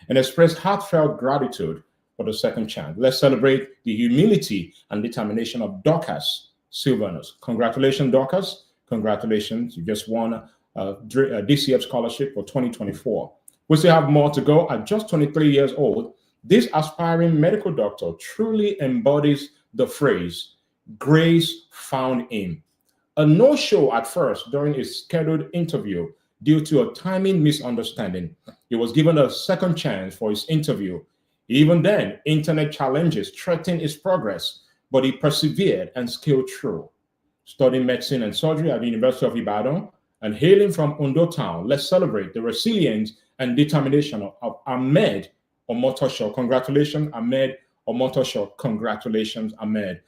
and expressed heartfelt gratitude for the second chance. Let's celebrate the humility and determination of Dorcas Silvanus. Congratulations, Dorcas. Congratulations. You just won a DCF scholarship for 2024. We still have more to go. At just 23 years old, this aspiring medical doctor truly embodies the phrase, grace found him. A no-show at first during his scheduled interview due to a timing misunderstanding. He was given a second chance for his interview. Even then, internet challenges threatened his progress, but he persevered and scaled through. Studying medicine and surgery at the University of Ibadan and hailing from Ondo Town, let's celebrate the resilience and determination of Ahmed Omotosho. Congratulations, Ahmed Omotosho. Congratulations, Ahmed.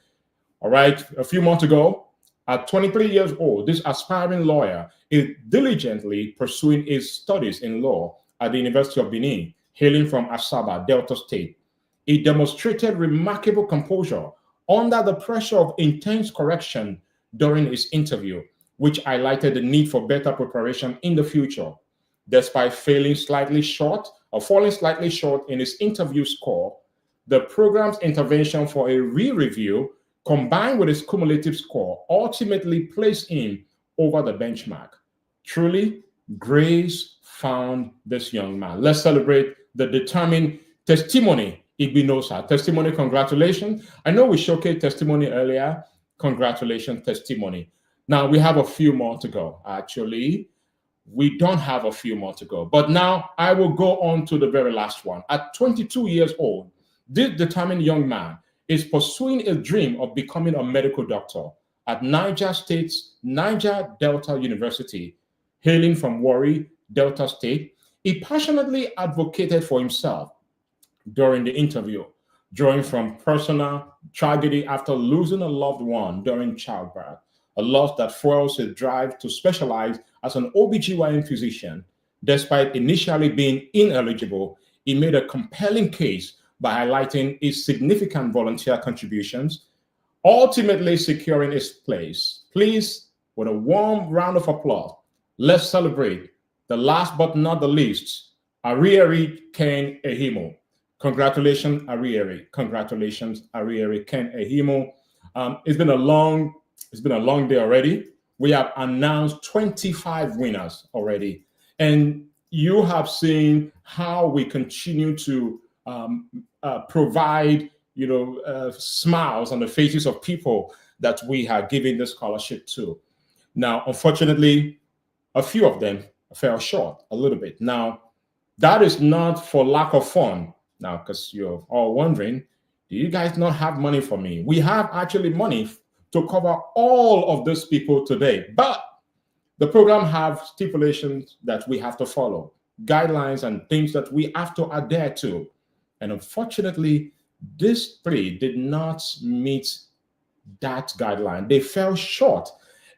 All right, a few more to go. At 23 years old, this aspiring lawyer is diligently pursuing his studies in law at the University of Benin, hailing from Asaba, Delta State. He demonstrated remarkable composure under the pressure of intense correction during his interview, which highlighted the need for better preparation in the future. Despite falling slightly short in his interview score, the program's intervention for a re-review combined with his cumulative score ultimately placed him over the benchmark. Truly, grace found this young man. Let's celebrate the determined testimony, Igbinosa. Testimony, congratulations. I know we showcased testimony earlier. Congratulations, testimony. Now we have a few more to go. Actually, we don't have a few more to go. But now I will go on to the very last one. At 22 years old, this determined young man is pursuing a dream of becoming a medical doctor at Niger State's Niger Delta University. Hailing from Warri, Delta State, he passionately advocated for himself during the interview, drawing from personal tragedy after losing a loved one during childbirth, a loss that fuels his drive to specialize as an OBGYN physician. Despite initially being ineligible, he made a compelling case by highlighting his significant volunteer contributions, ultimately securing his place. Please, with a warm round of applause, let's celebrate the last but not the least, Arieri Ken Ehimo. Congratulations, Arieri. Congratulations, Arieri Ken Ehimo. It's been a long day already. We have announced 25 winners already, and you have seen how we continue to provide, smiles on the faces of people that we are giving the scholarship to. Now, unfortunately, a few of them fell short a little bit. Now, that is not for lack of fun. Now, because you're all wondering, do you guys not have money for me? We have actually money to cover all of those people today, but the program have stipulations that we have to follow, guidelines and things that we have to adhere to. And unfortunately, these three did not meet that guideline. They fell short.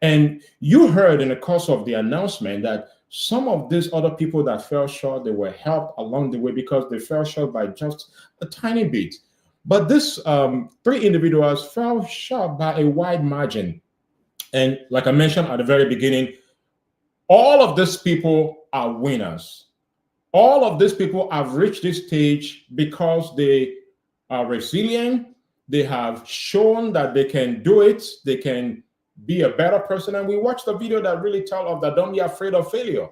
And you heard in the course of the announcement that some of these other people that fell short, they were helped along the way because they fell short by just a tiny bit. But these three individuals fell short by a wide margin. And like I mentioned at the very beginning, all of these people are winners. All of these people have reached this stage because they are resilient. They have shown that they can do it. They can be a better person. And we watched the video that really tell us that don't be afraid of failure.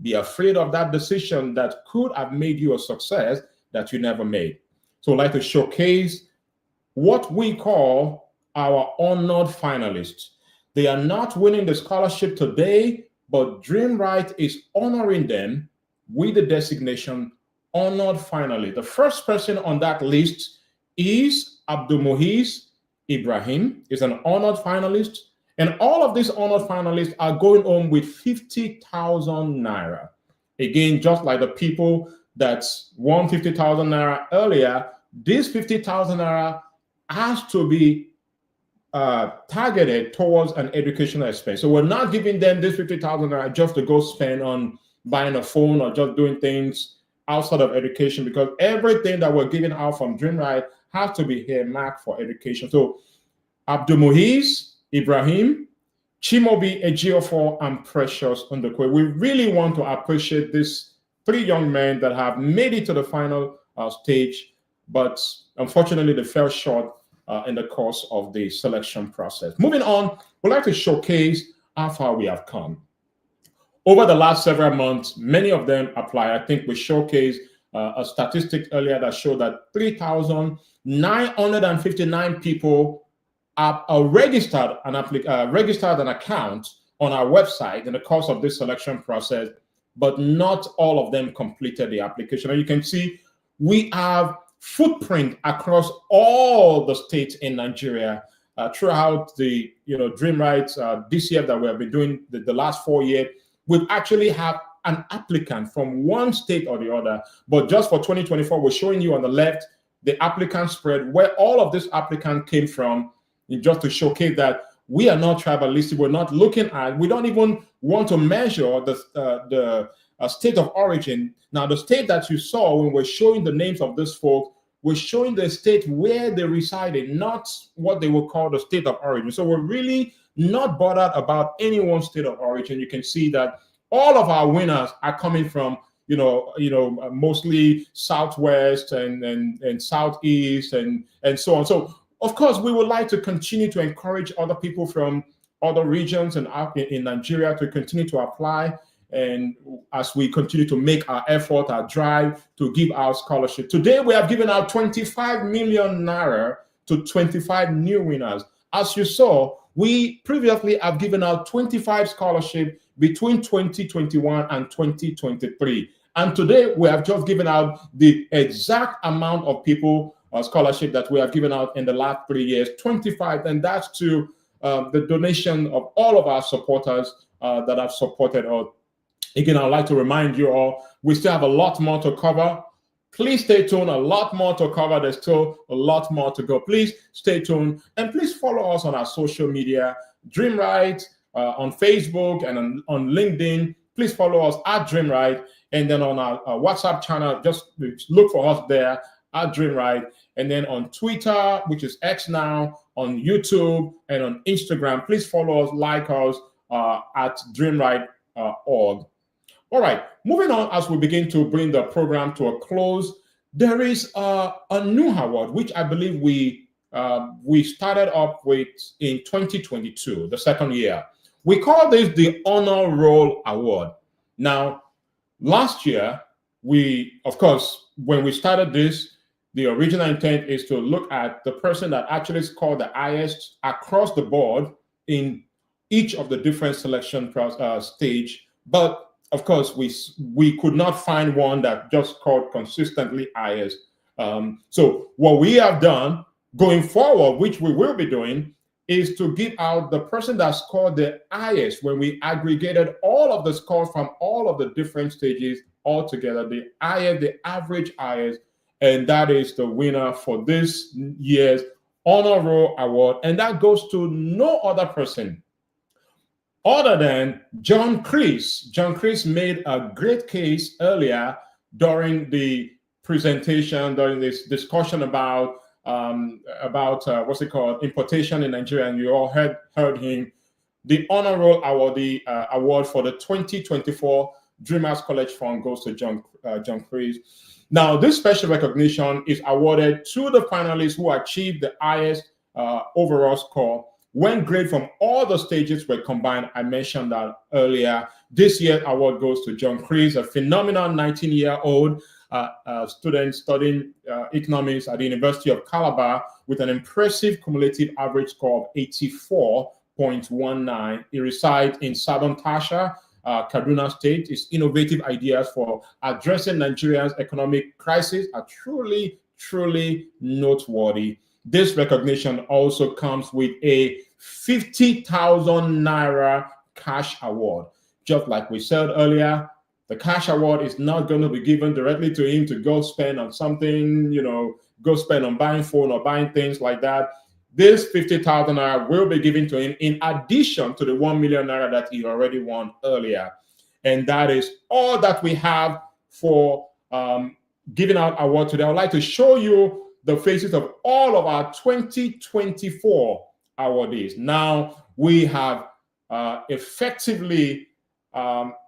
Be afraid of that decision that could have made you a success that you never made. So I'd like to showcase what we call our honored finalists. They are not winning the scholarship today, but Dream Rite is honoring them with the designation honored finalist. The first person on that list is Abdulmuhiz Ibrahim, is an honored finalist. And all of these honored finalists are going home with 50,000 naira. Again, just like the people that won 50,000 naira earlier, this 50,000 naira has to be targeted towards an educational expense. So we're not giving them this 50,000 naira just to go spend on buying a phone or just doing things outside of education, because everything that we're giving out from Dream Rite has to be earmarked for education. So Abdulmuhiz Ibrahim, Chimobi Ejiofor, and Precious Ndekwe. We really want to appreciate these three young men that have made it to the final stage, but unfortunately they fell short in the course of the selection process. Moving on, we'd like to showcase how far we have come. Over the last several months, many of them apply. I think we showcased a statistic earlier that showed that 3,959 people are registered an account on our website in the course of this selection process, but not all of them completed the application. And you can see we have footprint across all the states in Nigeria throughout the Dream Rite DCF that we have been doing the last 4 years. We actually have an applicant from one state or the other, but just for 2024, we're showing you on the left the applicant spread, where all of this applicant came from, just to showcase that we are not tribalistic. We're not looking at, we don't even want to measure the state of origin. Now, the state that you saw when we're showing the names of these folks, we're showing the state where they resided, not what they would call the state of origin. So we're really not bothered about anyone's state of origin. You can see that all of our winners are coming from, mostly Southwest and Southeast and so on. So, of course, we would like to continue to encourage other people from other regions and in Nigeria to continue to apply. And as we continue to make our effort, our drive to give out scholarship. Today, we have given out 25 million naira to 25 new winners. As you saw, we previously have given out 25 scholarships between 2021 and 2023. And today, we have just given out the exact amount of people scholarship that we have given out in the last 3 years, 25. And that's to the donation of all of our supporters that have supported us. Again, I'd like to remind you all, we still have a lot more to cover. Please stay tuned, a lot more to cover. There's still a lot more to go. Please stay tuned and please follow us on our social media, Dream Rite, on Facebook and on LinkedIn. Please follow us at Dream Rite. And then on our WhatsApp channel, just look for us there at Dream Rite. And then on Twitter, which is X now, on YouTube and on Instagram, please follow us, like us at dreamrite.org. All right, moving on as we begin to bring the program to a close, there is a new award, which I believe we started up with in 2022, the second year. We call this the Honor Roll Award. Now, last year, of course, when we started this, the original intent is to look at the person that actually scored the highest across the board in each of the different selection stage. But of course, we could not find one that just scored consistently highest. So what we have done going forward, which we will be doing, is to give out the person that scored the highest when we aggregated all of the scores from all of the different stages all together, the average highest, and that is the winner for this year's Honor Roll Award. And that goes to no other person other than John Chris. John Chris made a great case earlier during the presentation, during this discussion about what's it called, importation in Nigeria, and you all heard him. The Honor Roll Award, the award for the 2024 Dreamers College Fund goes to John Chris. Now, this special recognition is awarded to the finalists who achieved the highest overall score when grades from all the stages were combined. I mentioned that earlier. This year's award goes to John Chris, a phenomenal 19-year-old student studying economics at the University of Calabar with an impressive cumulative average score of 84.19. He resides in Southern Tasha, Kaduna State. His innovative ideas for addressing Nigeria's economic crisis are truly, truly noteworthy. This recognition also comes with a 50,000 naira cash award. Just like we said earlier, the cash award is not going to be given directly to him to go spend on something, go spend on buying phone or buying things like that. This 50,000 naira will be given to him in addition to the 1 million naira that he already won earlier. And that is all that we have for giving out awards today. I would like to show you the faces of all of our 2024 awardees. Now, we have effectively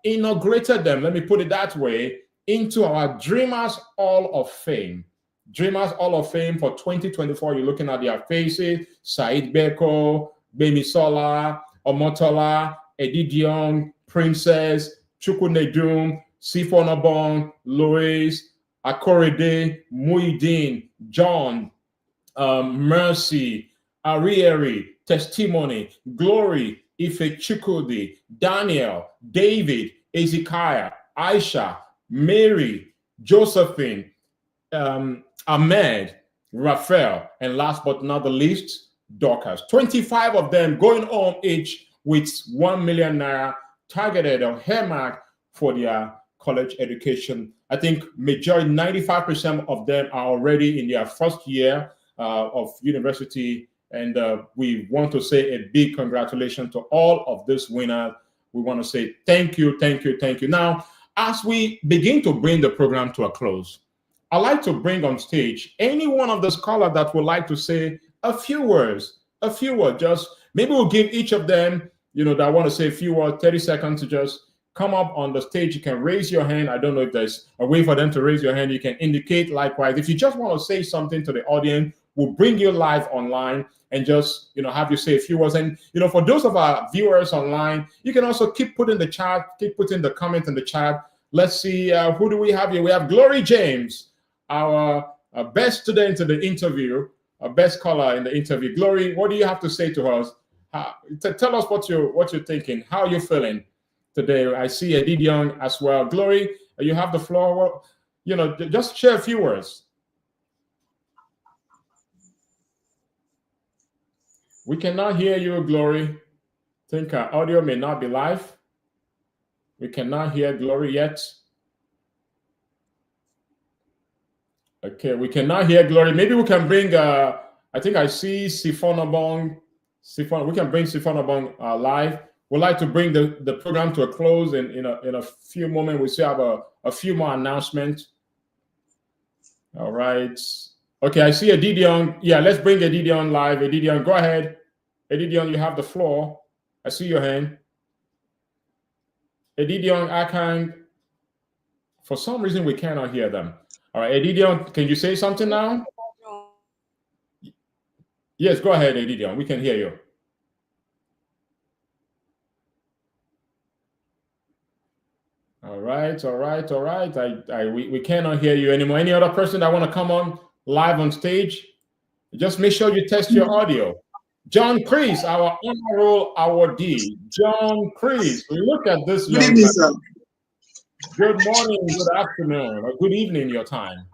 inaugurated them, let me put it that way, into our Dreamers Hall of Fame. Dreamers Hall of Fame for 2024, you're looking at their faces: Said Beko, Bemisola, Omotola, Edidion, Princess, Chukwunedum, Sifonobong, Louis, Akorede, Muideen, John, Mercy, Arieri, Testimony, Glory, Ife Chukwudi, Daniel, David, Ezekiah, Aisha, Mary, Josephine, Ahmed, Raphael, and last but not the least, Dorcas. 25 of them going home each with 1 million naira targeted or earmarked for their college education. I think majority, 95% of them are already in their first year of university. And we want to say a big congratulations to all of these winners. We want to say thank you, thank you, thank you. Now, as we begin to bring the program to a close, I'd like to bring on stage any one of the scholars that would like to say a few words, just maybe we'll give each of them, that want to say a few words, 30 seconds to just come up on the stage. You can raise your hand. I don't know if there's a way for them to raise your hand. You can indicate likewise. If you just want to say something to the audience, we'll bring you live online and just, have you say a few words. And, for those of our viewers online, you can also keep putting the comments in the chat. Let's see, who do we have here? We have Glory James, our best student in the interview, our best caller in the interview. Glory, what do you have to say to us? Tell us what you're thinking. How are you feeling today? I see Edith Young as well. Glory, you have the floor. Just share a few words. We cannot hear you, Glory. I think our audio may not be live. We cannot hear Glory yet. Okay, we cannot hear Glory. Maybe we can bring, I think I see Sifonobong. We can bring Sifonobong live. We'd like to bring the program to a close in a few moments. We still have a few more announcements. All right. Okay, I see Edith Young. Yeah, let's bring Edith Young live. Edith Young, go ahead. Edith Young, you have the floor. I see your hand. Edith Young, for some reason, we cannot hear them. All right, Edith Young, can you say something now? Yes, go ahead, Edith Young. We can hear you. All right. We cannot hear you anymore. Any other person that want to come on live on stage? Just make sure you test your audio. John Kreese, our honor roll awardee. John Kreese, look at this young man. Sir. Good morning, good afternoon, or good evening, your time.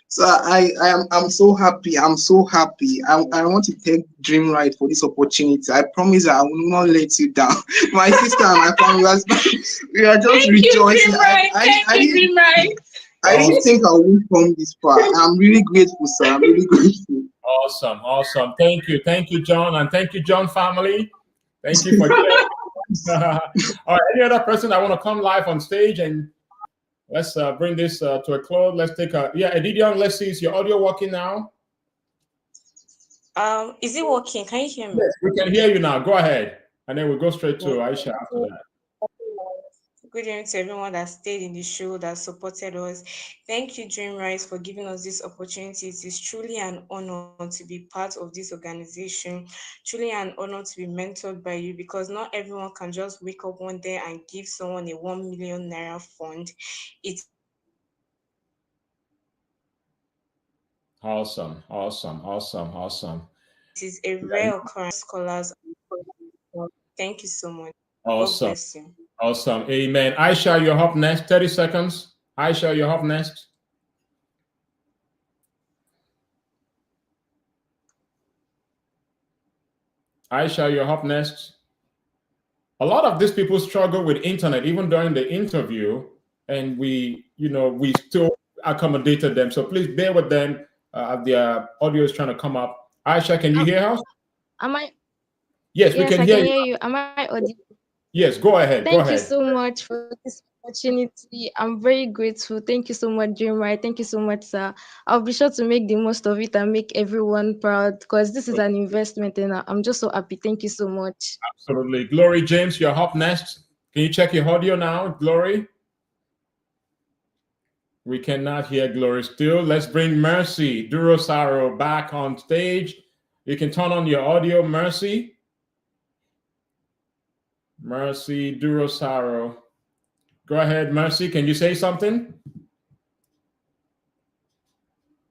So I'm so happy. I'm so happy. I want to thank Dream Rite for this opportunity. I promise I will not let you down. My sister and my family, we are just rejoicing. I didn't think I would come this far. I'm really grateful, sir. I'm really grateful. Awesome. Thank you, John, and thank you, John family. Thank you for All right, any other person that want to come live on stage, and let's bring this to a close. Let's take Edith Young, let's see, is your audio working now? Is it working? Can you hear me? Yes, we can hear you now. Go ahead, and then we'll go straight to Aisha after that. Good evening to everyone that stayed in the show, that supported us. Thank you, Dream Rite, for giving us this opportunity. It is truly an honor to be part of this organization, truly an honor to be mentored by you, because not everyone can just wake up one day and give someone a 1 million naira fund. It's Awesome. It is a rare occurrence, scholars. Thank you so much. Awesome. God bless you. Awesome. Amen. Aisha, you're up next. 30 seconds. Aisha, you're up next. Aisha, you're up next. A lot of these people struggle with internet, even during the interview, and we still accommodated them. So please bear with them. Their audio is trying to come up. Aisha, can you hear us? Am I? Yes, we can I hear can you. hear you. Am I audible? Yes, go ahead. Thank you so much for this opportunity. I'm very grateful. Thank you so much, Dream Rite. Thank you so much, sir. I'll be sure to make the most of it and make everyone proud, because this is an investment, and I'm just so happy. Thank you so much. Absolutely. Glory James, you're up next. Can you check your audio now, Glory? We cannot hear Glory still. Let's bring Mercy Durosaro back on stage. You can turn on your audio, Mercy. Mercy Durosaro. Go ahead, Mercy. Can you say something?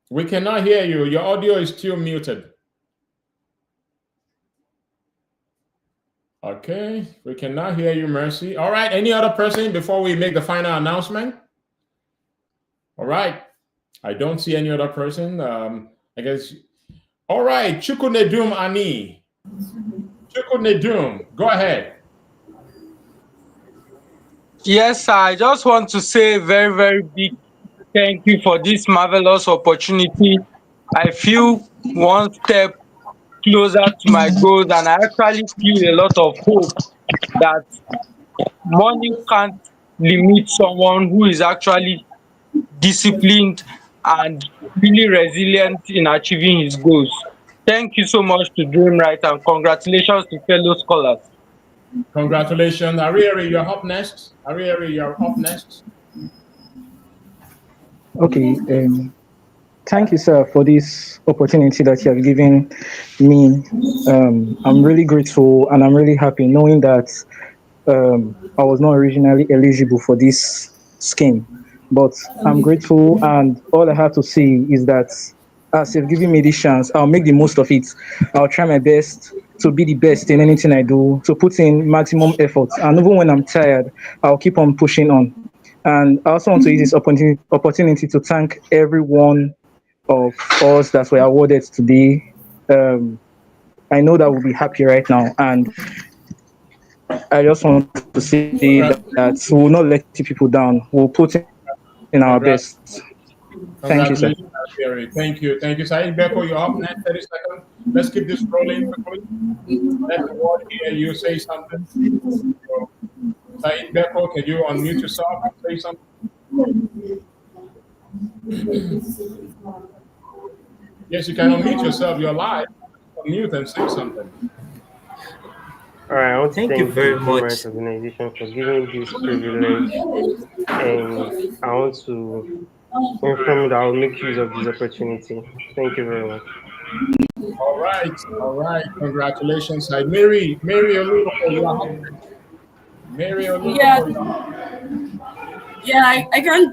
We cannot hear you. Your audio is still muted. Okay, we cannot hear you, Mercy. All right, any other person before we make the final announcement? All right, I don't see any other person. I guess. All right, Chukunedum Ani. Chukunedum, go ahead. Yes, I just want to say a very, very big thank you for this marvelous opportunity. I feel one step closer to my goals, and I actually feel a lot of hope that money can't limit someone who is actually disciplined and really resilient in achieving his goals. Thank you so much to Dream Rite and congratulations to fellow scholars. Congratulations. Arieri, you're up next. Arieri, you're up next. Okay, thank you, sir, for this opportunity that you have given me. I'm really grateful and I'm really happy knowing that I was not originally eligible for this scheme. But I'm grateful, and all I have to say is that as you've given me this chance, I'll make the most of it. I'll try my best to be the best in anything I do, to put in maximum effort. And even when I'm tired, I'll keep on pushing on. And I also want to use this opportunity to thank everyone of us that were awarded today. I know that we'll be happy right now. And I just want to say that we will not let you people down. We'll put in our best. Thank you, sir. Congratulations, Arieri. Thank you. Thank you. Saeed Beko, you're up next. 30 seconds. Let's keep this rolling quickly. Let the world hear you say something. So, Saeed Beko, can you unmute yourself and say something? Yes, you can unmute yourself. You're live. Unmute and say something. All right, I want to Thank you very the much. organization for giving me this privilege, and I want to inform you that I'll make use of this opportunity. Thank you very much. All right. Congratulations, Saeed. Mary Olufo, you are up next. Mary Olufo,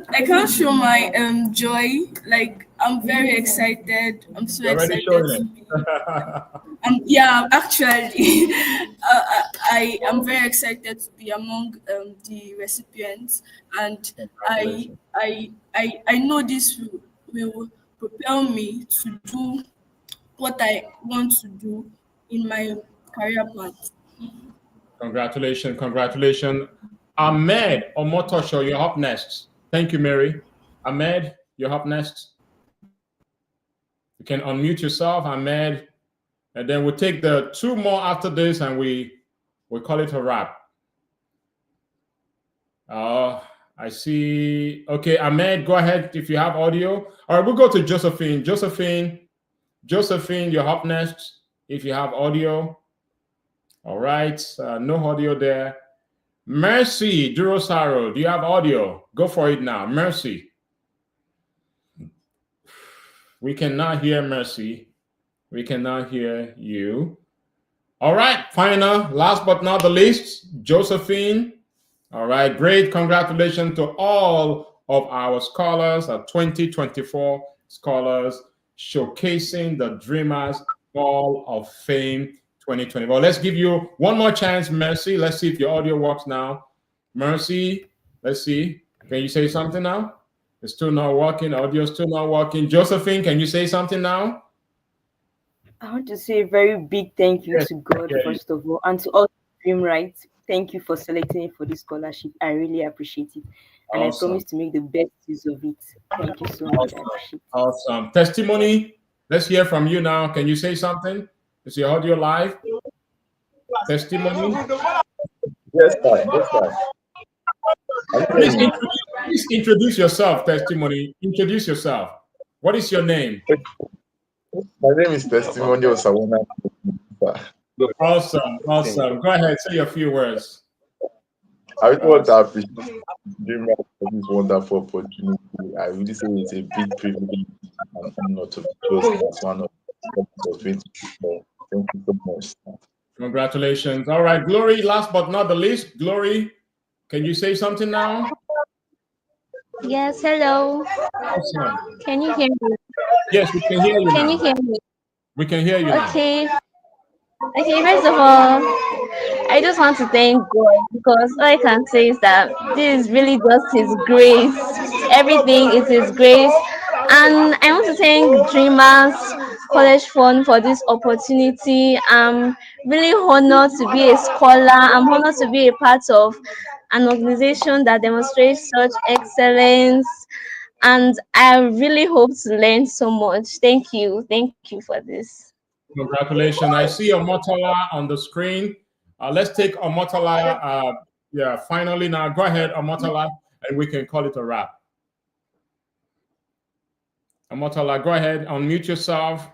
I can't show my joy. Like, I'm very excited. I'm so you're already excited showing to it. be. Actually, I am very excited to be among the recipients, and I know this will propel me to do what I want to do in my career path. Congratulations. Ahmed Omotosho, you're up next. Thank you, Mary. Ahmed, you're up next. You can unmute yourself, Ahmed. And then we'll take the two more after this and we call it a wrap. I see. Okay, Ahmed, go ahead if you have audio. All right, we'll go to Josephine. Josephine, you're up next if you have audio. All right, no audio there. Mercy Durosaro, do you have audio? Go for it now. Mercy. We cannot hear Mercy. We cannot hear you. All right, final, last but not the least, Josephine. All right, great. Congratulations to all of our scholars, our 2024 scholars, showcasing the Dreamers Hall of Fame 2020. Well, let's give you one more chance, Mercy. Let's see if your audio works now. Mercy, let's see. Can you say something now? It's still not working. Audio's still not working. Josephine, can you say something now? I want to say a very big thank you to God, first of all, and to all Dream Rite. Thank you for selecting me for this scholarship. I really appreciate it. And I promise to make the best use of it. Thank you so much. I appreciate it. Awesome. Testimony. Let's hear from you now. Can you say something? Is your audio live? Testimony. Yes, sir. Please introduce yourself, Testimony. Introduce yourself. What is your name? My name is Testimony Osawana. Awesome. Go ahead, say a few words. I really want to appreciate Dream Rite for this wonderful opportunity. I really say it's a big privilege and honor to be chosen as one of the 2024. Thank you so much. Congratulations. All right, Glory, last but not the least. Glory, can you say something now? Yes, hello. Awesome. Can you hear me? Yes, we can hear you Can now. you hear me? We can hear you now. Okay, first of all, I just want to thank God because all I can say is that this is really just His grace. Everything is His grace. And I want to thank Dreamers College Fund for this opportunity. I'm really honored to be a scholar. I'm honored to be a part of an organization that demonstrates such excellence. And I really hope to learn so much. Thank you. Thank you for this. Congratulations. I see Omotola on the screen. Let's take Omotola Yeah, finally now. Go ahead, Omotala, and we can call it a wrap. Omotala, go ahead, unmute yourself.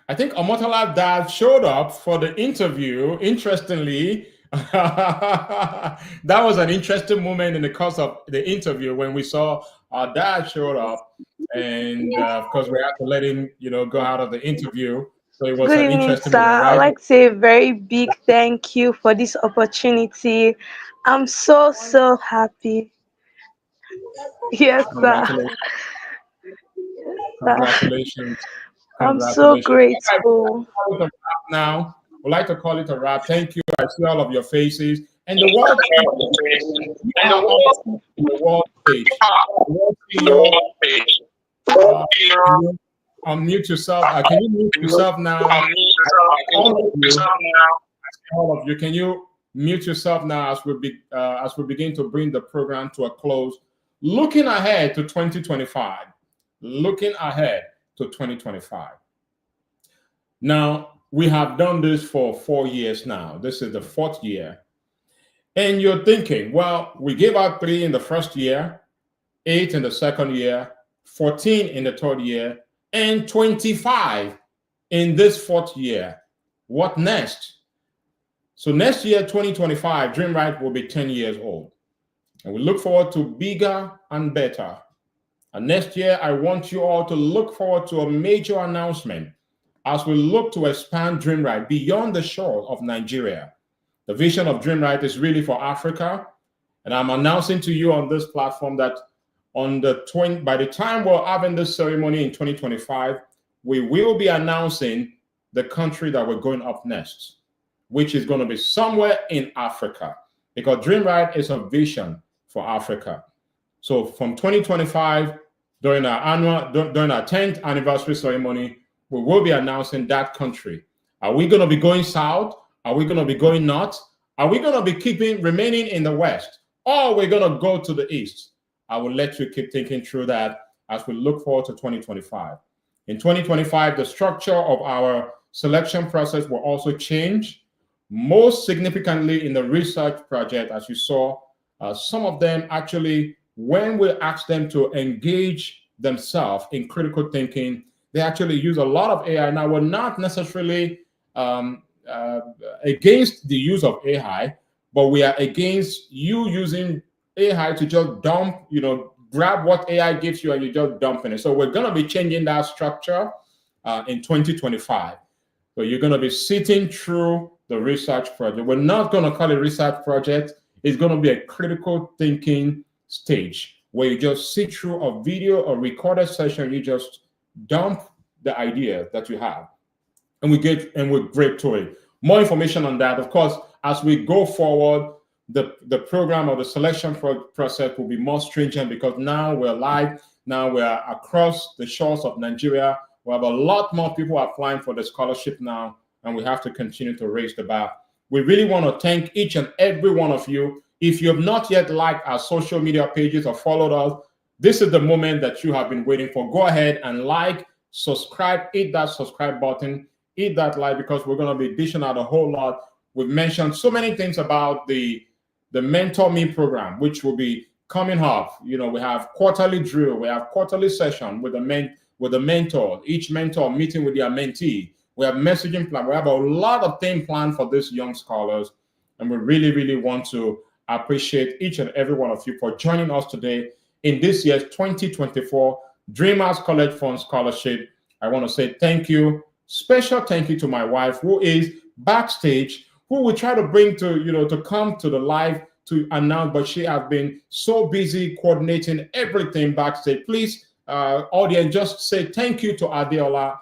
I think Omotala dad showed up for the interview. Interestingly, that was an interesting moment in the course of the interview when we saw our dad showed up, and of course we had to let him, go out of the interview. So it was Good an evening, interesting sir. moment, I'd right? like to say a very big thank you for this opportunity. I'm so happy. Yes, sir. Congratulations. Congratulations. I'm so Congratulations. grateful. Now, we'd like to call it a wrap. Thank you. I see all of your faces. And the world you are on the world stage. The world CEO, can you unmute yourself? Can you mute yourself now? All of you, can you mute yourself now as we begin to bring the program to a close? Looking ahead to 2025. Looking ahead to 2025. Now, we have done this for 4 years now. This is the 4th year. And you're thinking, well, we gave out 3 in the first year, 8 in the second year, 14 in the third year, and 25 in this 4th year. What next? So next year, 2025, Dream Rite will be 10 years old. And we look forward to bigger and better. And next year, I want you all to look forward to a major announcement as we look to expand Dream Rite beyond the shores of Nigeria. The vision of Dream Rite is really for Africa. And I'm announcing to you on this platform that by the time we're having this ceremony in 2025, we will be announcing the country that we're going up next, which is going to be somewhere in Africa, because Dream Rite is a vision for Africa. So from 2025, during our 10th anniversary ceremony, we will be announcing that country. Are we going to be going south? Are we going to be going north? Are we going to be remaining in the west? Or are we going to go to the east? I will let you keep thinking through that as we look forward to 2025. In 2025, the structure of our selection process will also change. Most significantly in the research project, as you saw, some of them actually, when we ask them to engage themselves in critical thinking, they actually use a lot of AI. Now, we're not necessarily against the use of AI, but we are against you using AI to just dump, grab what AI gives you and you just dump in it. So we're going to be changing that structure in 2025. So you're going to be sitting through the research project. We're not going to call it a research project. It's going to be a critical thinking stage where you just sit through a video or recorded session. You just dump the idea that you have, and we're great to it. More information on that, of course, as we go forward. The program or the selection process will be more stringent because now we're live. Now we're across the shores of Nigeria. We have a lot more people applying for the scholarship now, and we have to continue to raise the bar. We really want to thank each and every one of you. If you have not yet liked our social media pages or followed us, this is the moment that you have been waiting for. Go ahead and like, subscribe, hit that subscribe button, hit that like, because we're going to be dishing out a whole lot. We've mentioned so many things about the Mentor Me program, which will be coming up. We have quarterly drill, we have quarterly session with the mentor, each mentor meeting with their mentee. We have messaging plan. We have a lot of things planned for these young scholars, and we really, really want to appreciate each and every one of you for joining us today in this year's 2024 Dreamers College Fund Scholarship. I want to say thank you. Special thank you to my wife, who is backstage, who we try to bring to come to the live to announce, but she has been so busy coordinating everything backstage. Please, audience, just say thank you to Adeola.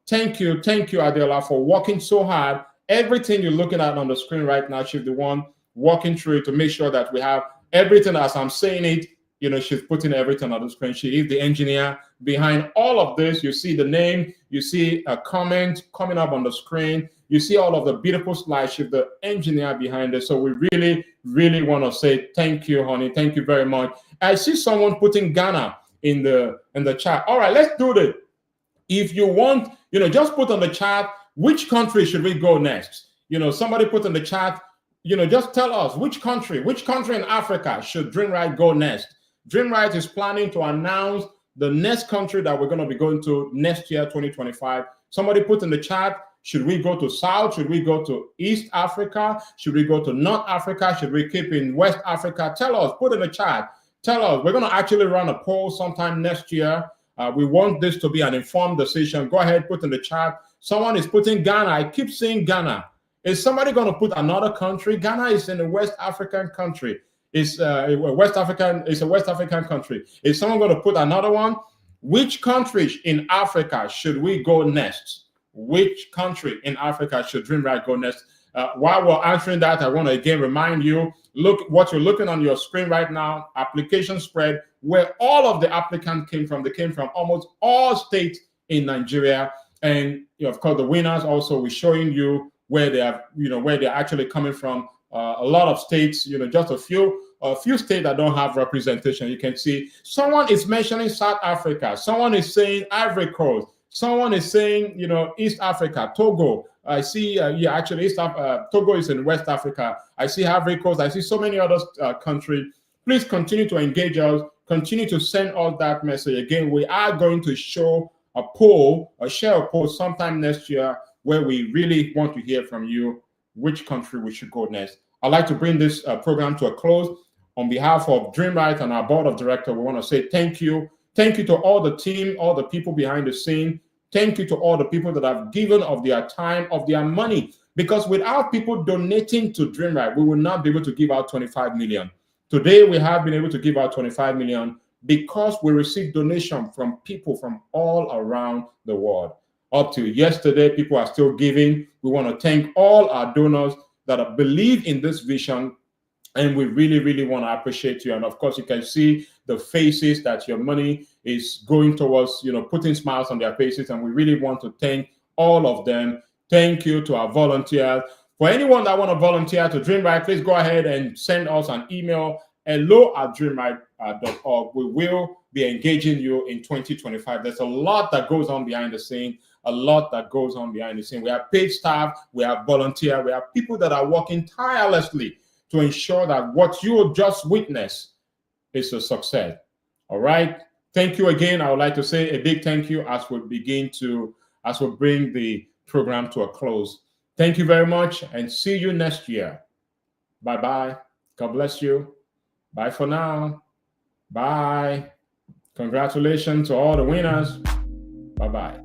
Thank you, Adeola, for working so hard. Everything you're looking at on the screen right now, she's the one working through it to make sure that we have everything as I'm saying it. She's putting everything on the screen. She is the engineer behind all of this. You see the name, you see a comment coming up on the screen. You see all of the beautiful slides. She's the engineer behind it. So we really, really want to say thank you, honey. Thank you very much. I see someone putting Ghana in the chat. All right, let's do this. If you want, just put on the chat, which country should we go next? Somebody put in the chat, just tell us which country in Africa should Dream Rite go next. Dream Rite is planning to announce the next country that we're going to be going to next year, 2025. Somebody put in the chat, should we go to South? Should we go to East Africa? Should we go to North Africa? Should we keep in West Africa? Tell us, put in the chat. Tell us. We're going to actually run a poll sometime next year. We want this to be an informed decision. Go ahead, put in the chat. Someone is putting Ghana. I keep saying Ghana. Is somebody going to put another country? Ghana is in a West African country. It's a West African country. Is someone going to put another one? Which country in Africa should we go next? Which country in Africa should Dream Rite go next? While we're answering that, I want to again remind you, look what you're looking on your screen right now, application spread, where all of the applicants came from. They came from almost all states in Nigeria. And of course, the winners also, we're showing you where they are, where they're actually coming from. A lot of states, just a few states that don't have representation. You can see someone is mentioning South Africa. Someone is saying Ivory Coast. Someone is saying, East Africa, Togo. I see, actually, Togo is in West Africa. I see Ivory Coast. I see so many other countries. Please continue to engage us. Continue to send us that message. Again, we are going to share a poll sometime next year where we really want to hear from you which country we should go next. I'd like to bring this program to a close. On behalf of Dream Rite and our board of directors, we want to say thank you. Thank you to all the team, all the people behind the scene. Thank you to all the people that have given of their time, of their money. Because without people donating to Dream Rite, we will not be able to give out 25 million. Today, we have been able to give out 25 million because we received donation from people from all around the world. Up to yesterday, people are still giving. We want to thank all our donors that believe in this vision. And we really, really want to appreciate you. And of course, you can see the faces that your money is going towards, putting smiles on their faces. And we really want to thank all of them. Thank you to our volunteers. For anyone that want to volunteer to Dream Rite, please go ahead and send us an email, hello@dreamrite.org. We will be engaging you in 2025. There's a lot that goes on behind the scene. We have paid staff, we have volunteers, we have people that are working tirelessly to ensure that what you just witnessed is a success. All right. Thank you again. I would like to say a big thank you as we bring the program to a close. Thank you very much and see you next year. Bye-bye. God bless you. Bye for now. Bye. Congratulations to all the winners. Bye-bye.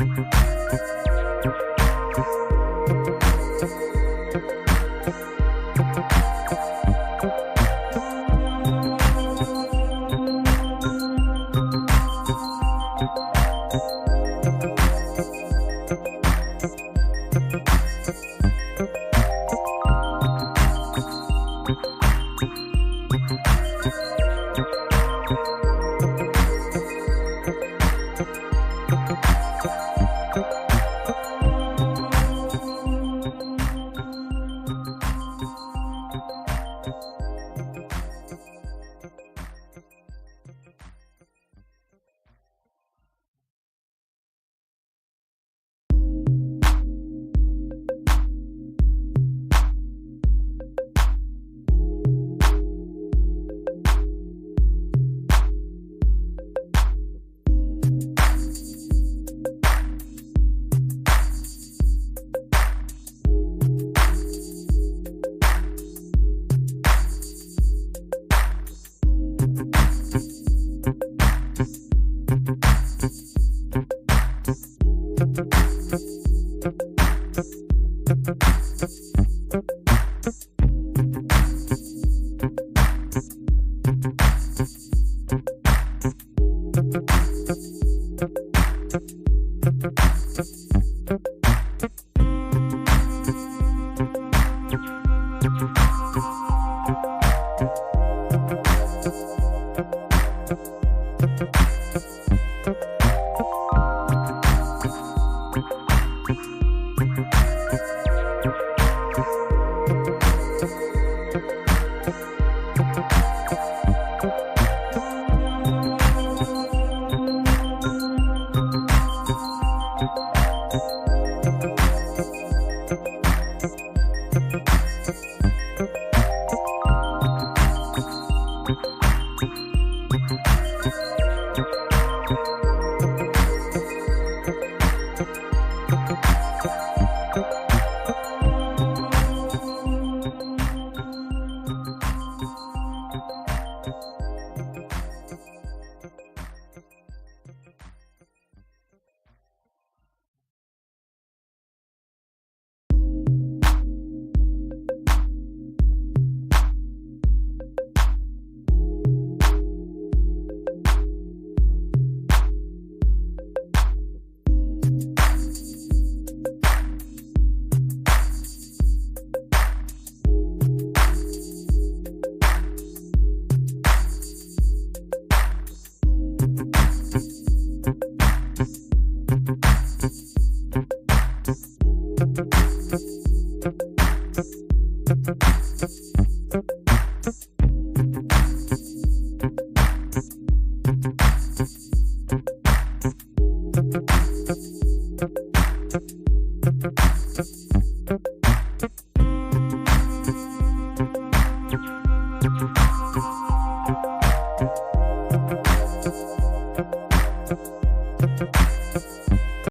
Thank you.